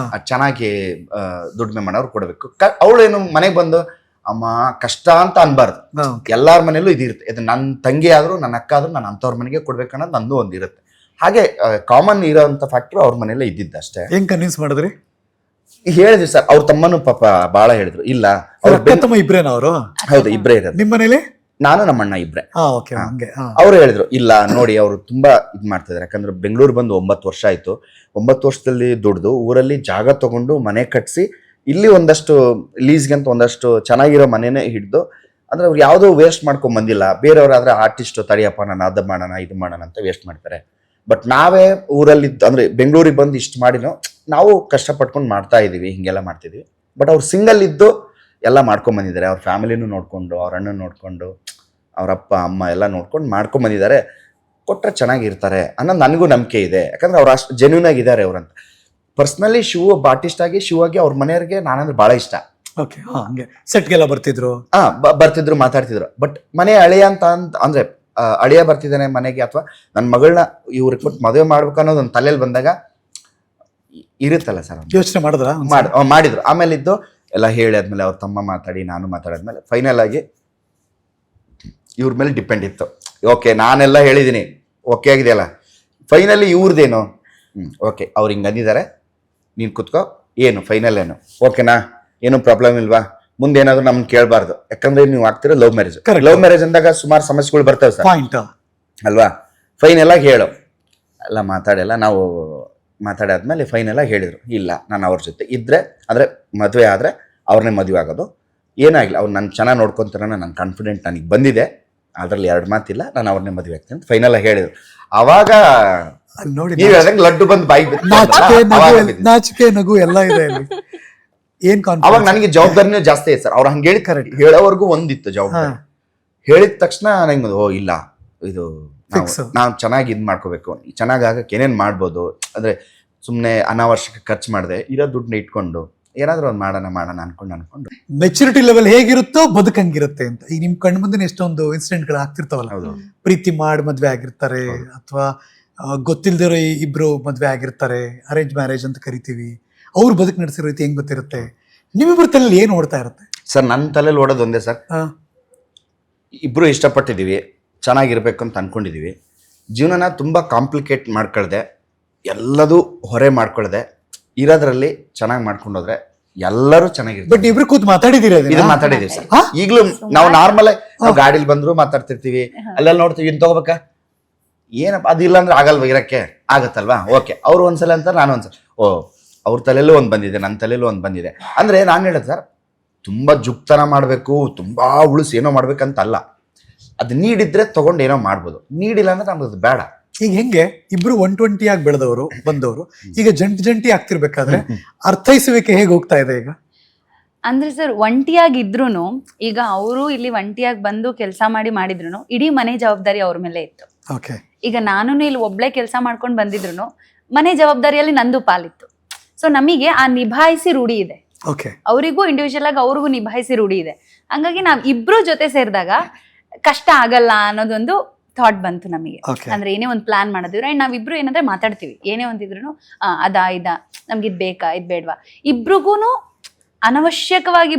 ಚೆನ್ನಾಗಿ ದುಡಿಮೆ ಮಾಡೋರು ಕೊಡ್ಬೇಕು. ಅವಳೇನು ಮನೆಗೆ ಬಂದು ಅಮ್ಮ ಕಷ್ಟ ಅಂತ ಅನ್ಬಾರ್ದು. ಎಲ್ಲಾರ ಮನೇಲೂ ಇದಿರುತ್ತೆ. ಇದು ನನ್ನ ತಂಗಿ ಆದ್ರೂ ನನ್ನ ಅಕ್ಕ ಆದ್ರೂ ನಾನು ಅಂಥವ್ರ ಮನೆಗೆ ಕೊಡ್ಬೇಕನ್ನೋದು ನಂದು ಒಂದು ಇರುತ್ತೆ. ಹಾಗೆ ಕಾಮನ್ ಇರೋಂಥ ಫ್ಯಾಕ್ಟ್ರು ಅವ್ರ ಮನೇಲೆ ಇದ್ದಿದ್ದ ಅಷ್ಟೇ. ಹೆಂಗ್ ಕನ್ವಿನ್ಸ್ ಮಾಡಿದ್ರಿ? ಹೇಳಿದ್ವಿ ಸರ್. ಅವ್ರ ತಮ್ಮನು ಪಾಪ ಬಾಳ ಹೇಳಿದ್ರು, ಇಲ್ಲ ತಮ್ಮ ಇಬ್ರೇನ ಅವರು? ಹೌದು, ಇಬ್ರೇ ಇರೋದು. ನಿಮ್ಮ ಮನೇಲಿ? ನಾನು ನಮ್ಮಣ್ಣ ಇಬ್ರೆ. ಅವ್ರು ಹೇಳಿದ್ರು, ಇಲ್ಲ ನೋಡಿ ಅವರು ತುಂಬಾ ಇದ್ ಮಾಡ್ತಿದಾರೆ. ಯಾಕಂದ್ರೆ ಬೆಂಗಳೂರು ಬಂದು 9 ವರ್ಷ ಆಯ್ತು. 9 ವರ್ಷದಲ್ಲಿ ದುಡ್ದು ಊರಲ್ಲಿ ಜಾಗ ತಗೊಂಡು ಮನೆ ಕಟ್ಸಿ ಇಲ್ಲಿ ಒಂದಷ್ಟು ಲೀಸ್ಗೆ ಅಂತ ಒಂದಷ್ಟು ಚೆನ್ನಾಗಿರೋ ಮನೆನೇ ಹಿಡ್ದು, ಅಂದ್ರೆ ಅವ್ರು ಯಾವುದೋ ವೇಸ್ಟ್ ಮಾಡ್ಕೊಂಡ್ ಬಂದಿಲ್ಲ. ಬೇರೆಯವ್ರಾದ್ರೆ ಆರ್ಟಿಸ್ಟ್ ತಡಿಯಪ್ಪ ನಾನು ಅದು ಮಾಡೋಣ ಇದು ಮಾಡೋಣ ಅಂತ ವೇಸ್ಟ್ ಮಾಡ್ತಾರೆ. ಬಟ್ ನಾವೇ ಊರಲ್ಲಿ ಅಂದ್ರೆ ಬೆಂಗಳೂರಿಗೆ ಬಂದು ಇಷ್ಟು ಮಾಡಿನೋ ನಾವು ಕಷ್ಟಪಟ್ಕೊಂಡು ಮಾಡ್ತಾ ಇದೀವಿ, ಹಿಂಗೆಲ್ಲ ಮಾಡ್ತಿದ್ವಿ. ಬಟ್ ಅವ್ರು ಸಿಂಗಲ್ ಇದ್ದು ಎಲ್ಲ ಮಾಡ್ಕೊಂಡ್ ಬಂದಿದ್ದಾರೆ. ಅವ್ರ ಫ್ಯಾಮಿಲಿನೂ ನೋಡ್ಕೊಂಡು, ಅವ್ರ ಅಣ್ಣನ ನೋಡ್ಕೊಂಡು, ಅವ್ರ ಅಪ್ಪ ಅಮ್ಮ ಎಲ್ಲ ನೋಡ್ಕೊಂಡು ಮಾಡ್ಕೊಂಡ್ ಬಂದಿದ್ದಾರೆ. ಕೊಟ್ರೆ ಚೆನ್ನಾಗಿರ್ತಾರೆ ಅನ್ನೋದು ನನಗೂ ನಂಬಿಕೆ ಇದೆ. ಯಾಕಂದ್ರೆ ಅವ್ರು ಅಷ್ಟು ಜೆನ್ಯೂನ್ ಆಗಿದ್ದಾರೆ ಅವ್ರಂತ. ಪರ್ಸ್ನಲಿ ಶಿವ ಒಬ್ಬ ಆರ್ಟಿಸ್ಟ್ ಆಗಿ ಶಿವಾಗಿ ಅವ್ರ ಮನೆಯವ್ರಿಗೆ ನಾನಂದ್ರೆ ಬಹಳ ಇಷ್ಟ. ಸೆಟ್ಗೆಲ್ಲ ಬರ್ತಿದ್ರು? ಬರ್ತಿದ್ರು, ಮಾತಾಡ್ತಿದ್ರು. ಬಟ್ ಮನೆ ಅಳಿಯ ಅಂದ್ರೆ ಅಳಿಯ ಬರ್ತಿದ್ದಾನೆ ಮನೆಗೆ, ಅಥವಾ ನನ್ನ ಮಗಳನ್ನ ಇವ್ರಿಗೆ ಕೊಟ್ಟು ಮದುವೆ ಮಾಡ್ಬೇಕು ಅನ್ನೋದು ಒಂದು ತಲೆಯಲ್ಲಿ ಬಂದಾಗ ಇರುತ್ತಲ್ಲ ಸರ್, ಯೋಚನೆ ಮಾಡಿದ್ರು. ಆಮೇಲೆ ಇದ್ದು ಎಲ್ಲ ಹೇಳಿ ಆದ್ಮೇಲೆ ಅವ್ರ ತಮ್ಮ ಮಾತಾಡಿ ನಾನು ಮಾತಾಡಿದ್ಮೇಲೆ ಫೈನಲ್ ಆಗಿ ಇವ್ರ ಮೇಲೆ ಡಿಪೆಂಡ್ ಇತ್ತು. ಓಕೆ ನಾನೆಲ್ಲ ಹೇಳಿದ್ದೀನಿ, ಓಕೆ ಆಗಿದೆಯಲ್ಲ, ಫೈನಲಿ ಇವ್ರದ್ದೇನು ಓಕೆ ಅವ್ರು ಹಿಂಗೆ ಅಂದಿದ್ದಾರೆ, ನೀನು ಕುತ್ಕೋ, ಏನು ಫೈನಲ್ ಏನು ಓಕೆನಾ, ಏನು ಪ್ರಾಬ್ಲಮ್ ಇಲ್ವಾ, ಮುಂದೇನಾದ್ರು ನಮ್ಗೆ ಕೇಳಬಾರ್ದು. ಯಾಕಂದ್ರೆ ನೀವು ಆಗ್ತಿರೋ ಲವ್ ಮ್ಯಾರೇಜ್. ಲವ್ ಮ್ಯಾರೇಜ್ ಅಂದಾಗ ಸುಮಾರು ಸಮಸ್ಯೆಗಳು ಬರ್ತವೆ ಸರ್ ಅಲ್ವಾ. ಫೈನಲ್ ಆಗಿ ಹೇಳು ಎಲ್ಲ ಮಾತಾಡೆಲ್ಲ ನಾವು ಮಾತಾಡಾದ್ಮೇಲೆ ಫೈನಲ್ ಆಗಿ ಹೇಳಿದ್ರು, ಇಲ್ಲ ನಾನು ಅವ್ರ ಜೊತೆ ಇದ್ರೆ ಅಂದ್ರೆ ಮದುವೆ ಆದ್ರೆ ಅವ್ರನ್ನೇ ಮದುವೆ ಆಗೋದು, ಏನಾಗಿಲ್ಲ ಅವ್ರು ನಾನು ಚೆನ್ನಾಗಿ ನೋಡ್ಕೊಂತಾರ, ನನ್ನ ಕಾನ್ಫಿಡೆಂಟ್ ನನಗೆ ಬಂದಿದೆ, ಅದ್ರಲ್ಲಿ 2 ಮಾತಿಲ್ಲ, ನಾನು ಅವ್ರನ್ನೇ ಮದುವೆ ಆಗ್ತೀನಿ ಅಂತ ಫೈನಲ್ ಆಗಿ ಹೇಳಿದ್ರು. ಅವಾಗ ನೋಡಿ ಲಡ್ಡು ಬಂದು ಬಾಯಿ ನಾಚಿಕೆ ನಗು ಎಲ್ಲ ಇದೆ ಅಲ್ಲಿ. ಏನ್ ಅವಾಗ ನನಗೆ ಜವಾಬ್ದಾರಿನೇ ಜಾಸ್ತಿ ಐತೆ ಸರ್. ಅವ್ರು ಹಂಗೆ ಹೇಳಿ ಕರೆಕ್ಟ್ ಹೇಳೋವರೆಗೂ ಒಂದಿತ್ತು ಜವಾಬ್ದಾರಿ. ಹೇಳಿದ ತಕ್ಷಣ ನಂಗೆ ಇಲ್ಲ ಇದು ನಾವು ಚೆನ್ನಾಗಿ ಇದ್ ಮಾಡ್ಕೋಬೇಕು, ಚೆನ್ನಾಗಿ ಆಗಕ್ಕೆ ಏನೇನ್ ಮಾಡ್ಬೋದು, ಅಂದ್ರೆ ಸುಮ್ನೆ ಅನಾವಶ್ಯಕ ಖರ್ಚು ಮಾಡದೆ ಇರೋ ದುಡ್ಡನ್ನ ಇಟ್ಕೊಂಡು ಏನಾದ್ರೂ ಒಂದು ಮಾಡೋಣ ಅನ್ಕೊಂಡು ಮೆಚುರಿಟಿ ಲೆವೆಲ್ ಹೇಗಿರುತ್ತೋ ಬದುಕಂಗಿರುತ್ತೆ ಅಂತ. ಈಗ ನಿಮ್ ಕಣ್ ಮುಂದೆ ಎಷ್ಟೊಂದು ಇನ್ಸಿಡೆಂಟ್ ಗಳು ಆಗ್ತಿರ್ತಾವಲ್ಲ, ಪ್ರೀತಿ ಮಾಡಿ ಮದ್ವೆ ಆಗಿರ್ತಾರೆ, ಅಥವಾ ಗೊತ್ತಿಲ್ದಿರೋ ಇಬ್ರು ಮದ್ವೆ ಆಗಿರ್ತಾರೆ, ಅರೇಂಜ್ ಮ್ಯಾರೇಜ್ ಅಂತ ಕರಿತೀವಿ. ಅವ್ರು ಬದುಕು ನಡೆಸಿರೋ ರೀತಿ ಹೆಂಗ್ ಗೊತ್ತಿರುತ್ತೆ? ನಿಮ್ಮಿಬ್ರ ತಲೆಯಲ್ಲಿ ಏನ್ ಓಡ್ತಾ ಇರುತ್ತೆ ಸರ್? ನನ್ನ ತಲೆಯಲ್ಲಿ ಓಡೋದು ಒಂದೇ ಸರ್, ಇಬ್ರು ಇಷ್ಟಪಟ್ಟಿದೀವಿ, ಚೆನ್ನಾಗಿರ್ಬೇಕು ಅಂತ ಅನ್ಕೊಂಡಿದೀವಿ. ಜೀವನನ ತುಂಬಾ ಕಾಂಪ್ಲಿಕೇಟ್ ಮಾಡ್ಕೊಳ್ದೆ, ಎಲ್ಲದೂ ಹೊರೆ ಮಾಡ್ಕೊಳ್ದೆ, ಇರೋದ್ರಲ್ಲಿ ಚೆನ್ನಾಗಿ ಮಾಡ್ಕೊಂಡೋದ್ರೆ ಎಲ್ಲರೂ ಚೆನ್ನಾಗಿರ್ತಾರೆ. ಬಟ್ ಇಬ್ರು ಕೂತ್ ಮಾತಾಡಿದೀರಿ? ಇದು ಮಾತಾಡಿದೀವಿ ಸರ್. ಈಗಲೂ ನಾವು ನಾರ್ಮಲ್ ನಾವು ಗಾಡಿಲಿ ಬಂದ್ರು ಮಾತಾಡ್ತಿರ್ತೀವಿ, ಅಲ್ಲೆಲ್ಲ ನೋಡ್ತೀವಿ, ಇನ್ ತಗೋಬೇಕಾ ಏನಪ್ಪ ಅದಿಲ್ಲ ಅಂದ್ರೆ ಆಗಲ್ವಾ, ಇರಕ್ಕೆ ಆಗತ್ತಲ್ವಾ, ಓಕೆ ಅವ್ರು ಒಂದ್ಸಲ ಅಂತ ನಾನು ಒಂದ್ಸಲ, ಅವ್ರ ತಲೆಯಲ್ಲೂ ಒಂದು ಬಂದಿದೆ, ನನ್ನ ತಲೆಯಲ್ಲೂ ಒಂದು ಬಂದಿದೆ. ಅಂದ್ರೆ ನಾನು ಹೇಳೋದು ಸರ್, ತುಂಬಾ ಜುಕ್ತನ ಮಾಡ್ಬೇಕು, ತುಂಬಾ ಉಳಿಸಿ ಏನೋ ಮಾಡ್ಬೇಕಂತಲ್ಲ. ಅದು ನೀಡಿದ್ರೆ ತಗೊಂಡು ಏನೋ ಮಾಡ್ಬೋದು, ನೀಡಿಲ್ಲ ಅಂದ್ರೆ ನಮ್ಗೆ ಅದು ಬೇಡ. ಈಗ ಹೆಂಗೆ ಇಬ್ರು 120 ಆಗಿ ಬೆಳೆದವರು ಬಂದವರು ಈಗ ಜಂಟಿ ಆಗ್ತಿರ್ಬೇಕಾದ್ರೆ ಅರ್ಥೈಸುವಿಕೆ ಹೇಗೆ ಹೋಗ್ತಾ ಇದೆ ಈಗ? ಅಂದ್ರೆ ಸರ್, ಒಂಟಿಯಾಗಿದ್ರುನು ಈಗ ಅವರು ಇಲ್ಲಿ ಒಂಟಿಯಾಗಿ ಬಂದು ಕೆಲಸ ಮಾಡಿದ್ರು ಇಡೀ ಮನೆ ಜವಾಬ್ದಾರಿ ಅವ್ರ ಮೇಲೆ ಇತ್ತು. ಈಗ ನಾನು ಇಲ್ಲಿ ಒಬ್ಳೆ ಕೆಲಸ ಮಾಡ್ಕೊಂಡು ಬಂದಿದ್ರು ಮನೆ ಜವಾಬ್ದಾರಿಯಲ್ಲಿ ನಂದು ಪಾಲಿತ್ತು. ಸೊ ನಮಗೆ ಆ ನಿಭಾಯಿಸಿ ರೂಢಿ ಇದೆ, ಅವರಿಗೂ ಇಂಡಿವಿಜುವಲ್ ಆಗಿ ಅವ್ರಿಗೂ ನಿಭಾಯಿಸಿ ರೂಢಿ ಇದೆ. ಹಂಗಾಗಿ ನಾವ್ ಇಬ್ರು ಜೊತೆ ಸೇರಿದಾಗ ಕಷ್ಟ ಆಗಲ್ಲ ಅನ್ನೋದೊಂದು ಥಾಟ್ ಬಂತು ನಮಗೆ. ಅಂದ್ರೆ ಏನೇ ಒಂದು ಪ್ಲಾನ್ ಮಾಡಿದ್ರು ಅಂಡ್ ನಾವಿಬ್ರು ಏನಂದ್ರೆ ಮಾತಾಡ್ತೀವಿ, ಏನೇ ಒಂದಿದ್ರು ಅದಾ ನಮ್ಗೆ ಇದ್ ಬೇಕಾ ಇದ್ ಬೇಡ್ವಾ, ಇಬ್ರಿಗೂನು ಅನವಶ್ಯಕವಾಗಿ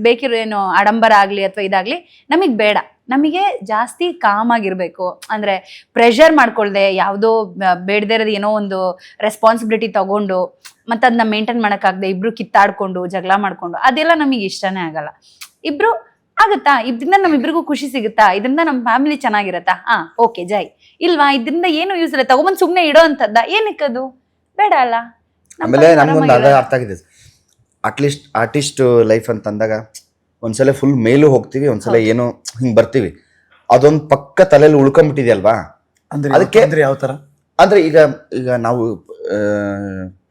ಬೇಕಿರೋ ಏನೋ ಆಡಂಬರ ಆಗ್ಲಿ ಅಥವಾ ಇದಾಗ್ಲಿ ನಮಗ್ ಬೇಡ. ನಮಗೆ ಜಾಸ್ತಿ ಕಾಮ್ ಆಗಿರ್ಬೇಕು, ಅಂದ್ರೆ ಪ್ರೆಷರ್ ಮಾಡ್ಕೊಳ್ದೆ, ಯಾವುದೋ ಬೇಡದೇ ಇರೋದು ಏನೋ ಒಂದು ರೆಸ್ಪಾನ್ಸಿಬಿಲಿಟಿ ತಗೊಂಡು ಮತ್ತೆ ಅದನ್ನ ಮೇಂಟೈನ್ ಮಾಡಕ್ಕಾಗದೆ ಇಬ್ರು ಕಿತ್ತಾಡ್ಕೊಂಡು ಜಗಳ ಮಾಡ್ಕೊಂಡು ಅದೆಲ್ಲ ನಮಗೆ ಇಷ್ಟನೇ ಆಗಲ್ಲ. ಇಬ್ರು ಆಗುತ್ತಾ, ಇದರಿಂದ ನಮ್ಮಿಬ್ರಿಗೂ ಖುಷಿ ಸಿಗುತ್ತಾ, ಇದರಿಂದ ನಮ್ಮ ಫ್ಯಾಮಿಲಿ ಚೆನ್ನಾಗಿರತ್ತಾ, ಓಕೆ ಜೈ, ಇಲ್ವಾ ಇದರಿಂದ ಏನು ಯೂಸ್ ಇಲ್ಲ, ತಗೊಂಬಂದ್ ಸುಮ್ನೆ ಇಡೋ ಅಂತದ್ದ, ಏನಕ್ಕದು ಬೇಡ ಅಲ್ಲ. ಆಮೇಲೆ ನಮ್ಗೊಂದು ಅದ ಅರ್ಥ ಆಗಿದೆ, ಅಟ್ಲೀಸ್ಟ್ ಆರ್ಟಿಸ್ಟ್ ಲೈಫ್ ಅಂತ ಅಂದಾಗ ಒಂದ್ಸಲ ಫುಲ್ ಮೇಲೂ ಹೋಗ್ತೀವಿ, ಒಂದ್ಸಲ ಏನೋ ಹಿಂಗ್ ಬರ್ತೀವಿ, ಅದೊಂದು ಪಕ್ಕ ತಲೆಯಲ್ಲಿ ಉಳ್ಕೊಂಡ್ಬಿಟ್ಟಿದೆ ಅಲ್ವಾ. ಅದಕ್ಕೆ ಯಾವ ತರ ಅಂದ್ರೆ ಈಗ ನಾವು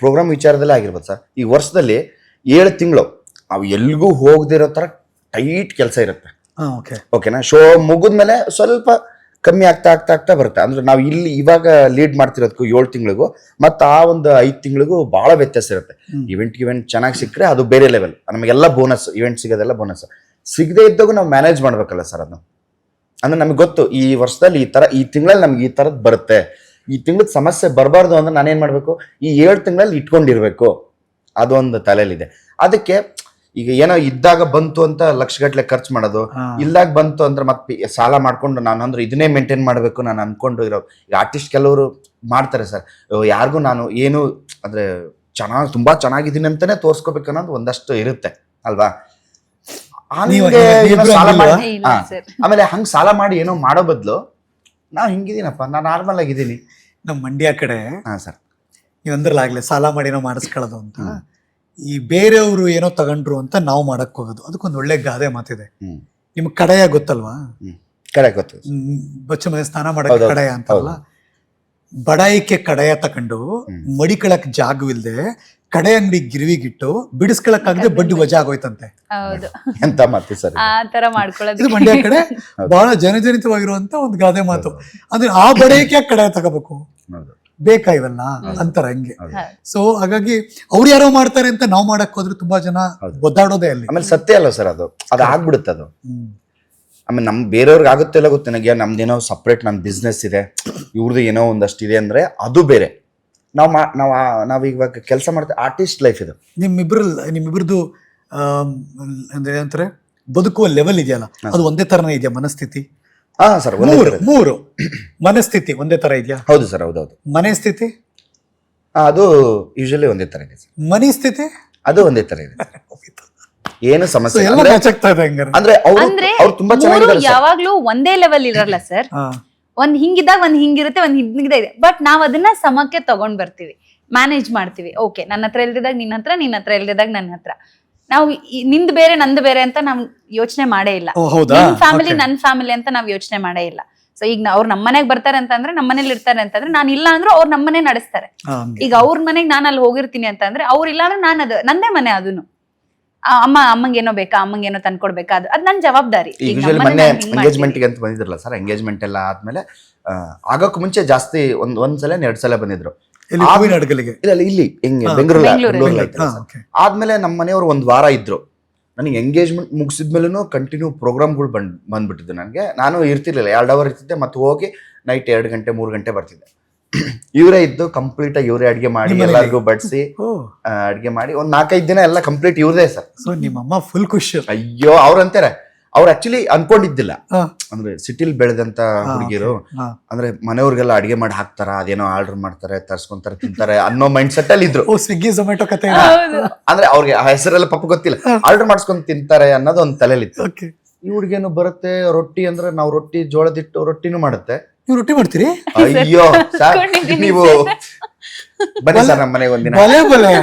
ಪ್ರೋಗ್ರಾಮ್ ವಿಚಾರದಲ್ಲೇ ಆಗಿರ್ಬೋದು ಸರ್. ಈ ವರ್ಷದಲ್ಲಿ 7 ತಿಂಗಳು ನಾವು ಎಲ್ಗೂ ಹೋಗದಿರೋ ತರ ಟೈಟ್ ಕೆಲಸ ಇರುತ್ತೆ. ಓಕೆ ಓಕೆನಾ. ಶೋ ಮುಗಿದ್ಮೇಲೆ ಸ್ವಲ್ಪ ಕಮ್ಮಿ ಆಗ್ತಾ ಆಗ್ತಾ ಆಗ್ತಾ ಬರುತ್ತೆ. ಅಂದ್ರೆ ನಾವು ಇಲ್ಲಿ ಇವಾಗ ಲೀಡ್ ಮಾಡ್ತಿರೋದಕ್ಕೂ 7 ತಿಂಗಳಿಗೂ ಮತ್ತು ಆ ಒಂದು 5 ತಿಂಗಳಿಗೂ ಬಹಳ ವ್ಯತ್ಯಾಸ ಇರುತ್ತೆ. ಇವೆಂಟ್ ಚೆನ್ನಾಗಿ ಸಿಕ್ಕರೆ ಅದು ಬೇರೆ ಲೆವೆಲ್, ನಮಗೆಲ್ಲ ಬೋನಸ್. Event ಸಿಗೋದೆಲ್ಲ bonus. ಸಿಗದೆ ಇದ್ದಾಗ ನಾವು ಮ್ಯಾನೇಜ್ ಮಾಡ್ಬೇಕಲ್ಲ ಸರ್ ಅದು. ಅಂದ್ರೆ ನಮ್ಗೆ ಗೊತ್ತು ಈ ವರ್ಷದಲ್ಲಿ ಈ ತಿಂಗಳಲ್ಲಿ ನಮ್ಗೆ ಈ ಥರದ್ದು ಬರುತ್ತೆ, ಈ ತಿಂಗಳದ ಸಮಸ್ಯೆ ಬರಬಾರ್ದು ಅಂದ್ರೆ ನಾನೇನ್ ಮಾಡ್ಬೇಕು, ಈ 7 ತಿಂಗಳಲ್ಲಿ ಇಟ್ಕೊಂಡಿರ್ಬೇಕು. ಅದೊಂದು ತಲೆಯಲ್ಲಿದೆ. ಅದಕ್ಕೆ ಈಗ ಏನೋ ಇದ್ದಾಗ ಬಂತು ಅಂತ ಲಕ್ಷಗಟ್ಲೆ ಖರ್ಚು ಮಾಡೋದು, ಇಲ್ದಾಗ ಬಂತು ಅಂದ್ರೆ ಮತ್ತೆ ಸಾಲ ಮಾಡ್ಕೊಂಡು ನಾನು ಅಂದ್ರೆ ಇದನ್ನೇ ಮೇಂಟೈನ್ ಮಾಡಬೇಕು ನಾನು ಅನ್ಕೊಂಡು ಇರೋ. ಈಗ ಆರ್ಟಿಸ್ಟ್ ಕೆಲವರು ಮಾಡ್ತಾರೆ ಸರ್, ಯಾರಿಗೂ ನಾನು ಏನು ಅಂದ್ರೆ ತುಂಬಾ ಚೆನ್ನಾಗಿದ್ದೀನಿ ಅಂತಾನೆ ತೋರ್ಸ್ಕೋಬೇಕು ಅನ್ನೋದು ಒಂದಷ್ಟು ಇರುತ್ತೆ ಅಲ್ವಾ. ಸಾಲ ಮಾಡಿ ಆಮೇಲೆ ಹಂಗ್ ಸಾಲ ಮಾಡಿ ಏನೋ ಮಾಡೋ ಬದ್ಲು ನಾವ್ ಹಿಂಗಿದೀನಪ್ಪ, ನಾನ್ ನಾರ್ಮಲ್ ಆಗಿದ್ದೀನಿ. ನಮ್ಮ ಮಂಡ್ಯ ಕಡೆ ಸರ್ ನೀವಂದ್ರಲ್ಲ ಆಗ್ಲೇ ಸಾಲ ಮಾಡಿ ಏನೋ ಮಾಡಿಸ್ಕೊಳ್ಳೋದು ಅಂತ, ಈ ಬೇರೆಯವರು ಏನೋ ತಗೊಂಡ್ರು ಅಂತ ನಾವು ಮಾಡಕ್ ಹೋಗೋದು. ಅದಕ್ಕೊಂದು ಒಳ್ಳೆ ಗಾದೆ ಮಾತಿದೆ. ನಿಮ್ಗೆ ಕಡೆಯ ಗೊತ್ತಲ್ವಾ? ಕಡೆ ಗೊತ್ತು. ಬಚ್ಚ ಮನೆ ಸ್ನಾನ ಮಾಡಕ್ ಕಡೆಯ ಅಂತಲ್ಲ. ಬಡಾಯಿಕೆ ಕಡೆಯ ತಕೊಂಡು ಮಡಿಕಳಕ್ ಜಾಗವಿಲ್ದೆ ಕಡೆ ಅಂಗಡಿ ಗಿರ್ವಿಗಿಟ್ಟು ಬಿಡಿಸ್ಕೊಳಕ್ಕಾಗದೆ ಬಡ್ಡಿ ವಜಾ ಆಗೋಯ್ತಂತೆ. ಹೌದು, ಎಂತ ಮಾತು ಸರ್ ಆ ತರ ಮಾಡ್ಕೊಳ್ಳೋದು. ಇದು ಮಂಡ್ಯ ಕಡೆ ಬಹಳ ಜನಜನಿತವಾಗಿರುವಂತ ಒಂದು ಗಾದೆ ಮಾತು. ಅಂದ್ರೆ ಆ ಬಡಾಯಿಕೆ ಕಡೆ ತಗೋಬೇಕು ಬೇಕಾ ಇವೆಲ್ಲ ಅಂತಾರ ಹಂಗೆ. ಸೊ ಹಾಗಾಗಿ ಅವ್ರು ಯಾರೋ ಮಾಡ್ತಾರೆ ಅಂತ ನಾವ್ ಮಾಡಕ್ ಹೋದ್ರೆ ತುಂಬಾ ಜನ ಒದ್ದಾಡೋದೇ ಅಲ್ಲಿ. ಆಮೇಲೆ ಸತ್ಯ ಅಲ್ಲ ಸರ್, ಅದು ಆಗ್ಬಿಡುತ್ತೆ ಅದು. ಆಮೇಲೆ ನಮ್ ಬೇರೆಯವ್ರಿಗೆ ಆಗುತ್ತೆ ಇಲ್ಲ ಗೊತ್ತು ನನಗೆ, ನಮ್ದೇನೋ ಸಪ್ರೇಟ್ ನಮ್ ಬಿಸ್ನೆಸ್ ಇದೆ, ಇವ್ರದ್ದು ಏನೋ ಒಂದಷ್ಟು ಇದೆ ಅಂದ್ರೆ ಅದು ಬೇರೆ. ನಾವ್ ಇವಾಗ ಕೆಲಸ ಮಾಡ್ತೇವೆ, ಆರ್ಟಿಸ್ಟ್ ಲೈಫ್ ಇದು. ನಿಮ್ಮಿಬ್ರದ್ದು ಅಂದ್ರೆ ಏನಂತಾರೆ ಬದುಕುವ ಲೆವೆಲ್ ಇದೆಯಲ್ಲ, ಅದು ಒಂದೇ ತರನೇ ಇದೆಯಾ? ಮನಸ್ಥಿತಿ ಸರ್ ಮೂರು ಮನಸ್ಥಿತಿ ಒಂದೇ ತರ ಇದೆಯಾ? ಹೌದು ಸರ್, ಹೌದೌದು. ಮನೆ ಸ್ಥಿತಿ ಅದು ಯೂಶಲಿ ಒಂದೇ ತರ ಇದೆ. ಮನಿ ಸ್ಥಿತಿ ಅದು ಒಂದೇ ತರ ಇದೆ. ಏನು ಸಮಸ್ಯೆ ಅಂದ್ರೆ ಅವ್ರು ತುಂಬಾ ಚೆನ್ನಾಗಿದ್ದಾರೆ. ಯಾವಾಗ್ಲೂ ಒಂದೇ ಲೆವೆಲ್ ಇರಲ್ಲ ಸರ್. ಒಂದ್ ಹಿಂಗಿದಾಗ ಒಂದ್ ಹಿಂಗಿರುತ್ತೆ, ಒಂದ್ ಹಿಂಗಿದೆ ಇದೆ. ಬಟ್ ನಾವ್ ಅದನ್ನ ಸಮಕ್ಕೆ ತಗೊಂಡ್ ಬರ್ತೀವಿ, ಮ್ಯಾನೇಜ್ ಮಾಡ್ತೀವಿ. ಓಕೆ, ನನ್ನ ಹತ್ರ ಇಲ್ದಿದಾಗ ನಿನ್ನ ಹತ್ರ, ನಿನ್ನ ಹತ್ರ ಇಲ್ದಿದಾಗ ನನ್ನ ಹತ್ರ. ನಾವು ನಿಂದ್ ಬೇರೆ ನಂದು ಬೇರೆ ಅಂತ ನಾವ್ ಯೋಚನೆ ಮಾಡೇ ಇಲ್ಲ. ನಿನ್ ಫ್ಯಾಮಿಲಿ ನನ್ ಫ್ಯಾಮಿಲಿ ಅಂತ ನಾವ್ ಯೋಚನೆ ಮಾಡೇ ಇಲ್ಲ. ಸೊ ಈಗ ಅವ್ರು ನಮ್ಮ ಮನೆಗ್ ಬರ್ತಾರೆ ಅಂತಂದ್ರೆ, ನಮ್ಮ ಮನೇಲಿ ಇರ್ತಾರೆ ಅಂತಂದ್ರೆ, ನಾನು ಇಲ್ಲ ಅಂದ್ರೂ ಅವ್ರು ನಮ್ಮ ಮನೆ ನಡೆಸ್ತಾರೆ. ಈಗ ಅವ್ರ ಮನೆಗ್ ನಾನು ಅಲ್ಲಿ ಹೋಗಿರ್ತೀನಿ ಅಂತಂದ್ರೆ, ಅವ್ರು ಇಲ್ಲ ಅಂದ್ರೆ ನಾನು ಅದು ನಂದೇ ಮನೆ. ಅದನ್ನು ಅಮ್ಮಂಗೇನೋ ಬೇಕಾ, ಅಮ್ಮಂಗೇನೋ ತಂದ್ಕೊಡ್ಬೇಕಾ, ಅದು ನನ್ ಜವಾಬ್ದಾರಿ. ಎಂಗೇಜ್ಮೆಂಟ್ ಅಂತ ಬಂದಿದ್ರಲ್ಲ ಸರ್, ಎಂಗೇಜ್ಮೆಂಟ್ ಎಲ್ಲ ಆದ್ಮೇಲೆ ಆಗೋಕ್ ಮುಂಚೆ ಜಾಸ್ತಿ ಒಂದ್ಸಲ 2 ಸಲ ಬಂದಿದ್ರು ಇಲ್ಲಿ ಬೆಂಗಳೂರು. ಆದ್ಮೇಲೆ ನಮ್ಮ ಮನೆಯವರು 1 ವಾರ ಇದ್ರು. ನನಗೆ ಎಂಗೇಜ್ಮೆಂಟ್ ಮುಗಿಸಿದ್ಮೇಲೂ ಕಂಟಿನ್ಯೂ ಪ್ರೋಗ್ರಾಮ್ಗಳು ಬಂದ್ಬಿಟ್ಟಿದ್ದು ನನಗೆ. ನಾನು ಇರ್ತಿರ್ಲಿಲ್ಲ, 2 ಅವರ್ ಇರ್ತಿದ್ದೆ, ಮತ್ತೆ ಹೋಗಿ ನೈಟ್ 2 ಗಂಟೆ 3 ಗಂಟೆ ಬರ್ತಿದ್ದೆ. ಇವರೇ ಇದ್ದು ಕಂಪ್ಲೀಟ್ ಆಗಿ ಇವರೇ ಅಡ್ಗೆ ಮಾಡಿ ಎಲ್ಲರಿಗೂ ಬಡಿಸಿ ಅಡ್ಗೆ ಮಾಡಿ 4-5 ದಿನ ಎಲ್ಲ ಕಂಪ್ಲೀಟ್ ಇವ್ರದೇ ಸರ್. ನಿಮ್ಮಮ್ಮ ಫುಲ್ ಖುಷಿ. ಅಯ್ಯೋ ಅವ್ರಂತಾರೆ, ಅವ್ರು ಆಕ್ಚುಲಿ ಅನ್ಕೊಂಡಿದ್ದಿಲ್ಲ. ಅಂದ್ರೆ ಸಿಟಿಲ್ ಬೆಳೆದಂತ ಹುಡುಗಿರು ಅಂದ್ರೆ ಮನೆಯವ್ರಿಗೆಲ್ಲ ಅಡಿಗೆ ಮಾಡಿ ಹಾಕ್ತಾರ, ಅದೇನೋ ಆರ್ಡರ್ ಮಾಡ್ತಾರೆ, ತರ್ಸ್ಕೊಂತಾರೆ, ತಿಂತಾರೆ ಅನ್ನೋ ಮೈಂಡ್ ಸೆಟ್ ಅಲ್ಲಿ ಇದ್ರು. ಸ್ವಿಗ್ಗಿ ಝೊಮ್ಯಾಟೊ ಕತೆ ಅಂದ್ರೆ ಅವ್ರಿಗೆ ಆ ಹೆಸರೆಲ್ಲ ಪಾಪ ಗೊತ್ತಿಲ್ಲ, ಆರ್ಡರ್ ಮಾಡ್ಸ್ಕೊಂಡ್ ತಿಂತಾರೆ ಅನ್ನೋದು ಒಂದ್ ತಲೆಲಿತ್ತು. ಈ ಹುಡುಗಿಯನ್ನು ಬರುತ್ತೆ ರೊಟ್ಟಿ ಅಂದ್ರೆ, ನಾವು ರೊಟ್ಟಿ ಜೋಳದಿಟ್ಟು ರೊಟ್ಟಿನೂ ಮಾಡುತ್ತೆ. ನೀವು ರೊಟ್ಟಿ ಮಾಡ್ತೀರಿ? ಅಯ್ಯೋ ಸರ್, ನೀವು ಬನ್ನಿ ಸರ್ ನಮ್ಮ ಮನೆಗೆ ಒಂದಿನ.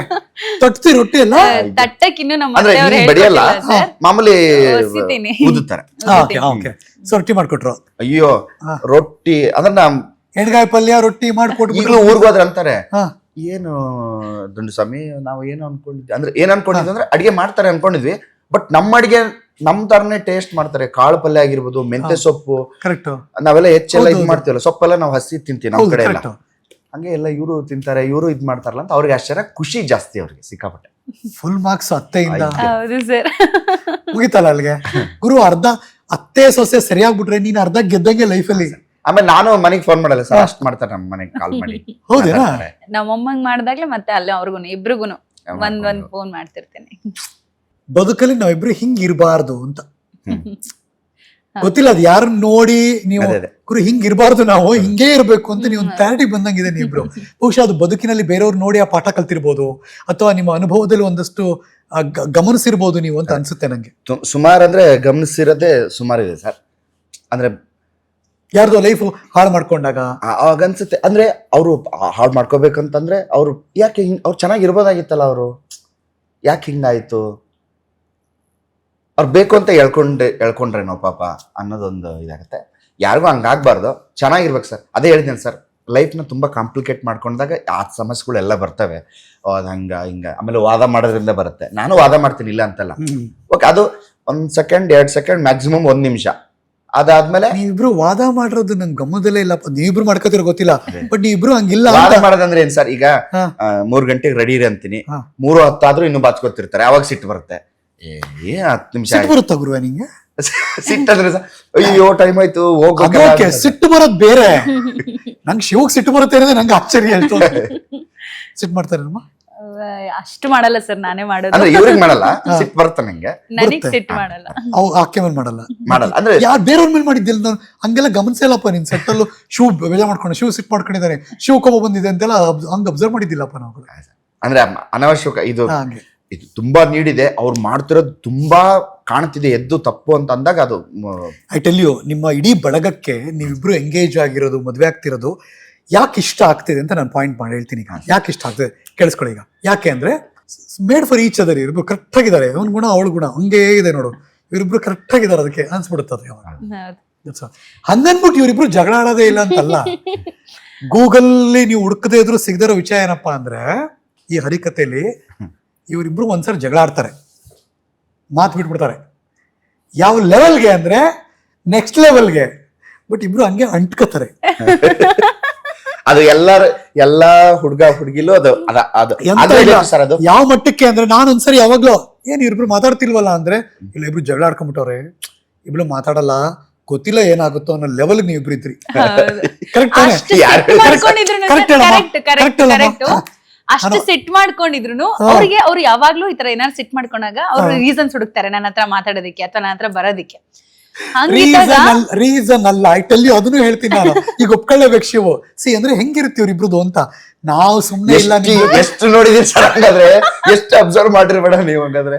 ತೊಟ್ಟಿ ರೊಟ್ಟಿ ಎಲ್ಲ ಅಂದ್ರೆ ಬಡಿಯಲ್ಲ, ಮಾಮೂಲಿ ಊದುತ್ತಾರೆ. ರೊಟ್ಟಿ ಮಾಡ್ಕೊಟ್ರು. ಅಯ್ಯೋ ರೊಟ್ಟಿ ಅಂದ್ರೆ ನಮ್ ಎಣ್ಗಾಯಿ ಪಲ್ಯ ರೊಟ್ಟಿ ಮಾಡ್ಕೊಟ್ಟು ಈಗಲೂ ಊರ್ಗ್ ಹೋದ್ರೆ ಅಂತಾರೆ, ಏನು ದುಂಡು ಸ್ವಾಮಿ ನಾವು ಏನು ಅನ್ಕೊಂಡಿದ್ವಿ ಅಂದ್ರೆ, ಏನ್ ಅನ್ಕೊಂಡಿದ್ವಿ ಅಂದ್ರೆ ಅಡಿಗೆ ಮಾಡ್ತಾರೆ ಅನ್ಕೊಂಡಿದ್ವಿ. ಬಟ್ ನಮ್ಮ ಅಡಿಗೆ ನಮ್ ತರನೇ ಟೇಸ್ಟ್ ಮಾಡ್ತಾರೆ. ಕಾಳು ಪಲ್ಯ ಆಗಿರ್ಬೋದು, ಮೆಂತೆ ಸೊಪ್ಪು, ಕರೆಕ್ಟ್. ನಾವೆಲ್ಲ ಹೆಚ್ಚೆಲ್ಲ ಇದ್ ಮಾಡ್ತೀವಲ್ಲ, ಸೊಪ್ಪೆಲ್ಲ ನಾವು ಹಸಿ ತಿಂತೀವಿ ನಮ್ ಕಡೆ ಎಲ್ಲ. ಹಂಗೆ ಎಲ್ಲ ಇವರು ತಿಂತಾರೆ, ಇವರು ಇದ್ ಮಾಡ್ತಾರಲ್ಲ ಅಂತ ಅವ್ರಿಗೆ ಆಶ್ಚರ್ಯ, ಖುಷಿ ಜಾಸ್ತಿ ಅವ್ರಿಗೆ ಸಿಕ್ಕಾಪಟ್ಟೆ. ಫುಲ್ ಮಾರ್ಕ್ಸ್ ಅತ್ತೆಯಿಂದ ಹೌದು ಸರ್. ಮುಗಿತಲ್ಲ ಅಲ್ಲಿಗೆ ಗುರು. ಅರ್ಧ ಅತ್ತೆ ಸೊಸೆ ಸರಿಯಾಗ್ಬಿಟ್ರೆ ನೀನ್ ಅರ್ಧ ಗೆದ್ದಂಗೆ ಲೈಫಲ್ಲಿ. ಆಮೇಲೆ ನಾನು ಮನೆಗೆ ಫೋನ್ ಮಾಡಲ್ಲ ಸರ್, ಅಷ್ಟ್ ಮಾಡ್ತಾರೆ ನಮ್ಮ ಮನೆಗೆ ಕಾಲ್ ಮಾಡಿ. ಹೌದೇನಾ? ನಮ್ಮಮ್ಮಂಗ್ ಮಾಡ್ದಾಗ್ಲೇ ಮತ್ತೆ ಅಲ್ಲೇ ಅವ್ರಿಗೂ ಇಬ್ರಿಗೂನು ಒಂದ್ ಫೋನ್ ಮಾಡ್ತಿರ್ತೇನೆ. ಬದುಕಲ್ಲಿ ನಾವಿಬ್ರು ಹಿಂಗ್ ಇರಬಾರ್ದು ಅಂತ ಗೊತ್ತಿಲ್ಲ, ಅದು ಯಾರು ನೋಡಿ ನೀವು ಗುರು ಹಿಂಗ್ ಇರಬಾರ್ದು, ನಾವು ಹಿಂಗೇ ಇರ್ಬೇಕು ಅಂತ ನೀವು ಒಂದು ಕ್ಲಾರಿಟಿ ಬಂದಂಗಿದೆ ನೀವಿಬ್ರು. ಬಹುಶಃ ಅದು ಬದುಕಿನಲ್ಲಿ ಬೇರೆಯವ್ರು ನೋಡಿ ಆ ಪಾಠ ಕಲ್ತಿರ್ಬೋದು, ಅಥವಾ ನಿಮ್ಮ ಅನುಭವದಲ್ಲಿ ಒಂದಷ್ಟು ಗಮನಿಸಿರ್ಬೋದು ನೀವು ಅಂತ ಅನ್ಸುತ್ತೆ ನಂಗೆ. ಸುಮಾರು ಅಂದ್ರೆ ಗಮನಿಸಿರೋದೇ ಸುಮಾರಿದೆ ಸರ್. ಅಂದ್ರೆ ಯಾರ್ದು ಲೈಫ್ ಹಾಳು ಮಾಡ್ಕೊಂಡಾಗ ಆಗನ್ಸುತ್ತೆ. ಅಂದ್ರೆ ಅವ್ರು ಹಾಳು ಮಾಡ್ಕೋಬೇಕಂತಂದ್ರೆ ಅವ್ರು ಯಾಕೆ ಹಿಂಗ್, ಅವ್ರು ಚೆನ್ನಾಗಿರ್ಬೋದಾಗಿತ್ತಲ್ಲ, ಅವರು ಯಾಕೆ ಹಿಂಗಾಯ್ತು, ಅವ್ರು ಬೇಕು ಅಂತ ಹೇಳ್ಕೊಂಡ್ರೆ ನಾವು ಪಾಪ ಅನ್ನೋದೊಂದು ಇದಾಗುತ್ತೆ. ಯಾರಿಗೂ ಹಂಗಾಗ್ಬಾರ್ದು, ಚೆನ್ನಾಗಿರ್ಬೇಕು ಸರ್. ಅದೇ ಹೇಳಿದ್ದೇನೆ ಸರ್, ಲೈಫ್ನ ತುಂಬಾ ಕಾಂಪ್ಲಿಕೇಟ್ ಮಾಡ್ಕೊಂಡಾಗ ಆ ಸಮಸ್ಯೆಗಳೆಲ್ಲ ಬರ್ತವೆ. ಅದು ಹಂಗ ಹಿಂಗ, ಆಮೇಲೆ ವಾದ ಮಾಡೋದ್ರಿಂದ ಬರುತ್ತೆ. ನಾನು ವಾದ ಮಾಡ್ತೀನಿ ಇಲ್ಲ ಅಂತಲ್ಲ. ಓಕೆ, ಅದು 1 ಸೆಕೆಂಡ್ 2 ಸೆಕೆಂಡ್ ಮ್ಯಾಕ್ಸಿಮಮ್ 1 ನಿಮಿಷ. ಅದಾದ್ಮೇಲೆ ನೀವಿಬ್ರು ವಾದ ಮಾಡಿರೋದು ನಂಗೆ ಗಮನದಲ್ಲೇ ಇಲ್ಲಪ್ಪ. ನೀವಿಬ್ರು ಮಾಡ್ಕೋತಿರೋ ಗೊತ್ತಿಲ್ಲ, ಬಟ್ ನೀವಿಬ್ರು ಹಂಗಿಲ್ಲ ವಾದ ಅಂತ. ಮಾಡೋದಂದ್ರೆ ಏನ್ ಸರ್, ಈಗ ಹಾ. 3 ಗಂಟೆಗೆ ರೆಡಿ ಇರಿ ಅಂತೀನಿ, ಹಾ. 3:10 ಆದ್ರೂ ಇನ್ನು ಬಾಚ್ಕೊತಿರ್ತಾರೆ. ಅವಾಗ ಸಿಟ್ಟು ಬರುತ್ತೆ. 10 ನಿಮಿಷ ಸಿಟ್ಟು ಬರುತ್ತಾ ಗುರುವೆ ನಿಂಗೆ? ಸಿಟ್ಟಂದ್ರೆ ಅಯ್ಯೋ ಟೈಮ್ ಆಯ್ತು ಅದಕ್ಕೆ ಸಿಟ್ಟು ಬರೋದ್ ಬೇರೆ. ನಂಗೆ ಶಿವಗ್ ಸಿಟ್ಟು ಬರುತ್ತೆ ಅನ್ನೋದೇ ನಂಗೆ ಆಶ್ಚರ್ಯ ಆಯ್ತು. ಸಿಟ್ಟು ಮಾಡ್ತಾರೆ ನಮ್ಮ ಅಷ್ಟು ಮಾಡಲ್ಲ ಸರ್, ನಾನೇ ಮಾಡೋದು. ಅಂದ್ರೆ ಇವ್ರಿಗೆ ಮಾಡಲ್ಲ, ಸಿಟ್ಟು ಬರುತ್ತೆ ನಂಗೆ. ನನಗ್ ಸಿಟ್ಟು ಮಾಡಲ್ಲ. ಅವ್ ಆಕೆ ಮೇಲೆ ಮಾಡಲ್ಲ. ಅಂದ್ರೆ ಯಾರು ಬೇರೆಯವ್ರ ಮೇಲೆ ಮಾಡಿದ್ದಿಲ್ಲ ನಾನು ಹಂಗೆಲ್ಲ ಗಮನಿಸಿಲ್ಲಪ್ಪ. ನಿನ್ ಸೆಟ್ಟಲ್ಲೂ ಶೂ ಬೇಜಾರ್ ಮಾಡ್ಕೊಂಡು ಶಿವ್ ಸಿಟ್ ಮಾಡ್ಕೊಂಡಿದ್ದಾನೆ, ಶಿವ್ ಕೋಪ ಬಂದಿದೆ ಅಂತೆಲ್ಲ ಹಂಗ ಅಬ್ಸರ್ವ್ ಮಾಡಿದ್ದಿಲ್ಲಪ್ಪ ನಾವು. ಅಂದ್ರೆ ಅನವಶ್ಯಕ ಇದು ಹಂಗೆ ಇದು ತುಂಬಾ ನೀಡಿದೆ, ಅವ್ರು ಮಾಡ್ತಿರೋದು ತುಂಬಾ ಕಾಣ್ತಿದೆ, ಎದ್ದು ತಪ್ಪು ಅಂತ ಅಂದಾಗ ಅದು ಐ ಟೆಲ್ ಯು, ನಿಮ್ಮ ಇಡೀ ಬಳಗಕ್ಕೆ ನೀವಿಬ್ರು ಎಂಗೇಜ್ ಆಗಿರೋದು, ಮದ್ವೆ ಆಗ್ತಿರೋದು ಯಾಕೆ ಇಷ್ಟ ಆಗ್ತಿದೆ ಅಂತ ನಾನು ಪಾಯಿಂಟ್ ಮಾಡಿ ಹೇಳ್ತೀನಿ. ಈಗ ಯಾಕೆ ಇಷ್ಟ ಆಗ್ತಿದೆ ಕೇಳಿಸ್ಕೊಳ್ಳಿ. ಈಗ ಯಾಕೆ ಅಂದ್ರೆ ಮೇಡ್ ಫಾರ್ ಈಚ್ ಅದರ್. ಇವ್ರಿಬ್ರು ಕರೆಕ್ಟ್ ಆಗಿದ್ದಾರೆ, ಅವನ ಗುಣ ಅವಳ ಗುಣ ಹಂಗೇ ಇದೆ ನೋಡು, ಇವರಿಬ್ರು ಕರೆಕ್ಟ್ ಆಗಿದ್ದಾರೆ, ಅದಕ್ಕೆ ಅನ್ಸ್ಬಿಡುತ್ತದೆ. ಹಂಗನ್ಬಿಟ್ಟು ಇವರಿಬ್ರು ಜಗಳ ಆಡೋದೇ ಇಲ್ಲ ಅಂತಲ್ಲ. ಗೂಗಲ್ ನೀವು ಹುಡುಕದೇ ಇದ್ರು ಸಿಗದಿರೋ ವಿಷಯ ಏನಪ್ಪಾ ಅಂದ್ರೆ, ಈ ಹರಿಕತೆಯಲ್ಲಿ ಇವರಿಬ್ರು ಒಂದ್ಸರಿ ಜಗಳ ಆಡ್ತಾರೆ, ಮಾತು ಬಿಟ್ಬಿಡ್ತಾರೆ. ಯಾವ ಲೆವೆಲ್ಗೆ ಅಂದ್ರೆ ನೆಕ್ಸ್ಟ್ ಲೆವೆಲ್ಗೆ. ಬಟ್ ಇಬ್ರು ಹಂಗೆ ಅಂಟ್ಕೋತಾರೆ. ಅದು ಎಲ್ಲಾ ಹುಡುಗ ಹುಡುಗಿಲು ಅದು ಸರ್. ಅದು ಯಾವ ಮಟ್ಟಕ್ಕೆ ಅಂದ್ರೆ, ನಾನು ಒಂದ್ಸರಿ ಯಾವಾಗ್ಲೂ ಏನ್ ಇಬ್ರು ಮಾತಾಡ್ತಿಲ್ವಲ್ಲ ಅಂದ್ರೆ, ಇಲ್ಲ ಇಬ್ರು ಜಗಳ ಆಡ್ಕೊಂಡ್ಬಿಟ್ಟವ್ರೆ, ಇಬ್ರು ಮಾತಾಡಲ್ಲ, ಗೊತ್ತಿಲ್ಲ ಏನಾಗುತ್ತೋ ಅನ್ನೋ ಲೆವೆಲ್ ನೀವು ಇಬ್ರು ಇದ್ರಿ. ಕರೆಕ್ಟ್ ಅಷ್ಟು ಸಿಟ್ ಮಾಡ್ಕೊಂಡಿದ್ರು ಅವ್ರಿಗೆ, ಅವ್ರು ಯಾವಾಗ್ಲೂ ಈ ತರ ಏನಾದ್ರು ಸಿಟ್ ಮಾಡ್ಕೊಂಡಾಗ ಅವ್ರು ರೀಸನ್ಸ್ ಹುಡುಕ್ತಾರೆ ನನ್ನ ಹತ್ರ ಮಾತಾಡೋದಕ್ಕೆ ಅಥವಾ ನನ್ನ ಹತ್ರ ಬರೋದಕ್ಕೆ. ರೀಸನ್ ಅಲ್ಲ, ಐ ಟೆಲ್ ಯು, ಅದನ್ನು ಹೇಳ್ತೀನಿ ನಾನು. ಈಗ ಒಪ್ಕೊಳ್ಳೇಬೇಕು ಶಿವು. ಸಿ ಅಂದ್ರೆ ಹೆಂಗಿರ್ತೀವ್ರಿ ಇಬ್ರದ್ದು ಅಂತ. ನಾವು ಸುಮ್ನೆ ಇಲ್ಲ. ಎಷ್ಟು ನೋಡಿದೀನಿ ಸರ್, ಹಂಗಾದ್ರೆ ಎಷ್ಟು ಅಬ್ಸರ್ವ್ ಮಾಡಿರಿ ಬೇಡ ನೀವು ಹಂಗಾದ್ರೆ.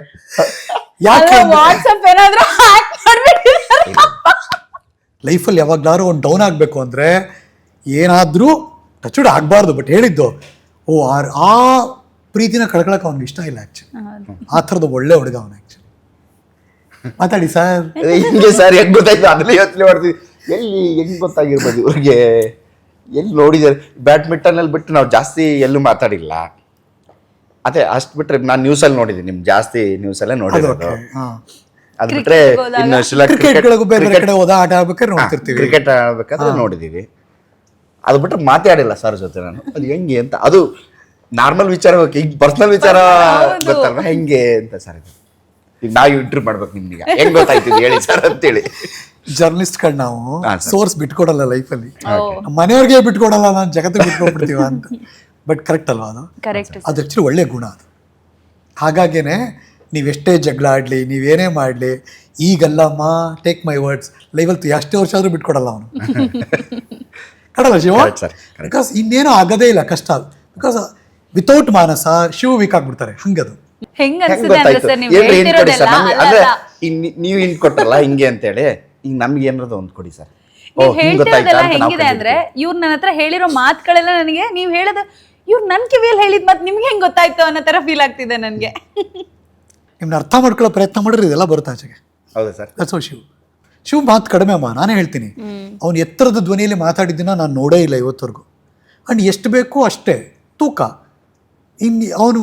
ಯಾಕೆ ವಾಟ್ಸ್ಆಪ್ ಏನಾದ್ರು ಲೈಫಲ್ಲಿ ಯಾವಾಗ್ಲಾರು ಒಂದು ಡೌನ್ ಆಗ್ಬೇಕು ಅಂದ್ರೆ ಏನಾದ್ರೂ ಟಚ್ವುಡ್ ಆಗ್ಬಾರ್ದು. ಬಟ್ ಹೇಳಿದ್ದು, ಓ ಆ ಪ್ರೀತಿನ ಕಳ್ಕೊಳಕ್ ಅವ್ನಿಗೆ ಇಷ್ಟ ಇಲ್ಲ ಆಕ್ಚುಲಿ. ಆ ಥರದ ಒಳ್ಳೆ ಹುಡುಗ ಅವನ ಆಕ್ಚುಲಿ. ಮಾತಾಡಿ ಸರ್. ಹಿಂಗೆ ಸರ್ ಹೆಂಗ್ ಗೊತ್ತಾಯ್ತು ಅದನ್ನ ಯೋಚನೆ ಮಾಡ್ತೀವಿ. ಹೆಂಗ್ ಗೊತ್ತಾಗಿರ್ಬೋದು ಇವ್ರಿಗೆ, ಎಲ್ಲಿ ನೋಡಿದಾರೆ. ಬ್ಯಾಡ್ಮಿಂಟನ್ ಅಲ್ಲಿ ಬಿಟ್ಟು ನಾವು ಜಾಸ್ತಿ ಎಲ್ಲೂ ಮಾತಾಡಿಲ್ಲ. ಅದೇ ಅಷ್ಟ್ ಬಿಟ್ರೆ ನಾನು ನ್ಯೂಸ್ ಅಲ್ಲಿ ನೋಡಿದ್ದೀನಿ, ನಿಮ್ ಜಾಸ್ತಿ ನ್ಯೂಸ್ ಅಲ್ಲೇ ನೋಡಿರೋದು. ಅದ್ ಬಿಟ್ರೆ ಇನ್ನು ಆಟ ಆಡ್ಬೇಕಾದ್ರೆ ನೋಡ್ತಿರ್ತೀವಿ, ಕ್ರಿಕೆಟ್ ಆಡ್ಬೇಕಾದ್ರೆ ನೋಡಿದೀವಿ. ಅದು ಬಿಟ್ರೆ ಮಾತಾಡಿಲ್ಲ ಸರ್ ಜೊತೆ ನಾನು. ಅದು ಹೆಂಗೆ ಅಂತ, ಅದು ನಾರ್ಮಲ್ ವಿಚಾರ, ಈಗ ಪರ್ಸನಲ್ ವಿಚಾರ ಗೊತ್ತಲ್ವಾ ಹೆಂಗೆ ಅಂತ ಸರ್. ಈಗ ನಾವು ಇಂಟರ್ವ್ಯೂ ಮಾಡ್ಬೇಕು ನಿಮ್ಗೆ, ಹೆಂಗ್ ಗೊತ್ತಾಯ್ತಿದ್ ಹೇಳಿ ಸರ್ ಅಂತೇಳಿ. ಜರ್ನಲಿಸ್ಟ್ ಗಳು ನಾವು ಸೋರ್ಸ್ ಬಿಟ್ಕೊಡಲ್ಲ ಲೈಫಲ್ಲಿ. ಮನೆಯವ್ರಿಗೆ ಬಿಟ್ಕೊಡಲ್ಲ, ನಾನು ಜಗತ್ತಿಗೆ ಬಿಟ್ಕೊಡ್ಬಿಡ್ತೀವ ಅಂತ. ಬಟ್ ಕರೆಕ್ಟ್ ಅಲ್ವಾ ಅದು? ಅದು ಆಕ್ಚುಲಿ ಒಳ್ಳೆ ಗುಣ ಅದು. ಹಾಗಾಗೇನೆ ನೀವೆಷ್ಟೇ ಜಗಳ ಆಡ್ಲಿ, ನೀವೇನೇ ಮಾಡ್ಲಿ, ಈಗಲ್ಲಮ್ಮ ಟೇಕ್ ಮೈ ವರ್ಡ್ಸ್, ಲೈಫಲ್ಲಿ ಎಷ್ಟೇ ವರ್ಷ ಆದ್ರೂ ಬಿಟ್ಕೊಡಲ್ಲ ಅವನು. ಕಡಲ್ಲ ಶಿವ. ಬಿಕಾಸ್ ಇನ್ನೇನು ಆಗದೇ ಇಲ್ಲ ಕಷ್ಟ. Because without Manasa Shiva weak ಆಗ್ಬಿಡ್ತಾರೆ. ಹಂಗದು ಅಂದ್ರೆ ನೀವು ಹಿಂಗ್ ಕೊಟ್ರಲ್ಲ ಹಿಂಗೆ ಅಂತ ಹೇಳಿ, ಈಗ ನಮ್ಗೆ ಏನಾದ್ರು ಒಂದ್ ಕೊಡಿ ಸರ್. ಹೆಂಗಿದೆ ಅಂದ್ರೆ, ಇವ್ರು ನನ್ನ ಹತ್ರ ಹೇಳಿರೋ ಮಾತುಗಳೆಲ್ಲ ನನಗೆ, ನೀವ್ ಹೇಳದ ಇವ್ರು ನನ್ ಕಿವಿಯಲ್ಲಿ ಹೇಳಿದ್ ಮಾತು ನಿಮ್ಗೆ ಹೆಂಗ್ ಗೊತ್ತಾಯ್ತು ಅನ್ನೋ ತರ ಫೀಲ್ ಆಗ್ತಿದೆ ನನ್ಗೆ. ನಿಮ್ನ ಅರ್ಥ ಮಾಡ್ಕೊಳ್ಳೋ ಪ್ರಯತ್ನ ಮಾಡಿದ್ರೆ ಇದೆಲ್ಲ ಬರುತ್ತೆ ಆಚೆಗೆ. ಹೌದಾ ಸರ್? ದಟ್ಸ್ ಶಿವ್ ಮಾತು ಕಡಿಮೆ ಅಮ್ಮ, ನಾನೇ ಹೇಳ್ತೀನಿ. ಅವ್ನು ಎತ್ತರದ ಧ್ವನಿಯಲ್ಲಿ ಮಾತಾಡಿದ್ದನ್ನ ನಾನು ನೋಡೇ ಇಲ್ಲ ಇವತ್ತವರೆಗೂ. ಅಂಡ್ ಎಷ್ಟು ಬೇಕು ಅಷ್ಟೇ ತೂಕ. ಇನ್ನು ಅವನು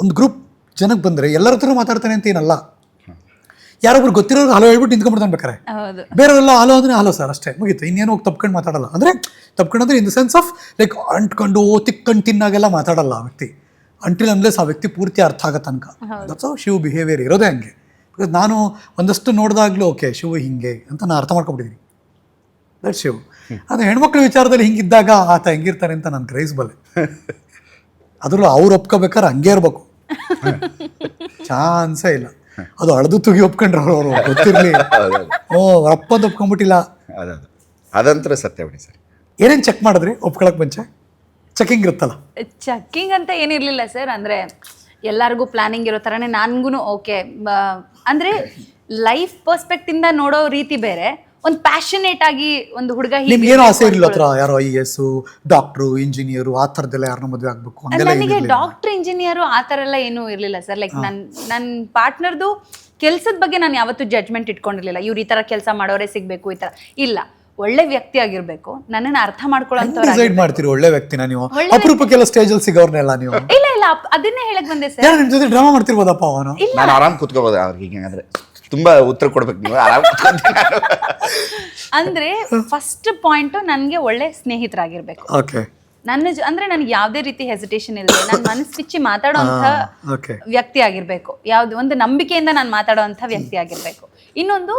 ಒಂದು ಗ್ರೂಪ್ ಜನಕ್ಕೆ ಬಂದರೆ ಎಲ್ಲರ ಹತ್ರ ಮಾತಾಡ್ತಾನೆ ಅಂತ ಏನಲ್ಲ. ಯಾರೊಬ್ರು ಗೊತ್ತಿರೋರು ಹಲೋ ಹೇಳ್ಬಿಟ್ಟು ನಿಂತ್ಕೊಂಡ್ಬಿಡ್ತಾನೆ ಬೇಕಾರೆ. ಬೇರೆಯವರೆಲ್ಲ ಹಲೋ ಅಂದರೆ ಹಲೋ ಸರ್ ಅಷ್ಟೇ, ಮುಗೀತು. ಇನ್ನೇನು ಹೋಗಿ ತಪ್ಕೊಂಡು ಮಾತಾಡಲ್ಲ. ಅಂದರೆ ತಪ್ಕೊಂಡು ಅಂದರೆ in the sense of like ಅಂಟ್ಕೊಂಡು ತಿಕ್ಕೊಂಡು ತಿನ್ನಾಗೆಲ್ಲ ಮಾತಾಡಲ್ಲ ಆ ವ್ಯಕ್ತಿ. ಅಂಟಿಲ್ ಅನ್ಲೆಸ್ ಆ ವ್ಯಕ್ತಿ ಪೂರ್ತಿ ಅರ್ಥ ಆಗೋ ತನಕ. ದಟ್ಸ್ ಹೌ ಶಿವ್ ಬಿಹೇವಿಯರ್ ಇರೋದೇ ಹಂಗೆ. ಬಿಕಾಸ್ ನಾನು ಒಂದಷ್ಟು ನೋಡಿದಾಗಲೂ ಓಕೆ ಶಿವ್ ಹಿಂಗೆ ಅಂತ ನಾನು ಅರ್ಥ ಮಾಡ್ಕೊಂಡ್ಬಿಟ್ಟಿದ್ದೀನಿ. ದಟ್ ಶಿವ್. ಅದು ಹೆಣ್ಮಕ್ಳ ವಿಚಾರದಲ್ಲಿ ಹಿಂಗಿದ್ದಾಗ ಆತ ಹೆಂಗಿರ್ತಾರೆ ಅಂತ ನಾನು ಗ್ರಹಿಸಬಲ್ಲೆ. ಅದರಲ್ಲೂ ಅವ್ರು ಒಪ್ಕೋಬೇಕಾದ್ರೆ ಹಂಗೆ ಇರ್ಬೇಕು, ಚಾನ್ಸೇ ಇಲ್ಲ. ಅದು ಅಳದು ತುಗಿ ಒಪ್ಕೊಂಡ್ರೆ ಅವರು ಗೊತ್ತಿರಲಿ. ಅಪ್ಪಂದು ಒಪ್ಕೊಂಡ್ಬಿಟ್ಟಿಲ್ಲ. ಅದಂತರ ಸತ್ಯ ಬಿಡಿ ಸರ್. ಏನೇನು ಚೆಕ್ ಮಾಡಿದ್ರಿ ಒಪ್ಕೊಳಕ್ ಮುಂಚೆ? ಚೆಕಿಂಗ್ ಇರುತ್ತಲ್ಲ. ಚೆಕಿಂಗ್ ಅಂತ ಏನಿರ್ಲಿಲ್ಲ ಸರ್. ಅಂದ್ರೆ ಎಲ್ಲರಿಗೂ ಪ್ಲಾನಿಂಗ್ ಇರೋ ಥರನೇ ನನ್ಗೂ ಓಕೆ. ಅಂದ್ರೆ ಲೈಫ್ ಪರ್ಸ್ಪೆಕ್ಟ್ ಇಂದ ನೋಡೋ ರೀತಿ ಬೇರೆ. ಒಂದು ಪ್ಯಾಷನೇಟ್ ಆಗಿ ಒಂದು ಹುಡುಗ, ನಿಮ್ಗೆ ಏನೋ ಆಸೆ ಇರಲಿಲ್ಲ ಹತ್ರ? ಯಾರೋ IAS, ಡಾಕ್ಟ್ರು, ಇಂಜಿನಿಯರು ಆ ಥರದ್ದೆಲ್ಲ ಯಾರನ್ನ ಮದುವೆ ಆಗ್ಬೇಕು? ನನಗೆ ಡಾಕ್ಟರ್, ಇಂಜಿನಿಯರು ಆ ಥರ ಎಲ್ಲ ಏನೂ ಇರಲಿಲ್ಲ ಸರ್. ಲೈಕ್ ನನ್ನ ಪಾರ್ಟ್ನರ್ದು ಕೆಲ್ಸದ ಬಗ್ಗೆ ನಾನು ಯಾವತ್ತೂ ಜಡ್ಜ್ಮೆಂಟ್ ಇಟ್ಕೊಂಡಿರ್ಲಿಲ್ಲ. ಇವ್ರು ಈ ಥರ ಕೆಲಸ ಮಾಡೋರೇ ಸಿಗಬೇಕು ಈ ಥರ ಇಲ್ಲ. ಒಳ್ಳೆ ವ್ಯಕ್ತಿ ಆಗಿರ್ಬೇಕು, ನನ್ನನ್ನು ಅರ್ಥ ಮಾಡ್ಕೊಳ್ಳೋಂಥವ್ರು. ಡಿಸೈಡ್ ಮಾಡ್ತೀರಿ ಒಳ್ಳೆ ವ್ಯಕ್ತಿನ ನೀವು? ಅಪರೂಪಕ್ಕೆಲ್ಲ ಸ್ಟೇಜಲ್ಲಿ ಸಿಗೋರ್ನೆಲ್ಲ ನೀವು? ಇಲ್ಲ ಇಲ್ಲ, ಅದನ್ನೇ ಹೇಳಕ್ ಬಂದೆ ಸರ್. ನಿಮ್ ಜೊತೆ ಡ್ರಾಮಾ ಮಾಡ್ತಿರ್ಬೋದಪ್ಪ ಅವನು. ನಾನು ಆರಾಮ್ ಕೂತ್ಕೋಬಹುದು ಅವ್ರಿಗೆ. ಹಿಂಗಾದ್ರೆ ತುಂಬಾ ಉತ್ತರ ಕೊಡ್ಬೇಕು ನೀವು, ಆರಾಮ್ ಕೂತ್ಕೊಂತೀನಿ ನಾನು. ಅಂದ್ರೆ ಫಸ್ಟ್ ಪಾಯಿಂಟ್ ನನ್ಗೆ ಒಳ್ಳೆ ಸ್ನೇಹಿತರಾಗಿರ್ಬೇಕು. ಓಕೆ ಅಂದ್ರೆ ನನಗೆ ಯಾವುದೇ ರೀತಿ ಹೆಸಿಟೇಷನ್ ಇಲ್ಲ, ನನ್ನ ಮನಸ್ಸು ಬಿಚ್ಚಿ ಮಾತಾಡೋಂಥ ಓಕೆ ವ್ಯಕ್ತಿ ಆಗಿರ್ಬೇಕು, ಯಾವ್ದು ಒಂದು ನಂಬಿಕೆಯಿಂದ ನಾನು ಮಾತಾಡೋಂಥ ವ್ಯಕ್ತಿ ಆಗಿರ್ಬೇಕು. ಇನ್ನೊಂದು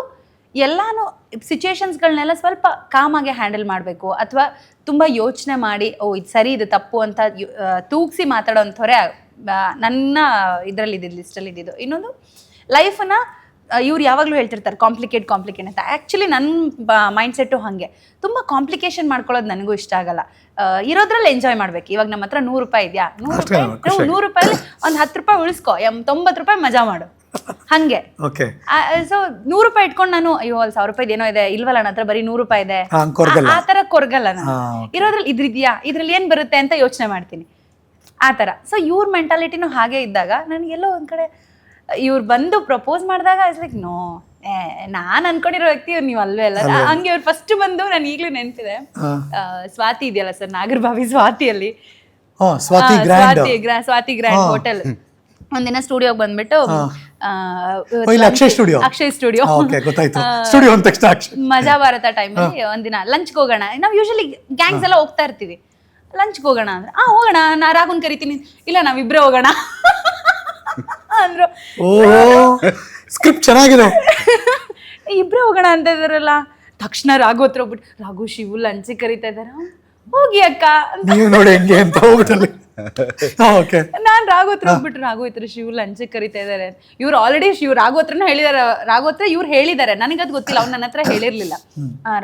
ಎಲ್ಲಾನು ಸಿಚುವೇಶನ್ಸ್ಗಳನ್ನೆಲ್ಲ ಸ್ವಲ್ಪ ಕಾಮಾಗೆ ಹ್ಯಾಂಡಲ್ ಮಾಡಬೇಕು, ಅಥವಾ ತುಂಬಾ ಯೋಚನೆ ಮಾಡಿ ಓ ಇದು ಸರಿ ಇದು ತಪ್ಪು ಅಂತ ತೂಗಿಸಿ ಮಾತಾಡೋಂಥವ್ರೆ ನನ್ನ ಇದರಲ್ಲಿ ಇದ್ದಿದ್ದು ಲಿಸ್ಟಲ್ಲಿ ಇದ್ದಿದ್ದು. ಇನ್ನೊಂದು ಲೈಫನ್ನ ಇವ್ರು ಯಾವಾಗಲೂ ಹೇಳ್ತಿರ್ತಾರೆ ಕಾಂಪ್ಲಿಕೇಟ್ ಅಂತ. ಆ್ಯಕ್ಚುಲಿ ನನ್ನ ಮೈಂಡ್ ಸೆಟ್ಟು ಹಾಗೆ, ತುಂಬ ಕಾಂಪ್ಲಿಕೇಶನ್ ಮಾಡ್ಕೊಳ್ಳೋದು ನನಗೂ ಇಷ್ಟ ಆಗಲ್ಲ. ಇರೋದ್ರಲ್ಲಿ ಎಂಜಾಯ್ ಮಾಡ್ಬೇಕು. ಇವಾಗ ನಮ್ಮ ಹತ್ರ 100 ರೂಪಾಯಿ ಇದೆಯಾ, 100 ರೂಪಾಯಲ್ಲಿ ಒಂದು 10 ರೂಪಾಯಿ ಉಳಿಸ್ಕೊ, 90 ರೂಪಾಯಿ ಮಜಾ ಮಾಡು, ಹಂಗೆ. ಸೊ 100 ರೂಪಾಯಿ ಇಟ್ಕೊಂಡು ನಾನು ಅಯ್ಯೋ ಅಲ್ಲಿ 1000 ರೂಪಾಯಿ ಏನೋ ಇದೆ ಇಲ್ವಲ್ಲ ನನ್ನ ಹತ್ರ ಬರೀ 100 ರೂಪಾಯಿ ಇದೆ ಆ ತರ ಕೊರ್ಗಲ್ಲ ನಾನು. ಇರೋದ್ರಲ್ಲಿ ಇದ್ರಿದ್ಯಾ, ಇದ್ರಲ್ಲಿ ಏನ್ ಬರುತ್ತೆ ಅಂತ ಯೋಚನೆ ಮಾಡ್ತೀನಿ ಆ ತರ. ಸೊ ಇವ್ರ ಮೆಂಟಾಲಿಟಿನೂ ಹಾಗೆ ಇದ್ದಾಗ ನನಗೆಲ್ಲೋ ಒಂದ್ ಕಡೆ ಇವ್ರು ಬಂದು ಪ್ರಪೋಸ್ ಮಾಡಿದಾಗ ಇಟ್ಸ್ ಲೈಕ್ ನೋ, ನಾನ್ ಅನ್ಕೊಂಡಿರೋ ವ್ಯಕ್ತಿ ಇವ್ರು ನೀವು ಅಲ್ವೇ ಅಲ್ಲ. ಹಂಗೆ ಅವ್ರು ಫಸ್ಟ್ ಬಂದು ನಾನು ಈಗಲೂ ನೆನ್ಪಿದೆ, ಸ್ವಾತಿ ಇದೆಯಲ್ಲ ಸರ್, ನಾಗರಬಾವಿ ಸ್ವಾತಿಯಲ್ಲಿ, ಸ್ವಾತಿ ಗ್ರ್ಯಾಂಡ್ ಹೋಟೆಲ್ ಒಂದಿನ ಸ್ಟುಡಿಯೋಗೆ ಬಂದ್ಬಿಟ್ಟು ಅಕ್ಷಯ್ ಸ್ಟುಡಿಯೋ ಮಜಾ ಭಾರತ ಟೈಮಲ್ಲಿ ಒಂದಿನ ಲಂಚ್ಗೆ ಹೋಗೋಣ. ನಾವು ಯೂಶಲಿ ಗ್ಯಾಂಗ್ಸ್ ಎಲ್ಲ ಹೋಗ್ತಾ ಇರ್ತೀವಿ, ಲಂಚ್ಗೆ ಹೋಗೋಣ ಅಂದ್ರೆ ಹೋಗೋಣ, ನಾ ರಾಘವನ್ ಕರಿತೀನಿ, ಇಲ್ಲ ನಾವಿಬ್ರೇ ಹೋಗೋಣ ಅಂದ್ರು. ಸ್ಕ್ರಿಪ್ಟ್ ಚೆನ್ನಾಗಿದೆ, ಇಬ್ರೇ ಹೋಗೋಣ ಅಂತ ಇದಾರಲ್ಲ. ತಕ್ಷಣ ರಾಘು ಹತ್ರ ಹೋಗ್ಬಿಟ್ಟು, ರಾಘು ಶಿವು ಲಂಚಿಗೆ ಕರಿತಾ ಇದಾರ, ಹೋಗಿ ಅಕ್ಕ ನೋಡಿ ಹೆಂಗೆ ಅಂತ ಹೋಗ್ಬಿಟ್ಟಲ್ಲಿ. ನಾನ್ ರಾಘು ಹತ್ರ ಹೋಗ್ಬಿಟ್ಟು, ರಾಘು ಹತ್ರ ಶಿವ್ ಲಂಚಿಗೆ ಕರಿತಾ ಇದಾರೆ. ಇವ್ರು ಆಲ್ರೆಡಿ ರಾಘು ಹತ್ರನೂ ಹೇಳಿದಾರೆ, ರಾಘು ಹತ್ರ ಇವ್ರು ಹೇಳಿದಾರೆ, ನನಗದ್ ಗೊತ್ತಿಲ್ಲ, ಅವ್ರು ನನ್ನ ಹತ್ರ ಹೇಳಿರ್ಲಿಲ್ಲ.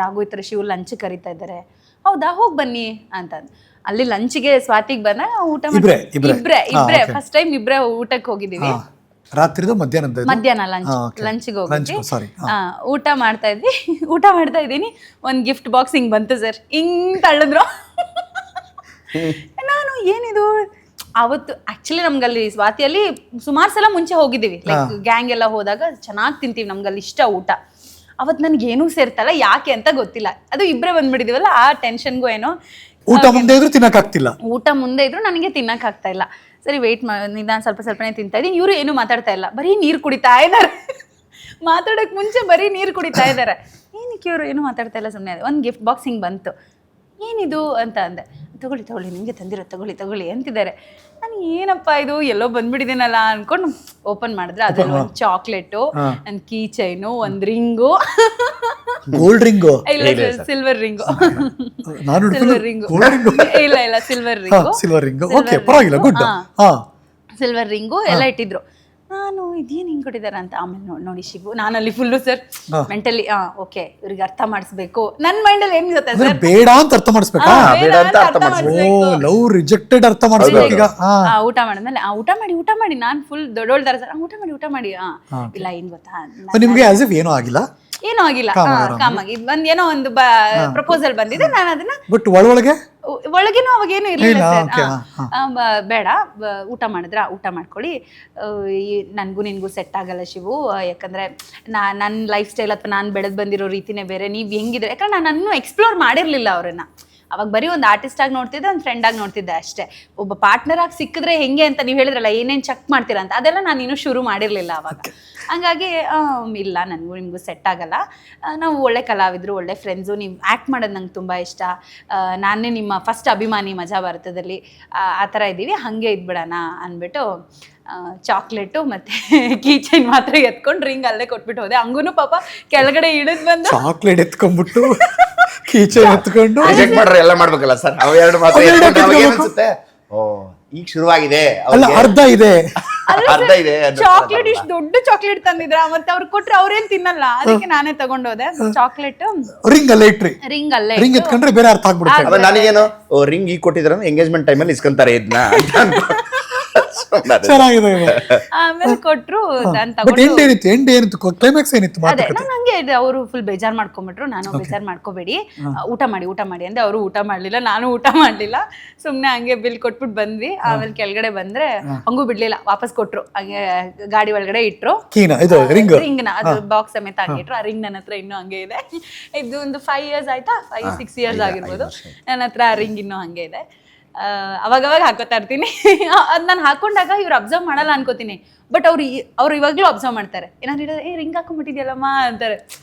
ರಾಘು ಹತ್ರ ಶಿವ್ ಲಂಚಿಗೆ ಕರಿತಾ ಇದಾರೆ, ಹೌದಾ ಹೋಗ್ ಬನ್ನಿ ಅಂತ. ಅಲ್ಲಿ ಲಂಚಿಗೆ ಸ್ವಾತಿಗೆ ಬಂದ ಊಟ ಇಬ್ರೆ ಫಸ್ಟ್ ಟೈಮ್ ಇಬ್ರೆ ಊಟಕ್ಕೆ ಹೋಗಿದೀವಿ. ರಾತ್ರಿದು ಮಧ್ಯಾಹ್ನ ಲಂಚಿಗೆ ಹೋಗಿದ್ವಿ. ಊಟ ಮಾಡ್ತಾ ಇದ್ದೀನಿ, ಒಂದ್ ಗಿಫ್ಟ್ ಬಾಕ್ಸ್ ಹಿಂಗ್ ಬಂತು ಸರ್, ಹಿಂಗ್ ತಳ್ಳಿದ್ರು. ನಾನು ಏನಿದು ಅವತ್ತು ಆಕ್ಚುಲಿ ನಮ್ಗಲ್ಲಿ ಸ್ವಾತಿಯಲ್ಲಿ ಸುಮಾರು ಸಲ ಮುಂಚೆ ಹೋಗಿದ್ದೀವಿ, ಲೈಕ್ ಗ್ಯಾಂಗ್ ಎಲ್ಲ ಹೋದಾಗ ಚೆನ್ನಾಗಿ ತಿಂತೀವಿ, ನಮ್ಗಲ್ಲಿ ಇಷ್ಟ ಊಟ. ಅವತ್ತು ನನ್ಗೆ ಏನೂ ಸೇರ್ತಲ್ಲ, ಯಾಕೆ ಅಂತ ಗೊತ್ತಿಲ್ಲ. ಅದು ಇಬ್ಬರೇ ಬಂದ್ಬಿಟ್ಟಿದೀವಲ್ಲ, ಆ ಟೆನ್ಷನ್ಗೂ ಏನೋ ಊಟ ಮುಂದೆ ಇದ್ರು ನನಗೆ ತಿನ್ನಕ್ ಆಗ್ತಾ ಇಲ್ಲ. ಸರಿ ವೇಟ್ ನಾನು ಸ್ವಲ್ಪನೇ ತಿಂತಾ ಇದ್ದೀನಿ, ಇವರು ಏನು ಮಾತಾಡ್ತಾ ಇಲ್ಲ, ಬರೀ ನೀರು ಕುಡಿತಾ ಇದ್ದಾರೆ. ಮಾತಾಡಕ್ ಮುಂಚೆ ಬರೀ ನೀರು ಕುಡಿತಾ ಇದ್ದಾರೆ. ಏನಕ್ಕೆ ಇವರು ಏನು ಮಾತಾಡ್ತಾ ಇಲ್ಲ, ಸುಮ್ಮನೆ ಒಂದು ಗಿಫ್ಟ್ ಬಾಕ್ಸ್ ಹಿಂಗೆ ಬಂತು, ಏನಿದು ಅಂತ ಅಂದೆ. ತಗೊಳ್ಳಿ ನಿಮಗೆ ತಂದಿರೋ ತಗೊಳ್ಳಿ ಅಂತಿದ್ದಾರೆ. ನಾನು ಏನಪ್ಪ ಇದು ಎಲ್ಲೋ ಬಂದ್ಬಿಟ್ಟಿದ್ದೀನಲ್ಲ ಅನ್ಕೊಂಡು ಓಪನ್ ಮಾಡಿದ್ರೆ ಅದ್ರಲ್ಲಿ ಒಂದು ಚಾಕ್ಲೇಟು, ಒಂದು ಕೀ ಚೈನು, ಒಂದು ರಿಂಗು, ಗೋಲ್ಡ್ ರಿಂಗು, ಇಲ್ಲ ಸಿಲ್ವರ್ ರಿಂಗು, ಇಲ್ಲ ಸಿಲ್ವರ್ ರಿಂಗು ಎಲ್ಲ ಇಟ್ಟಿದ್ರು. ನಾನು ಇದೇನು ಹಿಂಗ್ ಕೊಟ್ಟಿದಾರ ಅಂತ ಆಮೇಲೆ ನೋಡಿ ಶಿವು, ನಾನಲ್ಲಿ ಫುಲ್ಲು ಸರ್ ಮೆಂಟಲಿ ಓಕೆ ಇವ್ರಿಗೆ ಅರ್ಥ ಮಾಡಿಸ್ಬೇಕು. ನನ್ನ ಮೈಂಡಲ್ಲಿ ಏನ್ ಗೊತ್ತಾ ಸರ್, ಬೇಡ ಅಂತ ಅರ್ಥ ಮಾಡಿಸ್ಬೇಕಾ, ಲವ್ ರಿಜೆಕ್ಟೆಡ್ ಅರ್ಥ ಮಾಡಿಸ್ಬೇಕು. ಈಗ ಊಟ ಮಾಡಿದ್ಮೇಲೆ ಊಟ ಮಾಡಿ ನಾನು ಫುಲ್ ದೊಡ್ಡೋಳ್ದಾರ ಸರ್, ಊಟ ಮಾಡಿ ಇಲ್ಲ ಏನ್ ಗೊತ್ತಾ, ನಿಮ್ಗೆ ಆಸ್ ಇಫ್ ಏನೂ ಆಗಿಲ್ಲ, ಕಾಮಾಗಿ ಏನೋ ಒಂದು ಪ್ರಪೋಸಲ್ ಬಂದಿದೆ, ನಾನು ಅದನ್ನ ಬಟ್ ಒಳಗೇನು ಅವಾಗೇನು ಇರ್ಲಿಲ್ಲ ಸರ್. ಬೇಡ ಊಟ ಮಾಡ್ಕೊಳ್ಳಿ, ನನ್ಗೂ ನಿನ್ಗೂ ಸೆಟ್ ಆಗಲ್ಲ ಶಿವು, ಯಾಕಂದ್ರೆ ನನ್ನ ಲೈಫ್ ಸ್ಟೈಲ್ ಅಥವಾ ನಾನು ಬೆಳೆದ್ ಬಂದಿರೋ ರೀತಿನೇ ಬೇರೆ, ನೀವ್ ಹೆಂಗಿದ್ರೆ, ಯಾಕಂದ್ರೆ ನಾನು ಎಕ್ಸ್ಪ್ಲೋರ್ ಮಾಡಿರ್ಲಿಲ್ಲ ಅವ್ರನ್ನ. ಅವಾಗ ಬರೀ ಒಂದು ಆರ್ಟಿಸ್ಟ್ ಆಗಿ ನೋಡ್ತಿದ್ದೆ, ಒಂದು ಫ್ರೆಂಡ್ ಆಗಿ ನೋಡ್ತಿದ್ದೆ ಅಷ್ಟೇ. ಒಬ್ಬ ಪಾರ್ಟ್ನರ್ ಆಗಿ ಸಿಕ್ಕಿದ್ರೆ ಹೆಂಗೆ ಅಂತ ನೀವು ಹೇಳಿದ್ರಲ್ಲ, ಏನೇನು ಚೆಕ್ ಮಾಡ್ತೀರಾ ಅಂತ, ಅದೆಲ್ಲ ನಾನು ಇನ್ನೂ ಶುರು ಮಾಡಿರ್ಲಿಲ್ಲ ಅವಾಗ. ಹಂಗಾಗಿ ಇಲ್ಲ ನನಗೂ ನಿಮಗೂ ಸೆಟ್ ಆಗಲ್ಲ, ನಾವು ಒಳ್ಳೆ ಕಲಾವಿದರು, ಒಳ್ಳೆ ಫ್ರೆಂಡ್ಸು, ನೀವು ಆ್ಯಕ್ಟ್ ಮಾಡೋದು ನಂಗೆ ತುಂಬ ಇಷ್ಟ, ನಾನೇ ನಿಮ್ಮ ಫಸ್ಟ್ ಅಭಿಮಾನಿ ಮಜಾ ಭಾರತದಲ್ಲಿ, ಆ ಥರ ಇದ್ದೀವಿ, ಹಾಗೆ ಇದ್ಬಿಡೋಣ ಅಂದ್ಬಿಟ್ಟು ಚಾಕ್ಲೇಟು ಮತ್ತೆ ಕೀ ಚೈನ್ ಮಾತ್ರ ಎತ್ಕೊಂಡು ರಿಂಗ್ ಅಲ್ಲೇ ಕೊಟ್ಬಿಟ್ಟು ಹೋದೆ. ಹಂಗೂ ಪಾಪ ಕೆಳಗಡೆ ಇಳಿದ್ ಬಂದು ಚಾಕ್ಲೇಟ್ ಎತ್ಕೊಂಡ್ಬಿಟ್ಟು ಕೀ ಚೈನ್ ಎತ್ಕೊಂಡು ಎಲ್ಲ ಮಾಡ್ಬೇಕಲ್ಲ ಸರ್, ಅವು ಎರಡು ಮಾತ್ರ ಅನ್ಸುತ್ತೆ. ಓ ಈಗ ಶುರುವಾಗಿದೆ, ಅರ್ಧ ಇದೆ ಚಾಕ್ಲೇಟ್, ಇಷ್ಟು ದೊಡ್ಡ ಚಾಕ್ಲೇಟ್ ತಂದಿದ್ರ, ಮತ್ತೆ ಅವ್ರು ಕೊಟ್ರೆ ಅವ್ರೇನ್ ತಿನ್ನಲ್ಲ, ಅದಕ್ಕೆ ನಾನೇ ತಗೊಂಡೋದೆ ಚಾಕ್ಲೇಟ್. ರಿಂಗ್ ರಿಂಗ್ ಎತ್ಕೊಂಡ್ರೆ ಬೇರೆ ಅರ್ಥ ಆಗ್ಬಿಡುತ್ತೆ. ನನಗೇನು ರಿಂಗ್ ಈಗ ಕೊಟ್ಟಿದ್ರ ಎಂಗೇಜ್ಮೆಂಟ್ ಟೈಮಲ್ಲಿ ಇಸ್ಕೊಂತಾರೆ ಇದನ್ನ ಚೆನ್ನಾಗಿದೆ. ಆಮೇಲೆ ಕೊಟ್ರು, ಕ್ಲೈಮ್ಯಾಕ್ಸ್ ಏನಿತ್ತು? ಅದೇ ನಾನು ಹಂಗೆ ಅವರು ಫುಲ್ ಬೇಜಾರ್ ಮಾಡ್ಕೊಂಡ್ಬಿಟ್ರು. ನಾನು ಬೇಜಾರ್ ಮಾಡ್ಕೋಬೇಡಿ, ಊಟ ಮಾಡಿ ಅಂದೆ. ಅವರು ಊಟ ಮಾಡ್ಲಿಲ್ಲ, ನಾನು ಊಟ ಮಾಡ್ಲಿಲ್ಲ, ಸುಮ್ನೆ ಹಂಗೆ ಬಿಲ್ ಕೊಟ್ಬಿಟ್ಟು ಬಂದ್ವಿ. ಆಮೇಲೆ ಕೆಳಗಡೆ ಬಂದ್ರೆ ಹಂಗೂ ಬಿಡ್ಲಿಲ್ಲ, ವಾಪಸ್ ಕೊಟ್ರು, ಹಂಗೆ ಗಾಡಿ ಒಳಗಡೆ ಇಟ್ರು ರಿಂಗ್ ನ, ಅದು ಬಾಕ್ಸ್ ಸಮೇತ ಹಾಕಿಟ್ರು. ಆ ರಿಂಗ್ ನನ್ನ ಹತ್ರ ಇನ್ನೂ ಹಂಗೆ ಇದೆ. ಇದು ಒಂದು 5 years ಆಯ್ತಾ, 5-6 years ಆಗಿರ್ಬೋದು, ನನ್ನ ಹತ್ರ ಆ ರಿಂಗ್ ಇನ್ನೂ ಹಂಗೆ ಇದೆ. ಅವಾಗವಾಗ ಹಾಕೋತಾ ಇರ್ತೀನಿ. ಅದ್ ನಾನು ಹಾಕೊಂಡಾಗ ಇವ್ರು ಅಬ್ಸರ್ವ್ ಮಾಡಲ್ಲ ಅನ್ಕೋತೀನಿ, ಬಟ್ ಅವ್ರು ಇವಾಗ್ಲೂ ಅಬ್ಸರ್ವ್ ಮಾಡ್ತಾರೆ. ಏನಾದ್ರು ರಿಂಗ್ ಹಾಕೊಂಡ್ಬಿಟ್ಟಿದ್ಯಲ್ಲಮ್ಮ ಅಂತಾರೆ.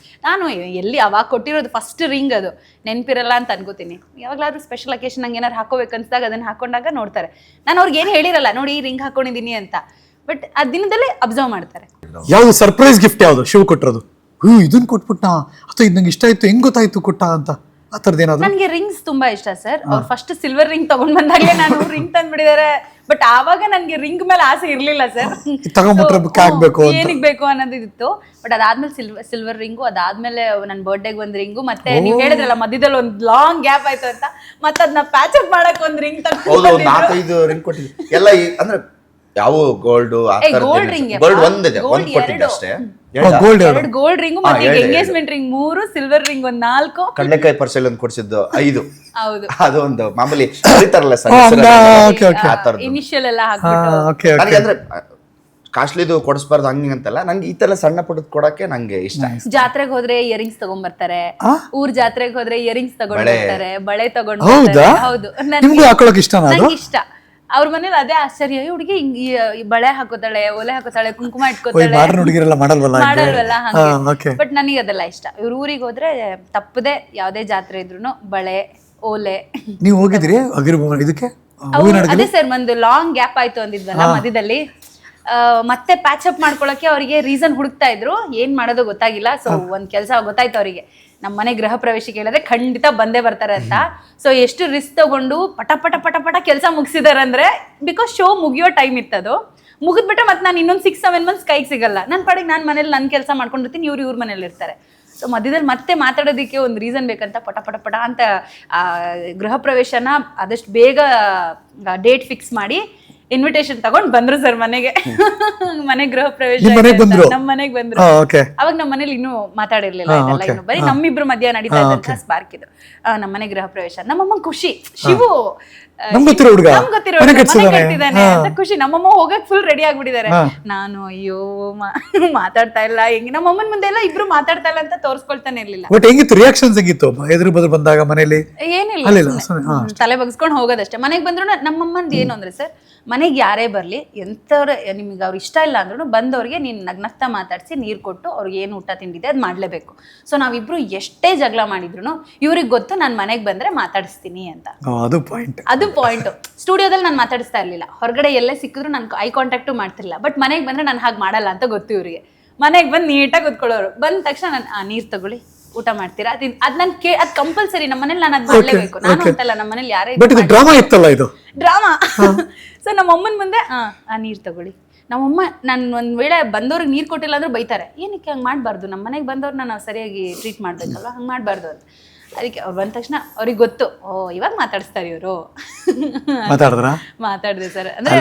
ನಾನು ಎಲ್ಲಿ ಅವಾಗ ಕೊಟ್ಟಿರೋದು ಫಸ್ಟ್ ರಿಂಗ್, ಅದು ನೆನಪಿರಲ್ಲ ಅಂತ ಅನ್ಕೋತೀನಿ. ಯಾವಾಗ್ಲಾದ್ರೂ ಸ್ಪೆಷಲ್ ಅಕೇಶನ್ ನಂಗೆ ಏನಾರು ಹಾಕೋಬೇಕು ಅನ್ಸ್ದಾಗ ಅದನ್ನ ಹಾಕೊಂಡಾಗ ನೋಡ್ತಾರೆ. ನಾನು ಅವ್ರಿಗೆ ಏನು ಹೇಳಿರಲ್ಲ, ನೋಡಿ ಈ ರಿಂಗ್ ಹಾಕೊಂಡಿದೀನಿ ಅಂತ, ಬಟ್ ಆ ದಿನದಲ್ಲೇ ಅಬ್ಸರ್ವ್ ಮಾಡ್ತಾರೆ. ಯಾವ್ದು ಸರ್ಪ್ರೈಸ್ ಗಿಫ್ಟ್ ಯಾವ್ದು ಶಿವ ಕೊಟ್ಟಿರೋದು? ಇದನ್ನ ಕೊಟ್ಬಿಟ್ಟ ಅಥವಾ ಇದು ನಂಗೆ ಇಷ್ಟ ಆಯ್ತು, ಹೆಂಗ್ ಗೊತ್ತಾಯ್ತು ಕೊಟ್ಟ ಅಂತ, ಆ ಥರದ್ದು ಏನಾದ್ರು? ನನಗೆ ರಿಂಗ್ಸ್ ತುಂಬಾ ಇಷ್ಟ ಸರ್. ಅವ್ರು ಫಸ್ಟ್ ಸಿಲ್ವರ್ ರಿಂಗ್ ತಗೊಂಡ್ ಬಂದಾಗಲೇ ನಾನು ರಿಂಗ್ ತಂದ್ಬಿಟ್ಟಿದ್ದಾರೆ, ಬಟ್ ಆವಾಗ ನನ್ಗೆ ರಿಂಗ್ ಮೇಲೆ ಆಸೆ ಇರ್ಲಿಲ್ಲ ಸರ್. ತಗೊಂಡ್ಬಿಟ್ರೆ ಆಗ್ಬೇಕು ಅಂತ. ಏನಿಗೆ ಬೇಕು ಅನ್ನೋದಿತ್ತು. ಬಟ್ ಅದಾದ್ಮೇಲೆ ಸಿಲ್ವರ್ ರಿಂಗು, ಅದಾದ್ಮೇಲೆ ನನ್ನ ಬರ್ಡೇಗೆ ಒಂದ್ ರಿಂಗು, ಮತ್ತೆ ನೀವ್ ಹೇಳಿದ್ರಲ್ಲ ಮಧ್ಯದಲ್ಲಿ ಒಂದ್ ಲಾಂಗ್ ಗ್ಯಾಪ್ ಆಯ್ತು ಅಂತ, ಮತ್ತೆ ಅದನ್ನ ಪ್ಯಾಚ್ ಅಪ್ ಮಾಡಕ್ ಒಂದ್ ರಿಂಗ್ ಹೌದು, 4-5 ರಿಂಗ್ ಕೊಟ್ಟಿದ್ವಿ ಎಲ್ಲ. ಅಂದ್ರೆ ಯಾವ ಗೋಲ್ಡ್ ಗೋಲ್ಡ್ ರಿಂಗ್, ಗೋಲ್ಡ್ ಒಂದಿದೆ, ಒಂದ್ ಕೊಟ್ಟಿದ್ದೆ ಅಷ್ಟೇ. ಗೋಲ್ಡ್ ಎರಡು ಗೋಲ್ಡ್ ರಿಂಗು, ಮತ್ತೆ ಎಂಗೇಜ್ಮೆಂಟ್ ರಿಂಗ್ 3, ಸಿಲ್ವರ್ ರಿಂಗ್ ಒಂದ್ 4. ಕಡ್ಲೆಕಾಯಿ ಪರ್ಸೆಲ್ ಒಂದು ಕೊಡ್ಸಿದ್ದು 5. ಹೌದು, ಅದು ಒಂದು ಮಾಮೂಲಿ ಕರೀತಾರಲ್ಲ ಸರ್, ಇನಿಷಿಯಲ್ ಎಲ್ಲ ಹಾಕ್ಬಿಟ್ಟು. ನನಗೆ ಅಂದ್ರೆ ಕಾಸ್ಟ್ಲಿದು ಕೊಡಿಸ್ಬಾರ್ದು ಹಂಗೆ ಅಂತಲ್ಲ, ನಂಗೆ ಈ ತರ ಸಣ್ಣ ಪುಟ್ಟದ್ ಕೊಡಕ್ಕೆ ನಂಗೆ ಇಷ್ಟ. ಜಾತ್ರೆಗೆ ಹೋದ್ರೆ ಇಯರಿಂಗ್ಸ್ ತಗೊಂಡ್ ಬರ್ತಾರೆ, ಊರ್ ಜಾತ್ರೆಗೆ ಹೋದ್ರೆ ಇಯರಿಂಗ್ಸ್ ತಗೊಂಡ್ ಬರ್ತಾರೆ, ಬಳೆ ತಗೊಂಡ್ ಹೌದಾ? ಬರ್ತಾರೆ. ಹೌದು, ನಿಮ್ಗೂ ಹಾಕೊಳಕ್ ಇಷ್ಟನಾ ಅದು? ನಂಗೆ ಇಷ್ಟ. ಅವ್ರ ಮನೇಲಿ ಅದೇ ಆಶ್ಚರ್ಯ, ಹುಡುಗಿ ಈ ಬಳೆ ಹಾಕೋತಾಳೆ, ಒಲೆ ಹಾಕೋತಾಳೆ, ಕುಂಕುಮ ಇಟ್ಕೋತಾಳೆ, ಮಾಡರ್ನ್ ಹುಡುಗಿರೆಲ್ಲ ಮಾಡಲ್ವಲ್ಲ ಹಂಗೆ. ಬಟ್ ನನಗೆ ಅದೆಲ್ಲ ಇಷ್ಟ. ಇವ್ರ ಊರಿಗೆ ಹೋದ್ರೆ ತಪ್ಪದೆ ಯಾವ್ದೇ ಜಾತ್ರೆ ಇದ್ರು ಬಳೆ, ಓಲೆ. ನೀವು ಹೋಗಿದ್ರಿ ಇದಕ್ಕೆ? ಅದೇ ಸರ್, ಒಂದು ಲಾಂಗ್ ಗ್ಯಾಪ್ ಆಯ್ತು ಅಂದಿದ್ವಲ್ಲ ಮಧ್ಯದಲ್ಲಿ, ಮತ್ತೆ ಪ್ಯಾಚ್ ಅಪ್ ಮಾಡ್ಕೊಳಕ್ಕೆ ಅವರಿಗೆ ರೀಸನ್ ಹುಡುಕ್ತಾ ಇದ್ರು. ಏನ್ ಮಾಡೋದು ಗೊತ್ತಾಗಿಲ್ಲ. ಸೊ ಒಂದ್ ಕೆಲಸ ಗೊತ್ತಾಯ್ತು ಅವರಿಗೆ, ನಮ್ಮ ಮನೆ ಗೃಹ ಪ್ರವೇಶಕ್ಕೆ ಹೇಳಿದ್ರೆ ಖಂಡಿತ ಬಂದೇ ಬರ್ತಾರೆ ಅಂತ. ಸೊ ಎಷ್ಟು ರಿಸ್ಕ್ ತಗೊಂಡು ಪಟ ಪಟ ಪಟ ಪಟ ಕೆಲಸ ಮುಗಿಸಿದಾರೆ ಅಂದ್ರೆ, ಬಿಕಾಸ್ ಶೋ ಮುಗಿಯೋ ಟೈಮ್ ಇತ್ತದು. ಮುಗಿದ್ಬಿಟ್ರೆ ಮತ್ತೆ ನಾನು ಇನ್ನೊಂದು 6-7 ಮಂತ್ಸ್ ಕೈಗೆ ಸಿಗಲ್ಲ. ನನ್ನ ಪಾಡಿಗೆ ನಾನು ಮನೇಲಿ ನನ್ನ ಕೆಲಸ ಮಾಡ್ಕೊಂಡಿರ್ತೀನಿ, ಇವ್ರ ಮನೇಲಿ ಇರ್ತಾರೆ. ಸೊ ಮಧ್ಯದಲ್ಲಿ ಮತ್ತೆ ಮಾತಾಡೋದಕ್ಕೆ ಒಂದು ರೀಸನ್ ಬೇಕಂತ ಪಟ ಪಟ ಪಟ ಅಂತ ಗೃಹ ಪ್ರವೇಶನ ಆದಷ್ಟು ಬೇಗ ಡೇಟ್ ಫಿಕ್ಸ್ ಮಾಡಿ ಇನ್ವಿಟೇಷನ್ ತಗೊಂಡ್ ಬಂದ್ರು ಸರ್ ಮನೆಗೆ. ಮನೆ ಗೃಹ ಪ್ರವೇಶ ನಮ್ಮ ಮನೆಗೆ ಬಂದ್ರು. ಅವಾಗ ನಮ್ಮ ಮನೇಲಿ ಇನ್ನೂ ಮಾತಾಡಿರ್ಲಿಲ್ಲ, ಇದೆಲ್ಲ ಇನ್ನು ಬರೀ ನಮ್ಮಿಬ್ರು ಮಧ್ಯ ನಡೀತಾ ಇದ್ದಂತ ಸ್ಪಾರ್ಕ್ ಇದು. ನಮ್ಮ ಮನೆ ಗೃಹ ಪ್ರವೇಶ, ನಮ್ಮಮ್ಮ ಖುಷಿ. ಶಿವು ನಮ್ ಗೊತ್ತಿರೋ ಕಟ್ತಿದ್ದಾನೆ ಅಂತ ಖುಷಿ. ನಮ್ಮಮ್ಮ ಹೋಗಕ್ ಫುಲ್ ರೆಡಿ ಆಗ್ಬಿಟ್ಟಿದ್ದಾರೆ. ನಾನು ಅಯ್ಯೋ ಮಾತಾಡ್ತಾ ಇಲ್ಲ, ಹೆಂಗ್ ನಮ್ಮಮ್ಮನ ಮುಂದೆ ಎಲ್ಲ ಇಬ್ರು ಮಾತಾಡ್ತಾ ಇಲ್ಲ ಅಂತ ತೋರ್ಸ್ಕೊಳ್ತಾನೆ ಇರ್ಲಿಲ್ಲ. ರಿಯಾಕ್ಷನ್ಸ್ ಹೆಂಗಿತ್ತು ಎದುರು ಬದ್ರು ಬಂದಾಗ ಮನೇಲಿ? ಏನಿಲ್ಲ, ತಲೆ ಬಗ್ಸ್ಕೊಂಡ್ ಹೋಗೋದಷ್ಟೇ. ಮನೆಗ್ ಬಂದ್ರು ನಮ್ಮಮ್ಮಂದ್ ಏನು ಅಂದ್ರೆ ಸರ್, ಮನೆಗೆ ಯಾರೇ ಬರ್ಲಿ, ಎಂತವ್ರ ನಿಮ್ಗೆ ಅವ್ರು ಇಷ್ಟ ಇಲ್ಲ ಅಂದ್ರೂ ಬಂದವ್ರಿಗೆ ನೀನ್ ನಗ್ನಗ್ತಾ ಮಾತಾಡ್ಸಿ ನೀರ್ ಕೊಟ್ಟು ಅವ್ರಿಗೆ ಏನು ಊಟ ತಿಂಡಿದೆ ಅದ್ ಮಾಡ್ಲೇಬೇಕು. ಸೊ ನಾವಿಬ್ರು ಎಷ್ಟೇ ಜಗಳ ಮಾಡಿದ್ರು ಇವ್ರಿಗೆ ಗೊತ್ತು ನಾನ್ ಮನೆಗ್ ಬಂದ್ರೆ ಮಾತಾಡಿಸ್ತೀನಿ ಅಂತ. ಅದು ಪಾಯಿಂಟ್. ಸ್ಟುಡಿಯೋದಲ್ಲಿ ನಾನು ಮಾತಾಡಿಸ್ತಾ ಇರ್ಲಿಲ್ಲ, ಹೊರಗಡೆ ಎಲ್ಲೇ ಸಿಕ್ಕಿದ್ರು ನನ್ ಐ ಕಾಂಟ್ಯಾಕ್ಟು ಮಾಡ್ತಿರ್ಲಿಲ್ಲ. ಬಟ್ ಮನೆಗೆ ಬಂದ್ರೆ ನಾನು ಹಾಗೆ ಮಾಡಲ್ಲ ಅಂತ ಗೊತ್ತು ಇವ್ರಿಗೆ. ಮನೆಗೆ ಬಂದು ನೀಟಾಗಿ ಕೂತ್ಕೊಳ್ಳೋರು. ಬಂದ ತಕ್ಷಣ ನಾನು ನೀರ್ ತಗೊಳ್ಳಿ, ಊಟ ಮಾಡ್ತೀರಾ, ಅದ್ ನನ್ ಅದ್ ಕಂಪಲ್ಸರಿ. ನಮ್ಮ ಮನೇಲಿ ನಾನು ಅದ್ ಮಾಡ್ಲೇಬೇಕು. ನಾನು ಅಂತಲ್ಲ, ನಮ್ಮ ಮನೇಲಿ ಯಾರೇ ಡ್ರಾಮಾ. ಸೊ ನಮ್ಮ ಅಮ್ಮನ ಮುಂದೆ ನೀರ್ ತಗೊಳ್ಳಿ. ನಮ್ಮಮ್ಮ ನಾನು ಒಂದ್ ವೇಳೆ ಬಂದವ್ರಿಗೆ ನೀರ್ ಕೊಟ್ಟಿಲ್ಲ ಅಂದ್ರೆ ಬೈತಾರೆ, ಏನಕ್ಕೆ ಹಂಗ್ ಮಾಡ್ಬಾರ್ದು, ನಮ್ಮ ಮನೆಗೆ ಬಂದವ್ರನ್ನ ನಾವು ಸರಿಯಾಗಿ ಟ್ರೀಟ್ ಮಾಡ್ಬೇಕಲ್ವಾ, ಹಂಗ್ ಮಾಡ್ಬಾರ್ದು ಅಂತ. ಅದಕ್ಕೆ ಅವ್ರು ಬಂದ ತಕ್ಷಣ ಅವ್ರಿಗೆ ಗೊತ್ತು, ಇವಾಗ ಮಾತಾಡಿಸ್ತಾರೆ ಇವರು. ಮಾತಾಡಿದೆ ಸರ್. ಅಂದ್ರೆ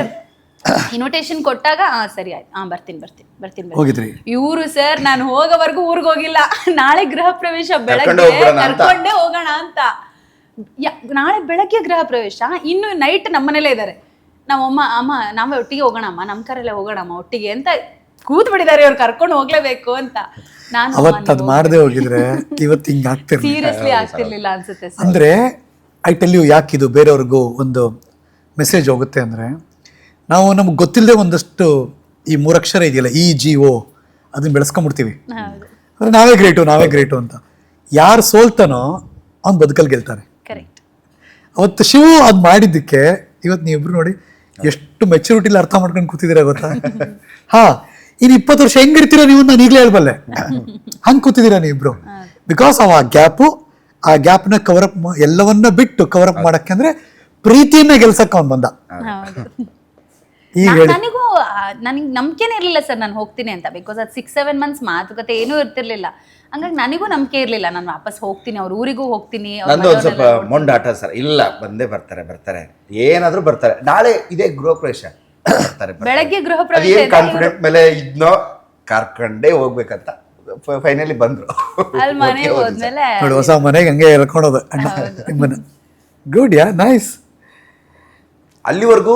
ಇನ್ವಿಟೇಷನ್ ಕೊಟ್ಟಾಗ ಸರಿ ಆಯ್ತು, ಬರ್ತೀನಿ. ಇವರು ಸರ್ ನಾನು ಹೋಗೋವರೆಗೂ ಊರಿಗೆ ಹೋಗಿಲ್ಲ. ನಾಳೆ ಗೃಹ ಪ್ರವೇಶ, ಬೆಳಗ್ಗೆ ಕರ್ಕೊಂಡೇ ಹೋಗೋಣ ಅಂತ. ನಾಳೆ ಬೆಳಗ್ಗೆ ಗೃಹ ಪ್ರವೇಶ, ಇನ್ನು ನೈಟ್ ನಮ್ಮನೇಲೇ ಇದ್ದಾರೆ. ನಮ್ಮಮ್ಮ ಅಮ್ಮ ನಾವೇ ಒಟ್ಟಿಗೆ ಹೋಗೋಣಮ್ಮ, ನಮ್ಮ ಕರಲ್ಲೇ ಹೋಗೋಣಮ್ಮ ಒಟ್ಟಿಗೆ ಅಂತ ಕೂತ್ ಬಿಟ್ಟಿದ್ದಾರೆ. ಅವ್ರು ಕರ್ಕೊಂಡು ಹೋಗ್ಲೇಬೇಕು ಅಂತ. ನಾನು ಅವತ್ತು ಮಾಡದೆ ಹೋಗಿದ್ರೆ ಇವತ್ತು ಹಿಂಗೆ ಆಗ್ತಿರ್ಲಿಲ್ಲ, ಸೀರಿಯಸ್ಲಿ ಆಗ್ತಿರ್ಲಿಲ್ಲ ಅನ್ಸುತ್ತೆ ಸರ್. ಅಂದ್ರೆ ಐ ಟೆಲ್ ಯು ಯಾಕಿದು ಬೇರೆಯವ್ರಿಗೂ ಒಂದು ಮೆಸೇಜ್ ಹೋಗುತ್ತೆ ಅಂದ್ರೆ, ನಾವು ನಮ್ಗೆ ಗೊತ್ತಿಲ್ಲದೆ ಒಂದಷ್ಟು ಈ 3 ಅಕ್ಷರ ಇದೆಯಲ್ಲ EGO ಅದನ್ನ ಬೆಳೆಸ್ಕೊಂಡ್ಬಿಡ್ತೀವಿ. ಅಂದ್ರೆ ನಾವೇ ಗ್ರೇಟು ಅಂತ. ಯಾರು ಸೋಲ್ತಾನೋ ಅವ್ನು ಬದುಕಲ್ಲಿ ಗೆಲ್ತಾನೆ. ಅವತ್ತು ಶಿವು ಅದ್ ಮಾಡಿದ್ದಕ್ಕೆ ಇವತ್ತು ನೀವಿಬ್ರು ನೋಡಿ ಎಷ್ಟು ಮೆಚುರಿಟಿಲಿ ಅರ್ಥ ಮಾಡ್ಕೊಂಡು ಕೂತಿದ್ದೀರಾ ಗೊತ್ತಾ? ಇನ್ನು 20 ವರ್ಷ ಹೆಂಗಿರ್ತೀರ ನೀವು ನಾನು ಈಗಲೇ ಹೇಳ್ಬಲ್ಲೆ. ಹಂಗೆ ಕೂತಿದ್ದೀರಾ ನೀವಿಬ್ರು. ಬಿಕಾಸ್ ಆ ಗ್ಯಾಪ್ನ ಕವರಪ್ ಎಲ್ಲವನ್ನ ಬಿಟ್ಟು ಕವರಪ್ ಮಾಡಕ್ಕೆ ಅಂದ್ರೆ ಪ್ರೀತಿಯನ್ನ ಗೆಲ್ಸಕ್ಕೆ ಅವ್ನು ಬಂದ. ನನಗೂ ನನಗೆ ನಂಬಿಕೆನೇ ಇರ್ಲಿಲ್ಲ ಸರ್ ನಾನು ಹೋಗ್ತೀನಿ ಅಂತ. ಬಿಕಾಸ್ ಅದು 6-7 ಮಂತ್ಸ್ ಮಾತುಕತೆ ಏನೂ ಇರ್ತಿರ್ಲಿಲ್ಲ. ಹಂಗಾಗಿ ನನಗೂ ನಂಬಿಕೆ ಇರ್ಲಿಲ್ಲ ನಾನು ವಾಪಸ್ ಹೋಗ್ತೀನಿ, ಅವ್ರ ಊರಿಗೂ ಹೋಗ್ತೀನಿ. ನಂದು ಒಂದ್ ಸ್ವಲ್ಪ ಮೊಂಡಾಟ ಸರ್. ಇಲ್ಲ, ಬಂದೇ ಬರ್ತಾರೆ, ಏನಾದ್ರೂ ಬರ್ತಾರೆ. ನಾಳೆ ಇದೇ ಗೃಹ ಪ್ರವೇಶ ಬರ್ತಾರೆ, ಬೆಳಗ್ಗೆ ಗೃಹ ಪ್ರವೇಶ ಕಾನ್ಫಿಡೆಂಟ್ ಮೇಲೆ ಇದ್ನೋ ಕರ್ಕೊಂಡೇ ಹೋಗ್ಬೇಕಂತ ಫೈನಲಿ ಬಂದ್ರು. ಅಲ್ಲಿ ಮನೆಗೆ ಹೋದ್ಮೇಲೆ ಹೊಸ ಮನೆಗೆ ಹಂಗೆ ಹೇಳ್ಕೊಳೋದು. ಗುಡ್, ಯಾ ನೈಸ್. ಅಲ್ಲಿವರೆಗೂ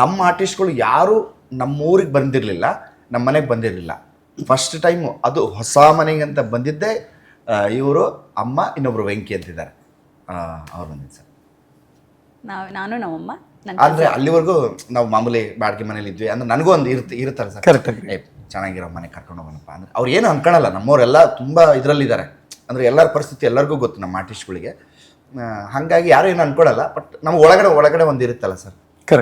ನಮ್ಮ ಆರ್ಟಿಸ್ಟ್ಗಳು ಯಾರು ನಮ್ಮ ಊರಿಗೆ ಬಂದಿರಲಿಲ್ಲ, ನಮ್ಮ ಮನೆಗೆ ಬಂದಿರಲಿಲ್ಲ. ಫಸ್ಟ್ ಟೈಮು ಅದು ಹೊಸ ಮನೆಗೆ ಅಂತ ಬಂದಿದ್ದೆ. ಇವರು ಅಮ್ಮ, ಇನ್ನೊಬ್ರು ವೆಂಕಿ ಅಂತಿದ್ದಾರೆ, ಅವ್ರು ಬಂದಿದ್ದು ಸರ್. ನಾನು ನಮ್ಮಮ್ಮ ನನ್ನ ಅಂದ್ರೆ ಅಲ್ಲಿವರೆಗೂ ನಾವು ಮಾಮೂಲಿ ಬಾಡಿಗೆ ಮನೇಲಿ ಇದ್ವಿ ಅಂದ್ರೆ ನನಗೂ ಒಂದು ಇರುತ್ತಲ್ಲ ಸರ್, ಕರೆಕ್ಟ್ ಚೆನ್ನಾಗಿರೋ ಮನೆ ಕರ್ಕೊಂಡು ಹೋಗೋಣಪ್ಪ ಅಂದ್ರೆ ಅವ್ರು ಏನು ಅನ್ಕೊಳಲ್ಲ. ನಮ್ಮವರೆಲ್ಲ ತುಂಬಾ ಇದ್ರಲ್ಲಿದ್ದಾರೆ, ಅಂದ್ರೆ ಎಲ್ಲರ ಪರಿಸ್ಥಿತಿ ಎಲ್ಲರಿಗೂ ಗೊತ್ತು ನಮ್ಮ ಆರ್ಟಿಸ್ಟ್ಗಳಿಗೆ. ಹಾಗಾಗಿ ಯಾರು ಏನು ಅನ್ಕೊಳಲ್ಲ. ಬಟ್ ನಮ್ಮ ಒಳಗಡೆ ಒಂದು ಇರುತ್ತಲ್ಲ ಸರ್,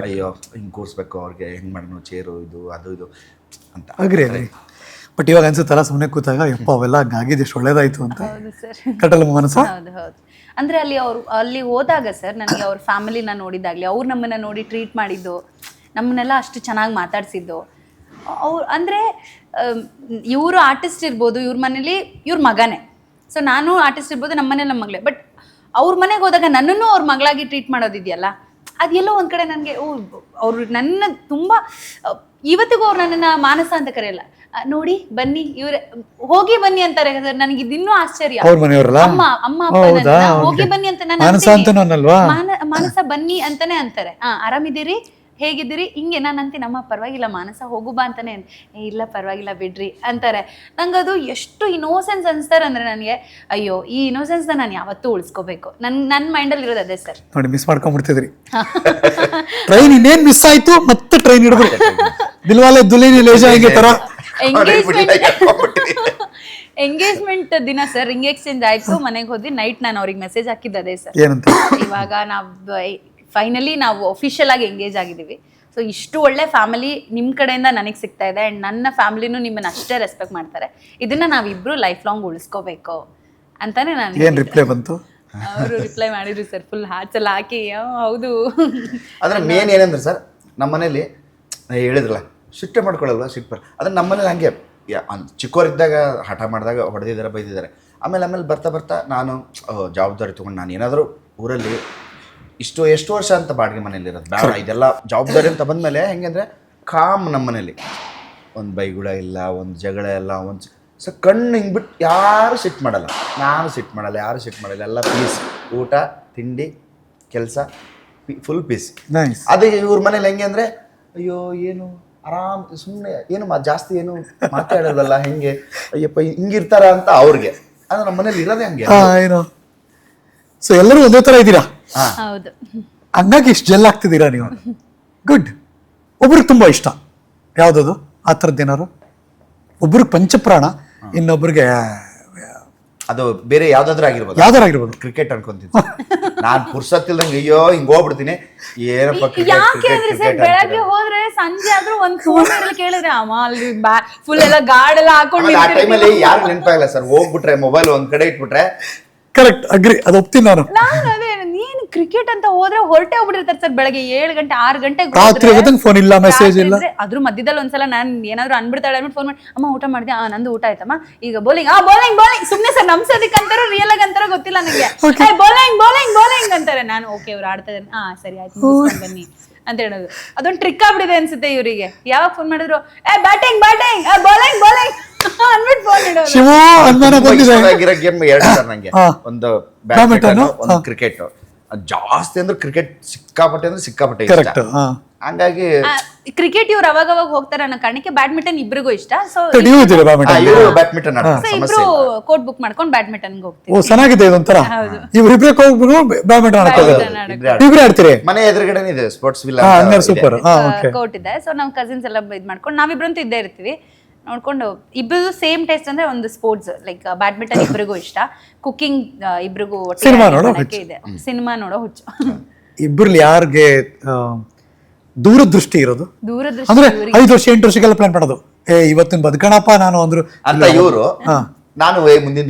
ಅಯ್ಯೋ ಹಿಂಗೆ ಕೂರಿಸ್ಬೇಕು ಅವ್ರಿಗೆ, ಹೆಂಗೆ ಮಾಡೋಣ ಚೇರು ಇದು ಅದು ಇದು ಅಂತ. ಅಗ್ರಿ ಬಟ್ ಇವಾಗ ಅನ್ಸುತ್ತಲ್ಲ ಸುಮ್ಮನೆ ಕೂತಾಗ ಯಪ್ಪ ಅವೆಲ್ಲ ಆಗಿದ್ದು ಎಷ್ಟು ಒಳ್ಳೇದಾಯ್ತು ಅಂತ ಹೌದು ಸರ್. ಕಟ್ಟಲ್ಲ ಮನಸ್ಸು. ಹೌದು ಹೌದು. ಅಂದ್ರೆ ಅಲ್ಲಿ ಹೋದಾಗ ಸರ್ ನನಗೆ ಅವ್ರ ಫ್ಯಾಮಿಲಿನ ನೋಡಿದಾಗ್ಲಿ, ಅವ್ರು ನಮ್ಮನ್ನ ನೋಡಿ ಟ್ರೀಟ್ ಮಾಡಿದ್ದು, ನಮ್ಮನ್ನೆಲ್ಲ ಅಷ್ಟು ಚೆನ್ನಾಗಿ ಮಾತಾಡ್ಸಿದ್ದು, ಅವ್ರು ಅಂದರೆ ಇವರು ಆರ್ಟಿಸ್ಟ್ ಇರ್ಬೋದು, ಇವ್ರ ಮನೇಲಿ ಇವ್ರ ಮಗನೇ, ಸೊ ನಾನು ಆರ್ಟಿಸ್ಟ್ ಇರ್ಬೋದು, ನಮ್ಮ ಮನೇಲಿ ನಮ್ಮ ಮಗಳೇ, ಬಟ್ ಅವ್ರ ಮನೆಗೆ ಹೋದಾಗ ನನ್ನನ್ನು ಅವ್ರ ಮಗಳಾಗಿ ಟ್ರೀಟ್ ಮಾಡೋದಿದೆಯಲ್ಲ, ಅದೆಲ್ಲೋ ಒಂದು ಕಡೆ ನನಗೆ ಅವರು ನನ್ನ ತುಂಬ ಇವತ್ತಿಗೂ ಅವ್ರು ನನ್ನನ್ನು ಮಾನಸ ಅಂತ ಕರೆಯಲ್ಲ, ನೋಡಿ ಬನ್ನಿ ಇವ್ರೆ ಹೋಗಿ ಬನ್ನಿ ಅಂತಾರೆ ಸರ್. ನನಗೆ ಇದಿನ್ನೂ ಆಶ್ಚರ್ಯ. ಅವ್ರ ಮನೆಯವರಲ್ಲ, ಅಮ್ಮ ಅಪ್ಪ ಹೋಗಿ ಬನ್ನಿ ಅಂತ ಮಾನಸ ಬನ್ನಿ ಅಂತಾನೆ ಅಂತಾರೆ. ಆರಾಮಿದ್ದೀರಿ, ಹೇಗಿದ್ದೀರಿ, ಹಿಂಗೆ ನಾನು ಅಂತೀನಿ, ನಮ್ಮ ಪರವಾಗಿಲ್ಲ ಮಾನಸ ಹೋಗು ಬಾ ಅಂತಾನೆ, ಇಲ್ಲ ಪರವಾಗಿಲ್ಲ ಬಿಡ್ರಿ ಅಂತಾರೆ. ನಂಗದು ಎಷ್ಟು ಇನೋಸೆನ್ಸ್ ಅನ್ಸ್ತಾರೆ ಅಂದ್ರೆ ನನಗೆ, ಅಯ್ಯೋ ಈ ಇನೋಸೆನ್ಸ್ನ ನಾನು ಯಾವತ್ತೂ ಉಳಿಸ್ಕೋಬೇಕು. ನನ್ನ ಮೈಂಡಲ್ಲಿ ಇರೋದು ಅದೇ ಸರ್. ನೋಡಿ ಮಿಸ್ ಮಾಡ್ಕೊಂಡ್ಬಿಡ್ತಿದ್ರಿ ಟ್ರೈನ್, ಇನ್ನೇನ್ ಮಿಸ್ ಆಯ್ತು ಮತ್ತೆ ಟ್ರೈನ್ ಹಿಡಿದ್ರು ದಿಲ್ವಾಲೆ ದುಲೇನಿ ಲೇಜಾ ಹಿಂಗೆ ತರ ಎಂಗೇಜ್ಮೆಂಟ್ ದಿನ ಸರ್ ರಿಂಗ್ ಎಕ್ಸ್ಚೇಂಜ್ ಆಯ್ತು, ಮನೆಗೆ ಹೋದ್ವಿ. ನೈಟ್ ನಾನು ಅವ್ರಿಗೆ ಮೆಸೇಜ್ ಹಾಕಿದ್ದೆ ಸರ್, ಏನಂತ, ಇವಾಗ ಫೈನಲಿ ನಾವು ಅಫಿಷಿಯಲ್ ಆಗಿ ಎಂಗೇಜ್ ಆಗಿದ್ದೀವಿ. ಸೊ ಇಷ್ಟು ಒಳ್ಳೆ ಫ್ಯಾಮಿಲಿ ನಿಮ್ಮ ಕಡೆಯಿಂದ ನನಗೆ ಸಿಗ್ತಾ ಇದೆ, ಆ್ಯಂಡ್ ನನ್ನ ಫ್ಯಾಮಿಲಿನೂ ನಿಮ್ಮನ್ನ ಅಷ್ಟೇ ರೆಸ್ಪೆಕ್ಟ್ ಮಾಡ್ತಾರೆ. ಇದನ್ನ ನಾವಿಬ್ರು ಲೈಫ್ ಲಾಂಗ್ ಉಳಿಸ್ಕೋಬೇಕು ಅಂತಾನೆ ನಾನು. ಏನ್ ರಿಪ್ಲೈ ಬಂತು? ಅವರು ರಿಪ್ಲೈ ಮಾಡಿದ್ರು ಸರ್, ಫುಲ್ ಹಾರ್ಟ್ಸ್ ಎಲ್ಲ ಹಾಕಿ ಹೌದು. ಅದ್ರ ಮೇನ್ ಏನಂದ್ರೆ ಸರ್, ನಮ್ಮ ಮನೇಲಿ ಹೇಳಿದ್ರಲ್ಲ ಸಿಟ್ಟೆ ಮಾಡ್ಕೊಳ್ಳಲ್ವ, ಸಿಟ್ಟು ಅದ್ರ ನಮ್ಮ ಮನೇಲಿ ಹಂಗೆ ಚಿಕ್ಕವರಿದ್ದಾಗ ಹಠ ಮಾಡಿದಾಗ ಹೊಡೆದಿದ್ದಾರೆ, ಬೈದಿದ್ದಾರೆ. ಆಮೇಲೆ ಬರ್ತಾ ನಾನು ಜವಾಬ್ದಾರಿ ತೊಗೊಂಡು ನಾನು ಏನಾದರೂ ಊರಲ್ಲಿ ಎಷ್ಟು ವರ್ಷ ಅಂತ ಬಾಡಿಗೆ ಮನೇಲಿ ಇರೋದು ಬೇಡ, ಇದೆಲ್ಲ ಜವಾಬ್ದಾರಿ ಅಂತ ಬಂದಮೇಲೆ ಹೆಂಗಂದ್ರೆ ಕಾಮ್ ನಮ್ಮ ಮನೇಲಿ ಒಂದು ಬೈಗುಳ ಇಲ್ಲ, ಒಂದು ಜಗಳ ಇಲ್ಲ, ಒಂದು ಸೊ ಕಣ್ಣು ಹಿಂಗೆ ಬಿಟ್ಟು ಯಾರು ಸಿಟ್ಟು ಮಾಡಲ್ಲ, ನಾನು ಸಿಟ್ಟು ಮಾಡಲ್ಲ, ಯಾರು ಸಿಟ್ಟು ಮಾಡಲ್ಲ, ಎಲ್ಲ ಪೀಸ್, ಊಟ ತಿಂಡಿ ಕೆಲಸ ಫುಲ್ ಪೀಸ್. ಅದೇ ಇವ್ರ ಮನೇಲಿ ಹೆಂಗೆ ಅಂದರೆ ಅಯ್ಯೋ ಏನು ಆರಾಮ್ ಸುಮ್ಮನೆ ಏನು ಜಾಸ್ತಿ ಏನು ಮಾತಾಡೋದಲ್ಲ, ಹೆಂಗೆ ಅಯ್ಯಪ್ಪ ಹಿಂಗಿರ್ತಾರ ಅಂತ ಅವ್ರಿಗೆ. ಅದು ನಮ್ಮ ಮನೇಲಿ ಇರೋದೇ ಹಂಗೆ ಏನು. ಸೊ ಎಲ್ಲರೂ ಒಂದೇ ತರ ಇದ್ದೀರಾ, ಹೌದು. ಹಂಗಾಗಿ ಇಷ್ಟು ಜೆಲ್ ಆಗ್ತಿದ್ದೀರಾ ನೀವು. ಗುಡ್. ಒಬ್ರಿಗೆ ತುಂಬಾ ಇಷ್ಟ ಯಾವ್ದದು ಆ ಥರದ್ದು ಏನಾರು? ಒಬ್ರಿಗೆ ಪಂಚಪ್ರಾಣ, ಇನ್ನೊಬ್ರಿಗೆ ಅದು ಬೇರೆ ಯಾವ್ದಾದ್ರು ಆಗಿರ್ಬೋದು, ಕ್ರಿಕೆಟ್ ಅನ್ಕೊಂತೀನಿ ನಾನ್ ಪುರ್ಸತ್ತಿಲ್ದಂಗೆ ಅಯ್ಯೋ ಹಿಂಗ್ ಹೋಗ್ಬಿಡ್ತೀನಿ, ಏನಪ್ಪ ಬೆಳಗ್ಗೆ ಹೋದ್ರೆ ಸಂಜೆ ಆದ್ರೂ ಒಂದ್ ಫೋನ್ ಕೇಳಿದ್ರೆ ಅಮ್ಮ ಅಲ್ಲಿ ಫುಲ್ ಎಲ್ಲ ಗಾಡ್ ಎಲ್ಲ ಹಾಕೊಂಡು ಆ ಟೈಮಲ್ಲಿ ಯಾರು ನೆನಪಾಗಲ್ಲ ಸರ್, ಹೋಗ್ಬಿಟ್ರೆ ಮೊಬೈಲ್ ಒಂದ್ ಕಡೆ ಇಟ್ಬಿಟ್ರೆ. ಕರೆಕ್ಟ್, ಅಗ್ರಿ, ಅದು ಒಪ್ತೀನಿ ನಾನು. ಅದೇ ನೀನು ಕ್ರಿಕೆಟ್ ಅಂತ ಹೋದ್ರೆ ಹೊರಟೆ ಹೋಗ್ಬಿಟ್ಟಿರ್ತಾರೆ ಸರ್, ಬೆಳಗ್ಗೆ 7 ಗಂಟೆ 6 ಗಂಟೆಗೆ ರಾತ್ರಿ ಫೋನ್ ಇಲ್ಲ, ಮೆಸೇಜ್ ಇಲ್ಲ. ಅದ್ರ ಮಧ್ಯದಲ್ಲಿ ಒಂದ್ಸಲ ನಾನು ಏನಾದ್ರು ಅನ್ಬಿಡ್ತಾಳೆ ಅಂದ್ಬಿಟ್ಟು ಫೋನ್ ಮಾಡಿ, ಅಮ್ಮ ಊಟ ಮಾಡಿದೆ, ನಂದು ಊಟ ಆಯ್ತಮ್ಮ, ಈಗ ಬೌಲಿಂಗ್ ಸುಮ್ನೆ ಸರ್ ನಮ್ಸೋದಕ್ಕೆ ಅಂತಾರೋ ರಿಯಲ್ ಆಗಿ ಅಂತಾರೋ ಗೊತ್ತಿಲ್ಲ ನನಗೆ, ಬೌಲಿಂಗ್ ಅಂತಾರೆ. ನಾನು ಓಕೆ ಇವ್ರು ಆಡ್ತಾ ಇದ್ದಾರೆ, ಸರಿ ಆಯ್ತು ಬನ್ನಿ ಅಂತ ಹೇಳೋದು. ಅದೊಂದು ಟ್ರಿಕ್ ಆಗ್ಬಿಟ್ಟಿದೆ ಅನ್ಸುತ್ತೆ ಇವರಿಗೆ. ಯಾವಾಗ ಫೋನ್ ಮಾಡಿದ್ರು ಬ್ಯಾಟಿಂಗ್ ಬೌಲಿಂಗ್ ಅನ್ಬಿಟ್ಟು ಫೋನ್ ಇಡೋದು. ಶಿವ ಅನುಮಾನ ಬಂದಿದೆ. ಗೇಮ್ ಎರಡು ಸರ್ ನಂಗೆ, ಒಂದು ಬ್ಯಾಡ್ಮಿಂಟನ್, ಒಂದು ಕ್ರಿಕೆಟ್. ಜಾಸ್ತಿ ಅಂದ್ರೆ ಕ್ರಿಕೆಟ್ ಸಿಕ್ಕಾಪಟ್ಟೆ ಇಷ್ಟ. ಹಂಗಾಗಿ ಕ್ರಿಕೆಟ್ ಇವ್ರು ಅವಾಗ ಹೋಗ್ತಾರೆ ಅನ್ನೋ ಕಾರಣಕ್ಕೆ ಬ್ಯಾಡ್ಮಿಂಟನ್ ಇಬ್ರಿಗೂ ಇಷ್ಟ. ಸೊ ಬ್ಯಾಡ್ಮಿಂಟನ್ ಇಬ್ರು ಕೋಟ್ ಬುಕ್ ಮಾಡ್ಕೊಂಡು ಬ್ಯಾಡ್ಮಿಂಟನ್ ಹೋಗ್ತೀವಿ. ಓ ಚೆನ್ನಾಗಿದೆ ಇದೊಂಥರ. ಇವ್ರಿಬ್ರೇ ಹೋಗ್ಬಿಟ್ಟು ಬ್ಯಾಡ್ಮಿಂಟನ್ ಆಡ್ತೀರಿ. ಮನೆ ಎದುರುಗಡೆನೇ ಇದೆ ಸ್ಪೋರ್ಟ್ಸ್ ವಿಲ್ಲಾ, ಸೂಪರ್ ಕೋರ್ಟ್ ಇದೆ. ಸೊ ನಾವು ಕಸಿನ್ಸ್ ಎಲ್ಲ ಇದ್ ಮಾಡ್ಕೊಂಡು ನಾವಿಬ್ರಂತೂ ಇದ್ದೇ ಇರ್ತೀವಿ ನೋಡ್ಕೊಂಡು. ಇಬ್ರು ಸೇಮ್ ಟೇಸ್ಟ್ ಅಂದ್ರೆ ಒಂದು ಸ್ಪೋರ್ಟ್ಸ್ ಲೈಕ್ ಬ್ಯಾಡ್ಮಿಂಟನ್ ಇಬ್ರಿಗೂ ಇಷ್ಟ, ಕುಕಿಂಗ್ ಇಬ್ರಿಗೂ ಇದೆ, ಸಿನಿಮಾ ನೋಡೋ ಹುಚ್ಚು. ಇಬ್ರಲ್ಲಿ ಯಾರಿಗೆ ದೂರದೃಷ್ಟಿ ಇರೋದು? ಅಂದ್ರೆ 5 ವರ್ಷ 8 ವರ್ಷಕ್ಕೆಲ್ಲ ಪ್ಲಾನ್ ಮಾಡೋದು, ಇವತ್ತಿನ ಬದುಕಣಪ್ಪ ನಾನು ಅಂದ್ರು ಅಂತ ಇವರು. ನಾನು ಮುಂದಿನ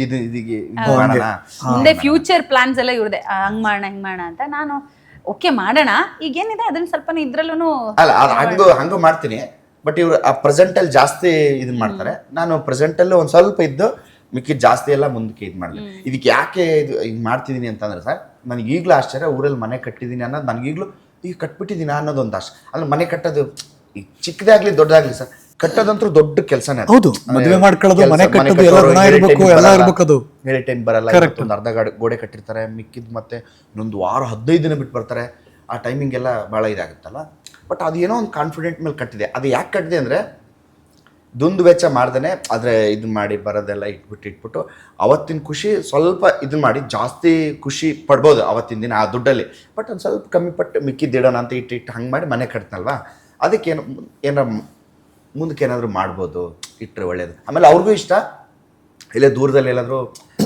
ಮುಂದೆ ಫ್ಯೂಚರ್ ಪ್ಲಾನ್ಸ್ ಎಲ್ಲ ಇವ್ರದೆ, ಹಂಗ್ ಮಾಡೋಣ ಅಂತ. ನಾನು ಓಕೆ ಮಾಡೋಣ, ಈಗೇನಿದೆ ಅದನ್ನ ಸ್ವಲ್ಪ ಇದ್ರಲ್ಲೂ ಅಲ್ಲ ಹಂಗೂ ಮಾಡ್ತೀನಿ. ಬಟ್ ಇವ್ರು ಆ ಪ್ರೆಸೆಂಟ್ ಅಲ್ಲಿ ಜಾಸ್ತಿ ಇದನ್ನ ಮಾಡ್ತಾರೆ, ನಾನು ಪ್ರೆಸೆಂಟ್ ಅಲ್ಲಿ ಒಂದ್ ಸ್ವಲ್ಪ ಇದ್ದು ಮಿಕ್ಕಿದ ಜಾಸ್ತಿ ಎಲ್ಲ ಮುಂದಕ್ಕೆ ಇದು ಮಾಡಿದೆ. ಇದಕ್ಕೆ ಯಾಕೆ ಇದು ಹಿಂಗ್ ಮಾಡ್ತಿದೀನಿ ಅಂತಂದ್ರೆ ಸರ್, ನನಗೆ ಈಗಲೂ ಆಶ್ಚರ್ಯ, ಊರಲ್ಲಿ ಮನೆ ಕಟ್ಟಿದೀನಿ ಅನ್ನೋದು ನನಗೀಗ್ಲೂ ಈಗ ಕಟ್ಬಿಟ್ಟಿದ್ದೀನಿ ಅನ್ನೋದೊಂದು ಆಶೆ. ಅಲ್ಲಿ ಮನೆ ಕಟ್ಟೋದು ಈಗ ಚಿಕ್ಕದೇ ಆಗ್ಲಿ ದೊಡ್ಡದಾಗ್ಲಿ ಸರ್, ಕಟ್ಟೋದಂತೂ ದೊಡ್ಡ ಕೆಲಸನೇ. ಹೌದು, ಮದುವೆ ಮಾಡ್ಕೊಳ್ಳೋದು, ಮನೆ ಕಟ್ಟೋದು ಎಲ್ಲ ಋಣ ಇರಬೇಕು, ಎಲ್ಲ ಇರಬೇಕು. ಅದು ಹೇಳಿ ಟೈಮ್ ಬರಲ್ಲ. ಒಂದು ಅರ್ಧ ಗೋಡೆ ಕಟ್ಟಿರ್ತಾರೆ, ಮಿಕ್ಕಿದ್ ಮತ್ತೆ ಇನ್ನೊಂದು ವಾರ 15 ದಿನ ಬಿಟ್ಟು ಬರ್ತಾರೆ. ಆ ಟೈಮಿಂಗ್ ಎಲ್ಲ ಭಾಳ ಇದಾಗುತ್ತಲ್ಲ. ಬಟ್ ಅದು ಏನೋ ಒಂದು ಕಾನ್ಫಿಡೆಂಟ್ ಮೇಲೆ ಕಟ್ಟಿದೆ. ಅದು ಯಾಕೆ ಕಟ್ಟಿದೆ ಅಂದರೆ ದುಂದು ವೆಚ್ಚ ಮಾಡ್ದೇ ಆದರೆ ಇದನ್ನ ಮಾಡಿ ಬರೋದೆಲ್ಲ ಇಟ್ಬಿಟ್ಟು ಅವತ್ತಿನ ಖುಷಿ ಸ್ವಲ್ಪ ಇದನ್ನ ಮಾಡಿ ಜಾಸ್ತಿ ಖುಷಿ ಪಡ್ಬೋದು ಅವತ್ತಿನ ದಿನ ಆ ದುಡ್ಡಲ್ಲಿ. ಬಟ್ ಒಂದು ಸ್ವಲ್ಪ ಕಮ್ಮಿ ಪಟ್ಟು ಮಿಕ್ಕಿದ್ದಿಡೋಣ ಅಂತ ಇಟ್ಟು ಹಂಗೆ ಮಾಡಿ ಮನೆ ಕಟ್ತನಲ್ವಾ, ಅದಕ್ಕೇನು ಏನಾರ ಮುಂದಕ್ಕೆ ಏನಾದರೂ ಮಾಡ್ಬೋದು ಇಟ್ಟರೆ ಒಳ್ಳೇದು. ಆಮೇಲೆ ಅವ್ರಿಗೂ ಇಷ್ಟ ಇಲ್ಲೇ ದೂರದಲ್ಲಿ ಎಲ್ಲಾದರೂ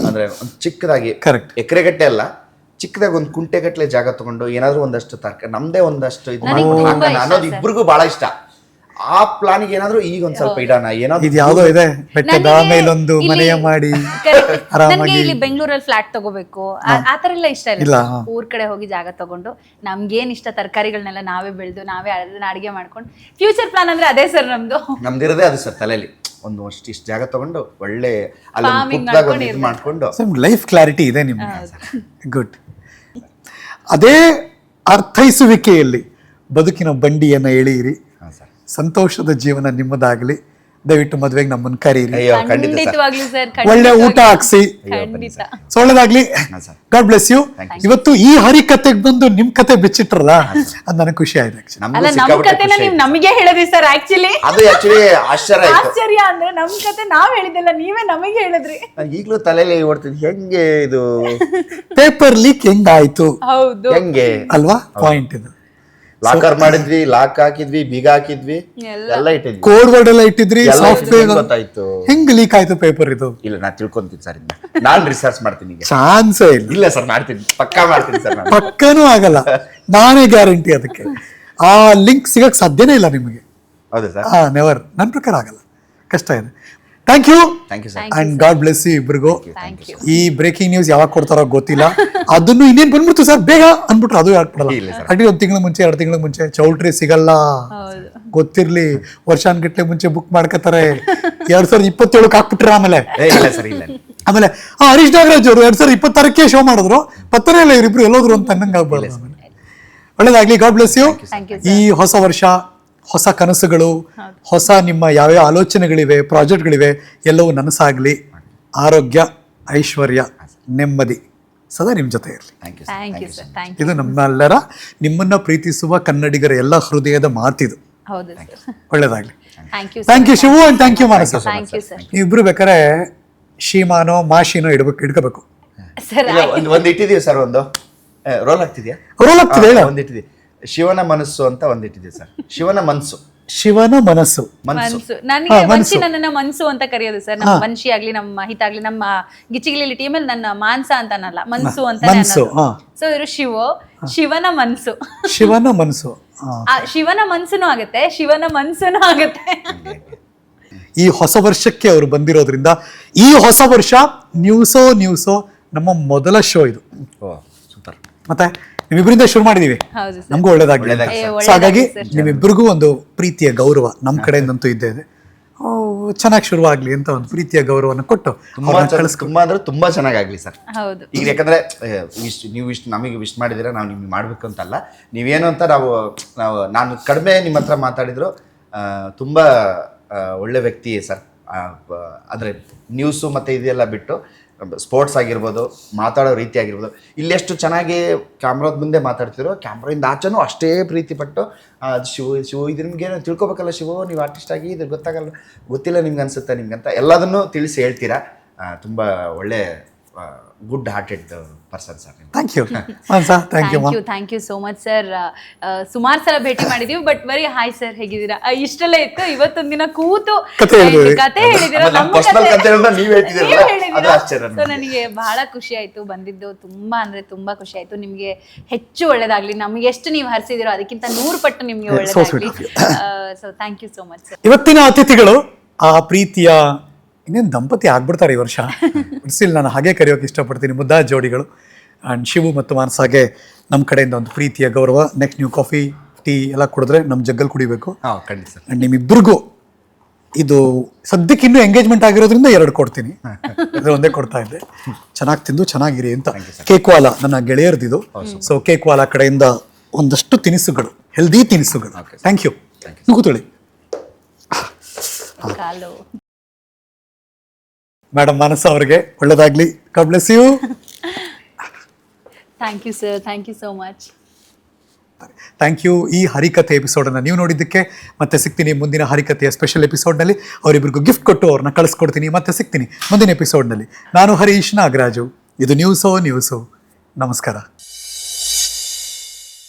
ಅಂದರೆ ಒಂದು ಚಿಕ್ಕದಾಗಿ ಕರೆಕ್ಟ್ ಎಕರೆಗಟ್ಟೆ ಅಲ್ಲ, ಚಿಕ್ಕದಾಗಿ ಒಂದು ಕುಂಟೆಗಟ್ಟಲೆ ಜಾಗ ತಗೊಂಡು ಏನಾದರೂ ಒಂದಷ್ಟು ತರಕಾರಿ ನಮ್ಮದೇ ಒಂದಷ್ಟು ಇದು ನನಗೆ ಮಾಡ್ಕೊಂಡು ತುಂಬಾ ಹಾಕೋಣ ಇಷ್ಟ ಅನ್ನೋದು ಸರ್. ಇಬ್ರಿಗೂ ಭಾಳ ಇಷ್ಟ. ಆ ಪ್ಲಾನಿಗೆ ಏನಾದರೂ ಈಗ ಒಂದು ಸ್ವಲ್ಪ ಇಡೋಣ ಏನಾದ್ರು ಇದು ಯಾವುದೋ ಇದೆ, ಬೆಟ್ಟದ ನನಗೆ ಮೇಲೊಂದು ಇಲ್ಲಿ- ಮನೆಯ ಮಾಡಿ ನನಗೆ ಆರಾಮಾಗಿ ಇಲ್ಲಿ ಬೆಂಗಳೂರಲ್ಲಿ ಫ್ಲಾಟ್ ತಗೋಬೇಕು ಆತರ ಎಲ್ಲ ಇಷ್ಟ ಇಲ್ಲ, ಇಲ್ಲ. ಹಾ. ಊರ್ ಕಡೆ ಹೋಗಿ ಜಾಗ ತಗೊಂಡು ನಮ್ಗೇನ್ ಇಷ್ಟ ತರಕಾರಿಗಳನ್ನೆಲ್ಲ ನಾವೇ ಬೆಳೆದು ನಾವೇ ಅದನ್ನ ಅಡಿಗೆ ಮಾಡ್ಕೊಂಡು ಫ್ಯೂಚರ್ ಪ್ಲಾನ್ ಅಂದ್ರೆ ಅದೇ ಸರ್ ನಮ್ದು. ನಮ್ದಿರೋದೇ ಅದು ಸರ್ ತಲೆಯಲ್ಲಿ ಒಂದು ಇಷ್ಟು ಜಾಗ ತಗೊಂಡು ಒಳ್ಳೆ ಅಲ್ಲಿ Farming ಪುಟ್ಟದಾಗ ಒಂದು ಇದು ಮಾಡ್ಕೊಂಡು ಲೈಫ್ ಕ್ಲಾರಿಟಿ ಇದೆ ನಿಮ್ಗೆ. ಗುಡ್. ಅದೇ ಅರ್ಥೈಸುವಿಕೆಯಲ್ಲಿ ಬದುಕಿನ ಬಂಡಿಯನ್ನು ಎಳೆಯಿರಿ. ಹಾಂ ಸರ್. ಸಂತೋಷದ ಜೀವನ ನಿಮ್ಮದಾಗಲಿ. ದಯವಿಟ್ಟು ಮದ್ವೆಗೆ ನಮ್ಮನ್ನು ಕರೀರಿ. ಅಯ್ಯೋ ಖಂಡಿತ ಸರ್. ಖಂಡಿತವಾಗ್ಲೂ ಸರ್, ಒಳ್ಳೆ ಊಟ ಹಾಕ್ಸಿ. ಖಂಡಿತ. ಸೊ ಒಳ್ಳೇದಾಗ್ಲಿ. ಹಾಂ ಸರ್. God bless you. ಇವತ್ತು ಈ ಹರಿ ಕತೆಗೆ ಬಂದು ನಿಮ್ ಕತೆ ಬಿಚ್ಚಿಟ್ರಲ್ಲ, ಅದು ನನಗೆ ಖುಷಿ ಆಯ್ತು actually. ಅಲ್ಲ ನಮ್ಗೂ ನಮ್ ಸಿಕ್ಕಾಪಟ್ಟೆ ಕತೆನ ಖುಷಿ ನೀವ್ ಆಯ್ತು. ನಮಗೆ ಹೇಳಿದ್ರಿ ಸರ್. ಆಕ್ಚುಲಿ ಅದು ಆಕ್ಚುಲಿ ಆಶ್ಚರ್ಯ ಆಯ್ತು. ಆಶ್ಚರ್ಯ ಅಂದ್ರೆ ನಮ್ ಕತೆ ನಾವ್ ಹೇಳಿದಿಲ್ಲ, ನೀವೇ ನಮಗೆ ಹೇಳಿದ್ರಿ. ನಾನು ಈಗಲೂ ತಲೆಯಲ್ಲಿ ಓಡ್ತಿದ್ದೆ ಹೆಂಗೆ ಇದು ಪೇಪರ್ ಲೀಕ್ ಹೆಂಗಾಯ್ತು ಹೌದು. ಹೆಂಗೆ ಅಲ್ವಾ ಪಾಯಿಂಟ್ ಇದು. ಲಾಕರ್ ಮಾಡಿದ್ವಿ, ಲಾಕ್ ಹಾಕಿದ್ವಿ, ಬೀಗ ಹಾಕಿದ್ವಿ, ಎಲ್ಲ ಇಟ್ಟಿದ್ವಿ. ಕೋಡ್ ವರ್ಡ್ ಎಲ್ಲ ಇಟ್ಟಿದ್ರಿ, ಎಲ್ಲ ಸಾಫ್ಟ್ವೇರ್ ಗೊತ್ತಾಯ್ತು. ಹೆಂಗ್ ಲೀಕ್ ಆಯ್ತು ಪೇಪರ್ ಇದು? ಇಲ್ಲ ನಾನು ತಿಳ್ಕೊಂತೀನಿ ಸರ್, ನಾನು ರಿಸರ್ಚ್ ಮಾಡ್ತೀನಿ ಈಗ. ಚಾನ್ಸೇ ಇಲ್ಲ. ಇಲ್ಲ ಸರ್ ಮಾಡ್ತೀನಿ, ಪಕ್ಕಾ ಮಾಡ್ತೀನಿ ಸರ್ ನಾನು. ಪಕ್ಕನೂ ಆಗಲ್ಲ, ನಾನೇ ಗ್ಯಾರಂಟಿ ಅದಕ್ಕೆ. ಆ ಲಿಂಕ್ ಸಿಗಕ್ ಸಾಧ್ಯನೇ ಇಲ್ಲ ನಿಮಗೆ. ಹೌದಾ ಸರ್? ನೆವರ್. ನನ್ನ ಪ್ರಕಾರ ಆಗಲ್ಲ, ಕಷ್ಟ ಇದೆ. Thank you thank you sir. And god bless you ಇಬ್ರಿಗೂ. Thank you. ಈ ಬ್ರೇಕಿಂಗ್ ನ್ಯೂಸ್ ಯಾವಾಗ ಕೊಡ್ತಾರೋ ಗೊತ್ತಿಲ್ಲ, ಅದನ್ನು ಇನ್ನೇನ್ ಬಂದ್ಬಿಡ್ತು ಸರ್ ಬೇಗ ಅಂದ್ಬಿಟ್ರು, ಅದು ಯಾಕೆ ಕೊಡಲ್ಲ. ಇಲ್ಲ sir. ಅಡಿ 1 ತಿಂಗಳ ಮುಂಚೆ 2 ತಿಂಗಳ ಮುಂಚೆ ಚೌಲ್ಟ್ರಿ ಸಿಗಲ್ಲ, ಹೌದು. ಗೊತ್ತಿರ್ಲಿ. ವರ್ಷಾನ್ಗಟ್ಲೆ ಮುಂಚೆ ಬುಕ್ ಮಾಡ್ಕೋತಾರೆ. 2027 ಹಾಕ್ಬಿಟ್ರೆ ಆಮೇಲೆ ಇಲ್ಲ ಸರ್, ಇಲ್ಲ ಆಮೇಲೆ ಹರೀಶ್ ನಾಗರಾಜ್ ಅವರು 2026 ಶೋ ಮಾಡಿದ್ರು, ಪತ್ತನೇ ಇಲ್ಲ ಇವರಿಬ್ರು ಎಲ್ಲೋದ್ರು ಅಂತ ಅನ್ನಂಗೆ ಆಗ್ಬಾರ್ದು. ಆಮೇಲೆ ಒಳ್ಳೇದಾಗ್ಲಿ. God bless you. Thank you, ಈ ಹೊಸ ವರ್ಷ, ಹೊಸ ಕನಸುಗಳು, ಹೊಸ ನಿಮ್ಮ ಯಾವ್ಯಾವ ಆಲೋಚನೆಗಳಿವೆ, ಪ್ರಾಜೆಕ್ಟ್ಗಳಿವೆ, ಎಲ್ಲವೂ ನನಸಾಗ್ಲಿ. ಆರೋಗ್ಯ, ಐಶ್ವರ್ಯ, ನೆಮ್ಮದಿ ಸದಾ ನಿಮ್ಮ ಜೊತೆ ಇರಲಿ. Thank you thank you sir. Thank you. ಇದು ನಮ್ಮೆಲ್ಲರ, ನಿಮ್ಮನ್ನ ಪ್ರೀತಿಸುವ ಕನ್ನಡಿಗರ ಎಲ್ಲ ಹೃದಯದ ಮಾತಿದು. ಹೌದು ಸರ್. ಒಳ್ಳೇದಾಗ್ಲಿ. Thank you. Thank you Shivu and thank you Manasa. Thank you sir. ನೀವಿಬ್ರು ಬೇಕಾರೆ ಶೀಮಾನೋ ಮಾಶಿನೋ ಇಡ್ಕೋಬೇಕು. ಸರ್ ಇಲ್ಲ ಒಂದು ಇಟ್ಟಿದೀವಿ ಸರ್, ಒಂದು ರೋಲ್ ಆಗ್ತಿದ್ಯಾ? ರೋಲ್ ಆಗ್ತದೆ ಹೇಳ. ಒಂದು ಇಟ್ಟಿದ್ದೀವಿ, ಶಿವನ ಮನಸ್ಸು ಅಂತ ಒಂದು ಇಟ್ಟಿದ್ದೀವಿ ಸರ್. ಶಿವನ ಮನಸ್ಸು, ಶಿವನ ಮನಸ್ಸು. ಮನಸ್ಸು. ಮನ್ಸು. ನನಗೆ ವಂಶಿ ನನ್ನನ್ನ ಮನ್ಸು ಅಂತ ಕರೆಯೋದು ಸರ್. ನಮ್ಮ ವಂಶಿ ಆಗ್ಲಿ, ನಮ್ಮ ಮಹಿತ ಆಗ್ಲಿ, ನಮ್ಮ ಗಿಚಿಗಿಲಿ ಟೀಮಲ್ಲಿ ನನ್ನ ಮಾನ್ಸ ಅಂತ ಅನ್ನಲ್ಲ, ಮನ್ಸು ಅಂತ. ಮನ್ಸು. ಹಾ, ಸೊ ಇವರು ಶಿವನ ಮನ್ಸು. ಶಿವನ ಮನಸ್ಸು. ಆ ಶಿವನ ಮನ್ಸುನು ಆಗತ್ತೆ, ಶಿವನ ಮನ್ಸುನು ಆಗತ್ತೆ. ಈ ಹೊಸ ವರ್ಷಕ್ಕೆ ಅವರು ಬಂದಿರೋದ್ರಿಂದ ಈ ಹೊಸ ವರ್ಷ ನ್ಯೂಸೋ ನಮ್ಮ ಮೊದಲ ಶೋ ಇದು. ಓ ಸೂಪರ್. ಮತ್ತೆ ನಿಮ್ಮಿಬ್ಬರಿಂದ ಶುರು ಮಾಡಿದೀವಿ, ಹೌದು ಸರ್. ನಮಗೂ ಒಳ್ಳೇದಾಗ್ಲಿ. ಒಳ್ಳೇದಾಗ್ಲಿ ಸೊ ಹಾಗಾಗಿ ನಿಮ್ಮಿಬ್ಬರಿಗೂ ಒಂದು ಪ್ರೀತಿಯ ಗೌರವ ನಮ್ಮ ಕಡೆಯಿಂದಂತೂ ಇದ್ದೇ ಇದೆ. ಚೆನ್ನಾಗಿ ಶುರುವಾಗ್ಲಿ ಅಂತ ಒಂದು ಪ್ರೀತಿಯ ಗೌರವವನ್ನು ಕೊಟ್ಟು ತುಂಬಾ ಅಂದ್ರೆ ತುಂಬಾ ಚೆನ್ನಾಗಾಗ್ಲಿ ಸರ್. ಹೌದು. ಈಗ ಯಾಕಂದ್ರೆ ನೀವು ಇಷ್ಟು ನಮಗೆ ವಿಶ್ ಮಾಡಿದಿರ, ನಾವು ನಿಮ್ಗೆ ಮಾಡ್ಬೇಕು ಅಂತಲ್ಲ, ನೀವೇನು ಅಂತ ನಾನು ಕಡಿಮೆ ನಿಮ್ಮ ಹತ್ರ ಮಾತಾಡಿದ್ರು ತುಂಬಾ ಒಳ್ಳೆ ವ್ಯಕ್ತಿ ಸರ್. ಅಂದ್ರೆ ನ್ಯೂಸು ಮತ್ತೆ ಇದೆಲ್ಲ ಬಿಟ್ಟು ಸ್ಪೋರ್ಟ್ಸ್ ಆಗಿರ್ಬೋದು, ಮಾತಾಡೋ ರೀತಿ ಆಗಿರ್ಬೋದು, ಇಲ್ಲೆಷ್ಟು ಚೆನ್ನಾಗಿ ಕ್ಯಾಮ್ರಾದ ಮುಂದೆ ಮಾತಾಡ್ತಿರೋ, ಕ್ಯಾಮ್ರಾಯಿಂದ ಆಚೆನೂ ಅಷ್ಟೇ ಪ್ರೀತಿ ಪಟ್ಟು ಅದು ಶಿವು ಇದು ನಿಮ್ಗೇನು ತಿಳ್ಕೊಬೇಕಲ್ಲ, ಶಿವು ನೀವು ಆರ್ಟಿಸ್ಟ್ ಆಗಿ ಇದು ಗೊತ್ತಿಲ್ಲ ನಿಮ್ಗೆ ಅನ್ಸುತ್ತೆ, ನಿಮ್ಗಂತ ಎಲ್ಲದನ್ನು ತಿಳಿಸಿ ಹೇಳ್ತೀರಾ. ತುಂಬ ಒಳ್ಳೆ good hearted person sir. Thank you thank you so much sir. ಸುಮಾರು ಸಲ ಭೇಟಿ ಮಾಡಿದೀವಿ, ಬಟ್ ಬರೀ ಹಾಯ್ ಸರ್ ಹೇಗಿದ್ದೀರಾ ಇಷ್ಟೆಲ್ಲ ಇತ್ತು. ಇವತ್ತೊಂದ್ ದಿನ ಕೂತು ಕತೆ ಹೇಳಿದಿರಾ, ಸೊ ನನಗೆ ಬಹಳ ಖುಷಿ ಆಯ್ತು. ಬಂದಿದ್ದು ತುಂಬಾ ಅಂದ್ರೆ ತುಂಬಾ ಖುಷಿ ಆಯ್ತು. ನಿಮ್ಗೆ ಹೆಚ್ಚು ಒಳ್ಳೇದಾಗ್ಲಿ, ನಮ್ಗೆ ಎಷ್ಟು ನೀವು ಹರಿಸಿದಿರೋ ಅದಕ್ಕಿಂತ 100 ಪಟ್ಟು ನಿಮ್ಗೆ ಒಳ್ಳೇದಾಗ್ಲಿ. So thank you so much sir. ಇವತ್ತಿನ ಅತಿಥಿಗಳು ಆ ಪ್ರೀತಿಯ ಇನ್ನೇನು ದಂಪತಿ ಆಗ್ಬಿಡ್ತಾರೆ ಈ ವರ್ಷ. ಸ್ಟಿಲ್ ನಾನು ಹಾಗೆ ಕರೆಯೋಕೆ ಇಷ್ಟಪಡ್ತೀನಿ, ಮುದ್ದಾ ಜೋಡಿಗಳು. ಆ್ಯಂಡ್ ಶಿವು ಮತ್ತು ಮಾನಸಾಗೆ ನಮ್ಮ ಕಡೆಯಿಂದ ಒಂದು ಪ್ರೀತಿಯ ಗೌರವ. ನೆಕ್ಸ್ಟ್ ನೀವು ಕಾಫಿ ಟೀ ಎಲ್ಲ ಕುಡಿದ್ರೆ ನಮ್ಮ ಜಗ್ಗಲ್ಲಿ ಕುಡಿಬೇಕು. ಖಂಡಿತ ಸರ್. ಆ್ಯಂಡ್ ನಿಮ್ಮಿಬ್ಬರಿಗೂ ಇದು ಸದ್ಯಕ್ಕೆ ಇನ್ನೂ ಎಂಗೇಜ್ಮೆಂಟ್ ಆಗಿರೋದ್ರಿಂದ 2 ಕೊಡ್ತೀನಿ, ಇದು ಒಂದೇ ಕೊಡ್ತಾ ಇದ್ದೆ. ಚೆನ್ನಾಗಿ ತಿಂದು ಚೆನ್ನಾಗಿರಿ ಅಂತ. ಕೇಕ್ವಾಲ ನನ್ನ ಗೆಳೆಯರ್ದಿದು. ಸೊ ಕೇಕ್ವಾಲ ಕಡೆಯಿಂದ ಒಂದಷ್ಟು ತಿನಿಸುಗಳು, ಹೆಲ್ದಿ ತಿನಿಸುಗಳು. Thank you. ಕೂತ್ಕೊಳ್ಳಿ ಕಾಲು. ಮೇಡಮ್ ಮಾನಸ ಅವರಿಗೆ ಒಳ್ಳೇದಾಗ್ಲಿ. God bless you. Thank you sir. Thank you so much. Thank you. ಈ ಹರಿಕಥೆ ಎಪಿಸೋಡನ್ನು ನೀವು ನೋಡಿದ್ದಕ್ಕೆ. ಮತ್ತೆ ಸಿಗ್ತೀನಿ ಮುಂದಿನ ಹರಿಕಥೆಯ ಸ್ಪೆಷಲ್ ಎಪಿಸೋಡ್ನಲ್ಲಿ. ಅವರಿಬ್ಬರಿಗೂ ಗಿಫ್ಟ್ ಕೊಟ್ಟು ಅವ್ರನ್ನ ಕಳಿಸ್ಕೊಡ್ತೀನಿ. ಮತ್ತೆ ಸಿಗ್ತೀನಿ ಮುಂದಿನ ಎಪಿಸೋಡ್ನಲ್ಲಿ. ನಾನು ಹರೀಶ್ ನಾಗರಾಜು. ಇದು ನ್ಯೂಸೋ. ನಮಸ್ಕಾರ.